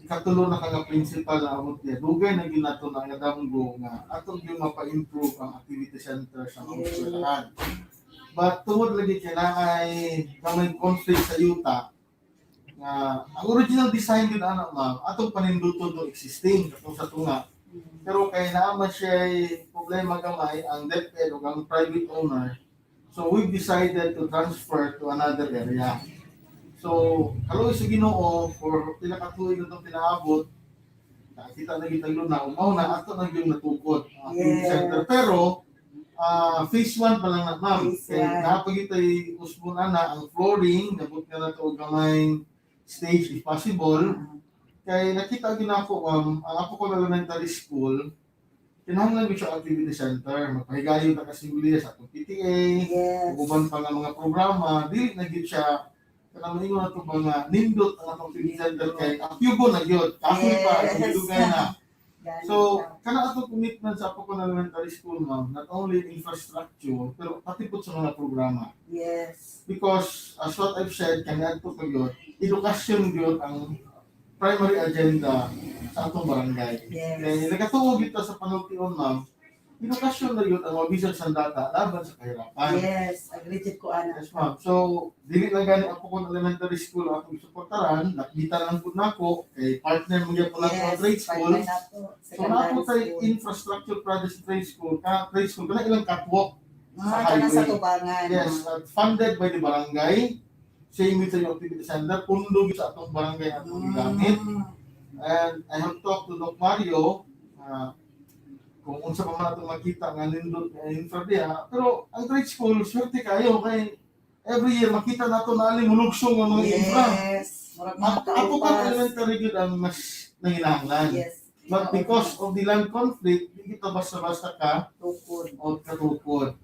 Ikatulo na kang principal na amot niya. Dugay na ginato na nga damgo nga atong yung mapa-improve ang activity center sa mga eskwelahan. But tungod lagi kailangan kamay conflict sa yuta nga ang original design gid ana ma'am atong paninduton do existing katong sa tunga. Pero kay naaman siya problema gamay ang DepEd o ang private owner. So we've decided to transfer to another area. So, kaloy sa Ginoo for pila ka tuig na itong pinaabot, nakita na kita yun na umaw na ato na yung natukod ang activity center. Pero, phase 1 pa lang na ma'am. Kaya napagitay usbon na ang flooring, nabot ka na ito gamay stage if possible. Kaya nakita gina ako, ang ako ko elementary school, kinahanglan ko siya activity center. Magpahigayon na kasi sa atong PTA, uban pa nga mga programa, dili na gid siya kanang ingon nato ba nga nindot ang atong activity center kay ang Cubo na gyud, kahoy pa, dugay na. So, kana atong commitment sa Apocon Elementary School, ma'am, not only infrastructure, pero pati po sa mga programa. Yes. Because, as what I've said, kanya ito ko yun, edukasyon yun ang primary agenda sa atong barangay. Yes. Kaya nagatuog ito sa panultiyon, ma'am, edukasyon na yun ang mabisag sa data laban sa kahirapan. Yes, agreed ko ana. Yes, ma'am. So, dili lang gani ako kung elementary school akong suportaran, nakita lang po nako kay partner mo gyud po nako ang trade school. So, napo tay infrastructure project trade school, trade school kana ilang catwalk sa highway. Sa tubangan. Yes, funded by the barangay. Same with sa activity center, pundo sa atong barangay atong gigamit. And I have talked to Doc Mario, kung unsa pa man itong makita nga nindot nga infra diha. Pero ang trade school, swerte kayo kay every year makita nato na aling mulugsong ang mga infra. Yes. Ako ka elementary good ang mas nanginahanglan. Yes. But because of the land conflict, hindi kita basta-basta ka tukod o katukod.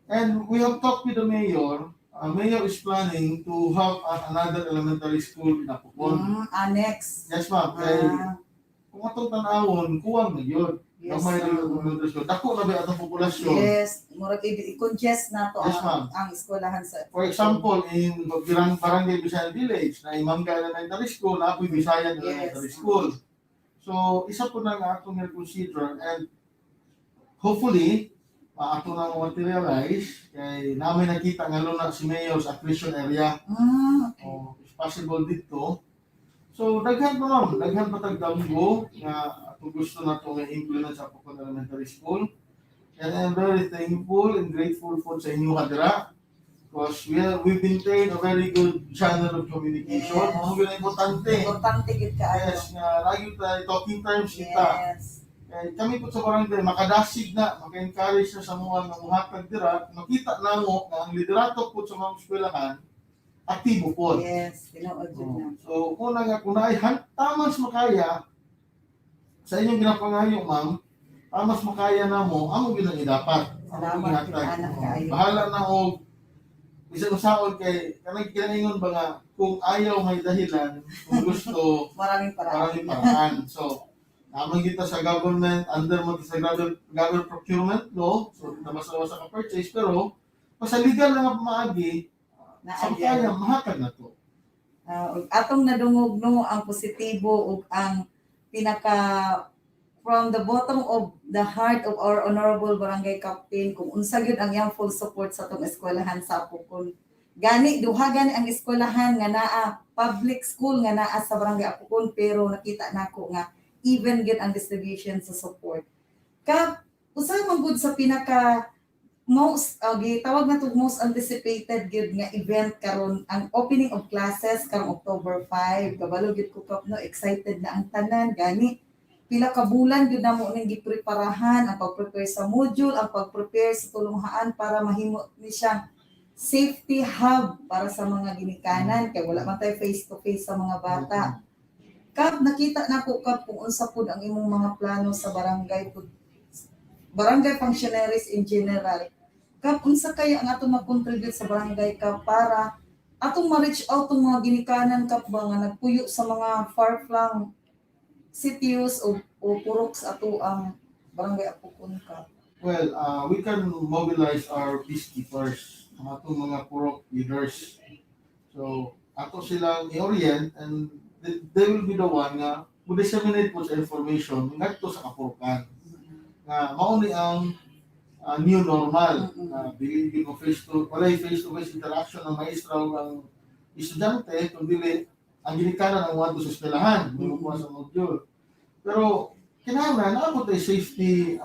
And we have talked with the mayor. Mayor is planning to have another elementary school in Apocon. Annex. Yes, ma'am. Kung atong tanawon, kuwang na yun. Yes, Gamay rin ang elementary school. Dako na ba atong populasyon? Yes, murag i-congest na to Yes, ma'am. ang eskwelahan sa. For example, in Barangay Bisayan Village, na Imamga Elementary School, na apoy Bisayan Elementary School. So, isa po na nga atong consider and hopefully, ato na materialize kay namin nakita nga luna si Mayor sa accretion area. O, if possible dito. So, daghan pa ma'am, daghan pa tagdamgo nga ato gusto na ito nga-implement sa Apocon Elementary School. And I'm very thankful and grateful po sa inyo hadra because we've been trained a very good channel of communication. Yes. Mga gano'n importante. Importante gid ka. Yes, nga lagi tayo talking terms kita. Yes. Kami po sa barangay, makadasig na, maka-encourage na sa mga nga muhatag dira, makita na mo na ang liderato po sa mga eskwelahan, aktibo po. Yes, tinuod na. So, una nga, kung naay tamas makaya, sa inyong ginapangayo, ma'am, tamas makaya na mo, amo ginang dapat. Salamat, anak kayo. Bahala na o, isa ko saon kay, kanang kinaingon ba nga, kung ayaw may dahilan, kung gusto, maraming paraan. So, naman kita sa government, under mo sa government procurement law, so nabasa sa ka-purchase, pero sa legal na nga maagi, sa kaya mahatag na to. Atong nadungog no ang positibo ug ang pinaka from the bottom of the heart of our honorable barangay captain kung unsa gyud ang iyang full support sa atong eskwelahan sa Apocon. Gani duha gani ang eskwelahan nga naa public school nga naa sa barangay Apocon pero nakita nako nga even gyud ang distribution sa support. Usa man gud sa pinaka most gitawag na to most anticipated gyud nga event karon ang opening of classes karong October 5. Kabalo gyud ko kap no excited na ang tanan gani pila ka bulan gyud namo ning gipreparahan ang pag-prepare sa module, ang pag-prepare sa tulunghaan para mahimo ni siyang safety hub para sa mga ginikanan kay wala man tay face to face sa mga bata. Kap nakita nako kap kung unsa pud ang imong mga plano sa barangay pud barangay functionaries in general. Kap unsa kaya ang atong mag-contribute sa barangay ka para atong ma-reach out tong mga ginikanan kap ba nga nagpuyo sa mga far-flung cities o purok sa ato ang barangay Apocon ka. Well, we can mobilize our peacekeepers. ang atong mga purok leaders. So, ato silang i-orient and they will be the one nga mo-disseminate po sa information ngadto sa kapurukan. Nga mao ni ang new normal na dili mo walay face-to-face interaction ng maestra ug ang estudyante kundi ang ginikanan ang wadto sa eskwelahan, mo kuha sa module. Pero kinahanglan na tay safety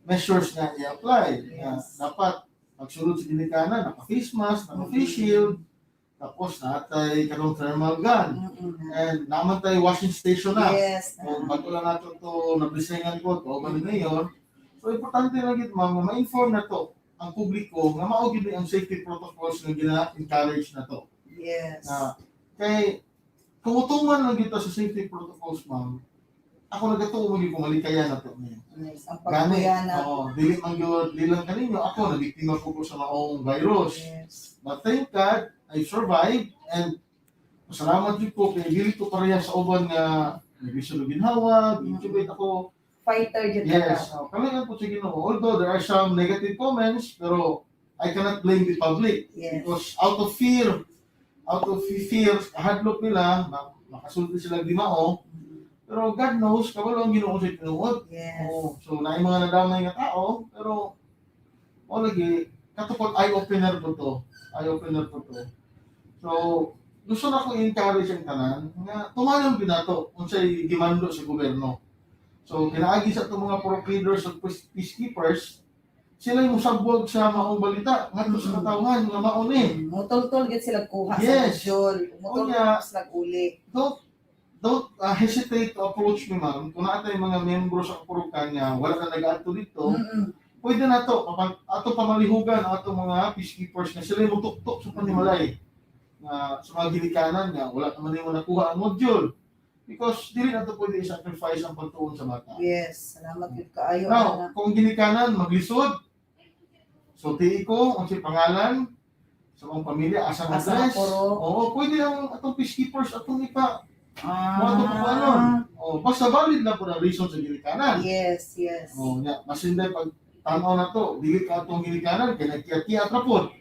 measures nga i-apply. Dapat pagsulod sa ginikanan, naka-face mask, naka-face shield, tapos natay kanong thermal gun. And naman tayo washing station na. Yes. Kung bago lang nato to nablisingan ko, to man ngayon. So importante na gid ma'am, ma-inform na to ang publiko nga mao gid ang safety protocols nga gina-encourage na to. Yes. Kay tumutungan lang kita sa safety protocols ma'am. Ako nagatuo mo gyud kumalikayan na to. Yes, ang pagkuyana. Dili man gyud dilang kaninyo ako nabiktima ko sa maong virus. Yes. But thank God I survived and salamat gyud ko kay dili ko pareha sa uban nga naglisod og ginhawa, intubate ako. Fighter gyud Yes, ka. kami nga po sa Ginoo. Although there are some negative comments, pero I cannot blame the public. Yes. Because out of fear, hadlok nila, makasulti sila dimao. Pero God knows, kabalo ang Ginoo sa tinuod. Yes. So, naay mga nadamay nga tao, pero o lagi, katupod eye-opener po to. Eye-opener po to. So, gusto na ko i-encourage ang tanan nga tumayon binato unsay gimando sa gobyerno. So, kinaagi sa itong mga purok leaders at peacekeepers, sila yung musabwag sa maong balita, ngadto sa katawhan, nga mauni. Mutol-tol gid sila kuha Yes. sa module. Mutol sila uli. Don't hesitate to approach me, ma'am. Kung naatay mga membro sa kapurukan nga, wala na nag-ato dito, pwede na to, ato pamalihugan ang atong mga peacekeepers na sila yung mutuktok sa panimalay. Sa mga ginikanan nga, wala naman yung nakuha ang module. Because dili na to pwede i-sacrifice ang pagtuon sa bata. Yes, salamat gid kaayo. Now, kung ginikanan, maglisod. So, tii ko, ang si pangalan, sa mga pamilya, asang address. Oo, pwede ang atong peacekeepers, atong ipa. Basta valid na po ang reason sa ginikanan. Yes, yes. Masinday pag tanaw na to, dili ka atong ginikanan, kaya nagkiyat-kiyat na po.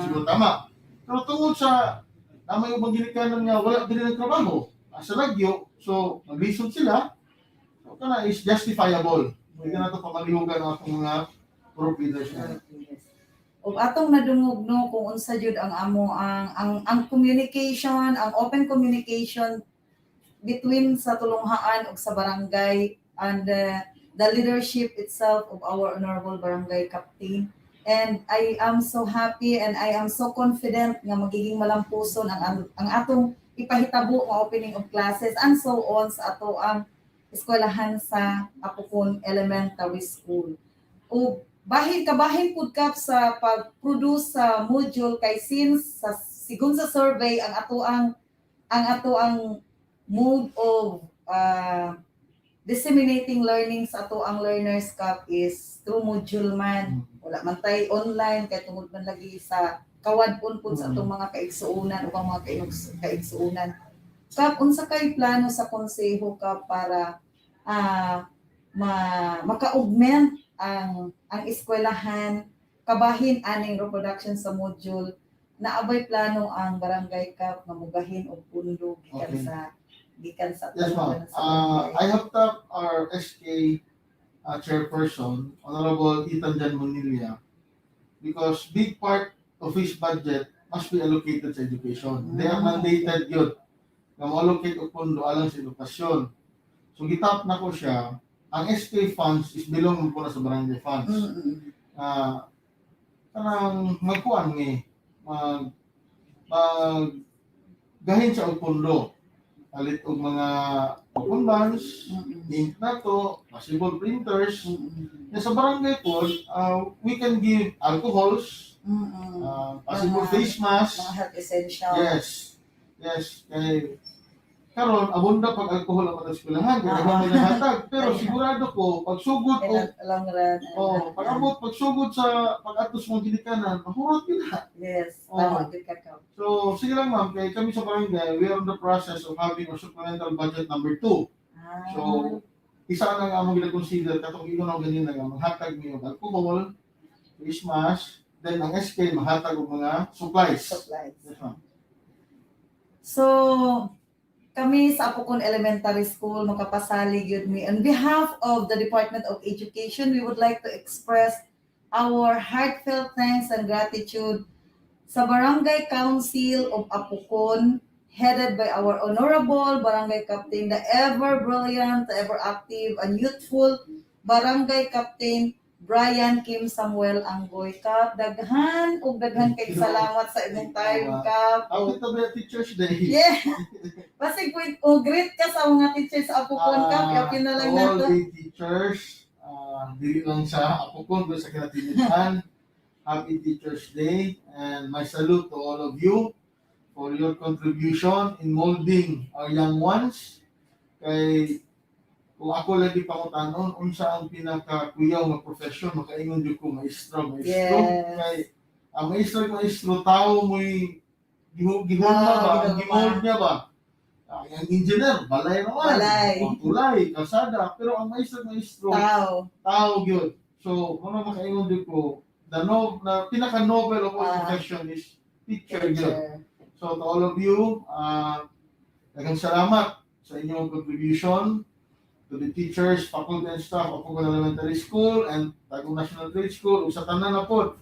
Siguro tama. Pero tungod sa namay ubang ginikanan nga, wala din ng trabaho. Sa lagyo, so mag-reason sila, so kana is justifiable. Hindi na ito pamalihugan ng atong mga group leaders. Ug atong nadungog no kung unsa jud ang amo ang communication, ang open communication between sa tulunghaan ug sa barangay and the leadership itself of our honorable barangay captain. And I am so happy and I am so confident nga magiging malampuson ang atong ipahitabo nga opening of classes and so on sa ato ang eskwelahan sa Apukon Elementary School. O kabahin pud kap sa pag-produce sa module kay since sigon sa survey ang ato ang mode of disseminating learning sa ato ang learners kap is through module man. Wala man tay online kay tungod man lagi sa kawadpon pud sa atong mga kaigsuonan o mga kaigsuonan. Kap unsa kay plano sa konseho kap para maka-augment ang eskwelahan kabahin aning reproduction sa module naabay plano ang barangay kap nga mugahin og pundo gikan sa Yes, ma'am. I have tapped our SK chairperson, Honorable Ethan Jan Monilla, because big part of his budget must be allocated sa education. They are mandated yun na ma-allocate o pundo alang sa edukasyon. So, gitap na ko siya. Ang SK funds is belong po na sa barangay funds. Kanang magkuhan gahin sa og pundo. Palit og mga open bonds, ink na to, possible printers. Sa barangay po, we can give alcohols, possible face masks. Mga health essential. Yes. Kay karon abunda pag alcohol ang eskwelahan, kaya naman naghatag. Pero sigurado ko, pagsugod ko, pagsugod sa pag-atos mong ginikanan, mahurot nila. Yes, tama din ka. So, sige lang ma'am, kaya kami sa barangay, we are in the process of having our supplemental budget number 2. So, isa na nga mong gina-consider, katong ino na ganyan na nga, maghatag niyo alcohol, face mask, Then ang SK mahatag og mga supplies. Yes, ma'am. So, kami sa Apokon Elementary School, makapasalig yun mi. On behalf of the Department of Education, we would like to express our heartfelt thanks and gratitude sa Barangay Council of Apokon, headed by our Honorable Barangay Captain, the ever brilliant, ever active, and youthful Barangay Captain Brian Kim Samuel Anggoy. Kap, daghan ug daghan kay salamat sa imong time, Kap. Happy to be Teachers Day. Yeah. Basig po, great ka sa mga teachers sa Apokon, Kap. Yapin na lang All nato. the teachers, dili lang sa Apokon, pero sa kinatilitan. Happy Teachers Day, and my salute to all of you for your contribution in molding our young ones. Kay kung ako lagi pangutanon, unsa ang pinakakuyaw nga profession, makaingon jud ko maestro. Yes. Kay ang maestro tao mo'y gihulma ba, gimold niya ba? Ang engineer, balay naman. Balay. O tulay, kalsada. Pero ang maestro, tao yun. So, kung makaingon jud ko, na pinaka-noble of all profession is teacher yun. So, to all of you, daghang salamat sa inyong contribution to the teachers, faculty and staff of Apokon Elementary School and Tagum National Trade School ug sa tanan na pod.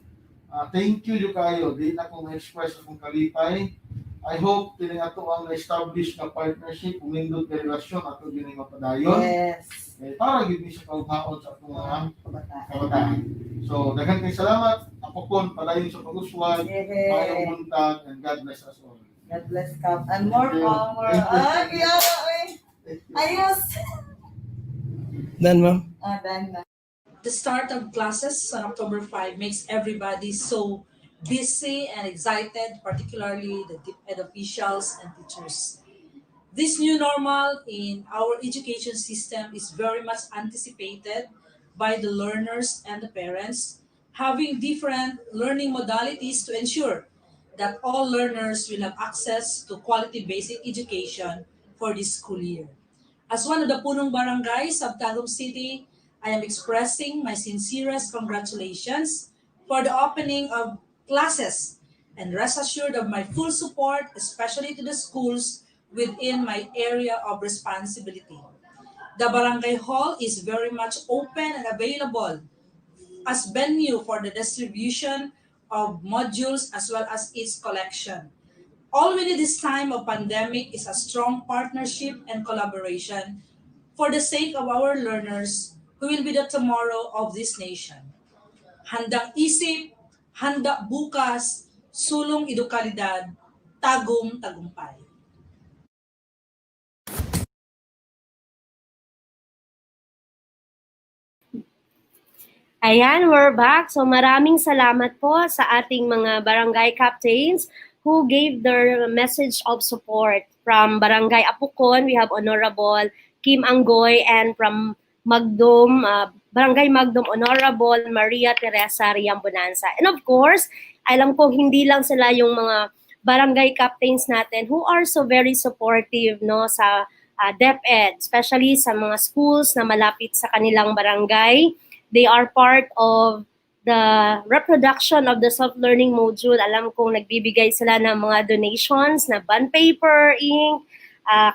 Thank you kayo. Di na ko ma-express akong kalipay. I hope kini ato ang na-establish na partnership ug nindot nga relasyon ato dinhi mapadayon. Yes. Para gid ni sa kaugmaon sa atong mga kabataan. So, daghang kay salamat. Apokon padayon sa pag-uswag. Mayong buntag and God bless us all. God bless, Kap. And more power. Kiyawa, ayos. Done, ma'am. Done na. The start of classes on October 5 makes everybody so busy and excited, particularly the DepEd officials and teachers. This new normal in our education system is very much anticipated by the learners and the parents, having different learning modalities to ensure that all learners will have access to quality basic education for this school year. As one of the punong barangays of Tagum City, I am expressing my sincerest congratulations for the opening of classes and rest assured of my full support, especially to the schools within my area of responsibility. The barangay hall is very much open and available as venue for the distribution of modules as well as its collection. All we need this time of pandemic is a strong partnership and collaboration for the sake of our learners who will be the tomorrow of this nation. Handang isip, handa bukas, sulong edukalidad, tagum tagumpay. Ayan, we're back. So maraming salamat po sa ating mga barangay captains who gave their message of support. From Barangay Apokon, we have Honorable Kim Anggoy, and from Magdum, Barangay Magdum, Honorable Maria Teresa Riambonanza. And of course, alam ko hindi lang sila yung mga barangay captains natin who are so very supportive no sa DepEd, especially sa mga schools na malapit sa kanilang barangay. They are part of the reproduction of the self-learning module. Alam kong nagbibigay sila ng mga donations na bond paper, ink,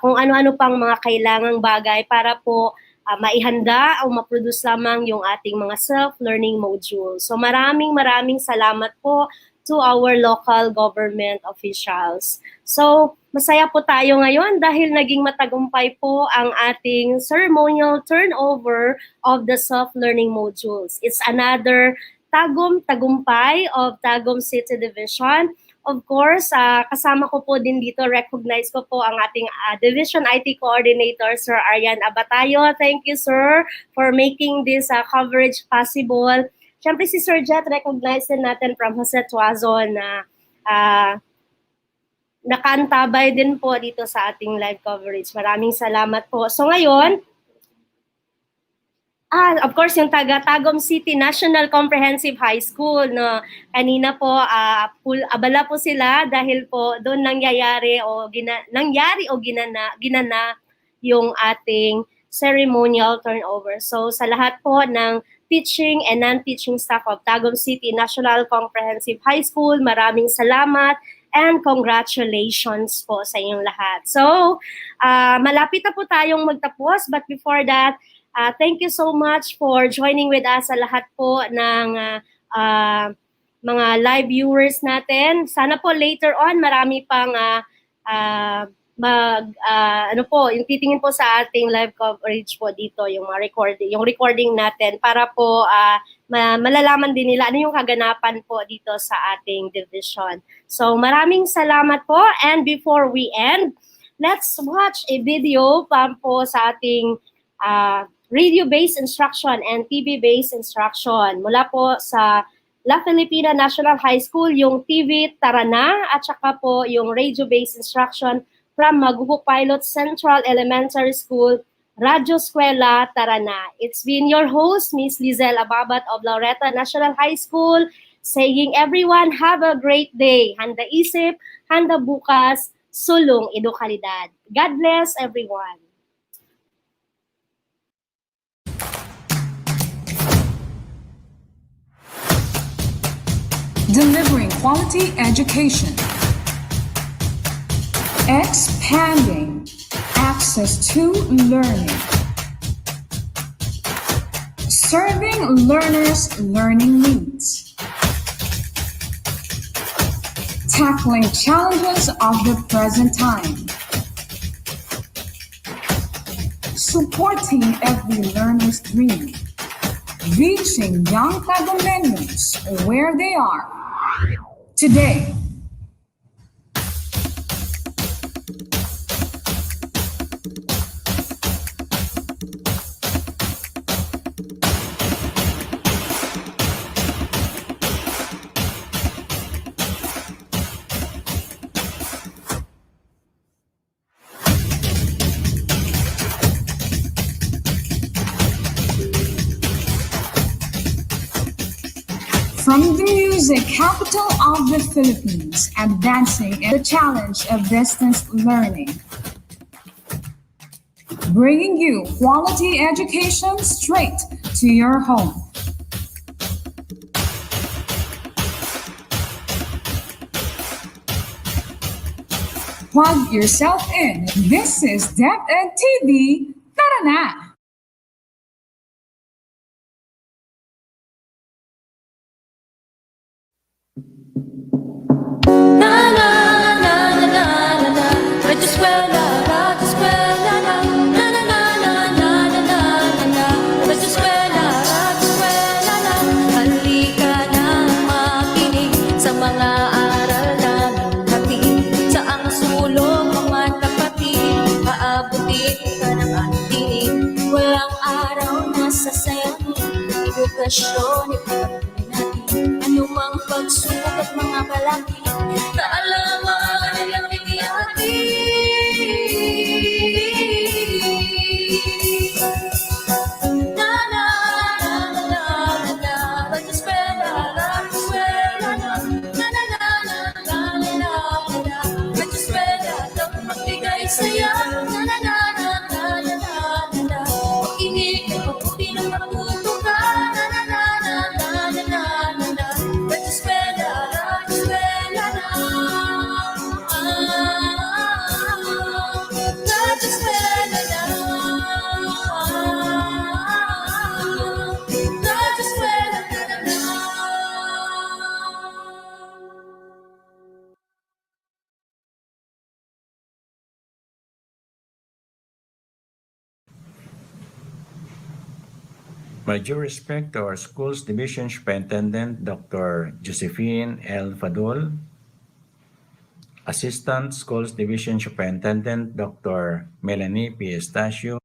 kung ano-ano pang mga kailangang bagay para po maihanda o maproduce lamang yung ating mga self-learning module. So maraming salamat po to our local government officials. So masaya po tayo ngayon dahil naging matagumpay po ang ating ceremonial turnover of the self-learning modules. It's another tagumpay of Tagum City Division. Of course, kasama ko po din dito, recognize ko po ang ating Division IT Coordinator, Sir Aryan Abatayo. Thank you, sir, for making this coverage possible. Siyempre si Sir Jet, recognize din natin from Jose Tuazon na nakantabay din po dito sa ating live coverage. Maraming salamat po. So ngayon, of course, yung Tagum City National Comprehensive High School, no, kanina po, abala po sila dahil po doon nangyari o ginana yung ating ceremonial turnover. So sa lahat po ng teaching and non-teaching staff of Tagum City National Comprehensive High School. Maraming salamat and congratulations po sa inyong lahat. So, malapit na po tayong magtapos, but before that, thank you so much for joining with us sa lahat po ng mga live viewers natin. Sana po later on marami pang yung titingin po sa ating live coverage po dito, yung recording natin para po malalaman din nila ano yung kaganapan po dito sa ating division. So maraming salamat po, and before we end, let's watch a video po sa ating radio-based instruction and TV-based instruction mula po sa La Filipina National High School, yung TV Tara Na, at saka po yung radio-based instruction from Maguho Pilot Central Elementary School, Radyo Eskwela Tara Na. It's been your host, Miss Lizelle Ababat of Laureta National High School, saying everyone have a great day. Handa isip, handa bukas, sulong edukalidad. God bless everyone. Delivering quality education, expanding access to learning, serving learners' learning needs, tackling challenges of the present time, supporting every learner's dream, reaching young Tagumeños where they are today. From the music capital of the Philippines, advancing in the challenge of distance learning, bringing you quality education straight to your home. Plug yourself in. This is DepEd TV. Tara na! Edukasyon, ipagpatuloy natin anumang pagsubok at mga balaki kaalaman nilang bigyan. Na na na na na na na, Radyo Eskwela na, na na na na na na na, Radyo Eskwela dapat magbigay saya. Na na na na na na na na, makinig at mabuti ng matuto ka. My due respect to our school's division superintendent, Dr. Josephine L. Fadul, Assistant Schools Division Superintendent, Dr. Melanie P. Estacio,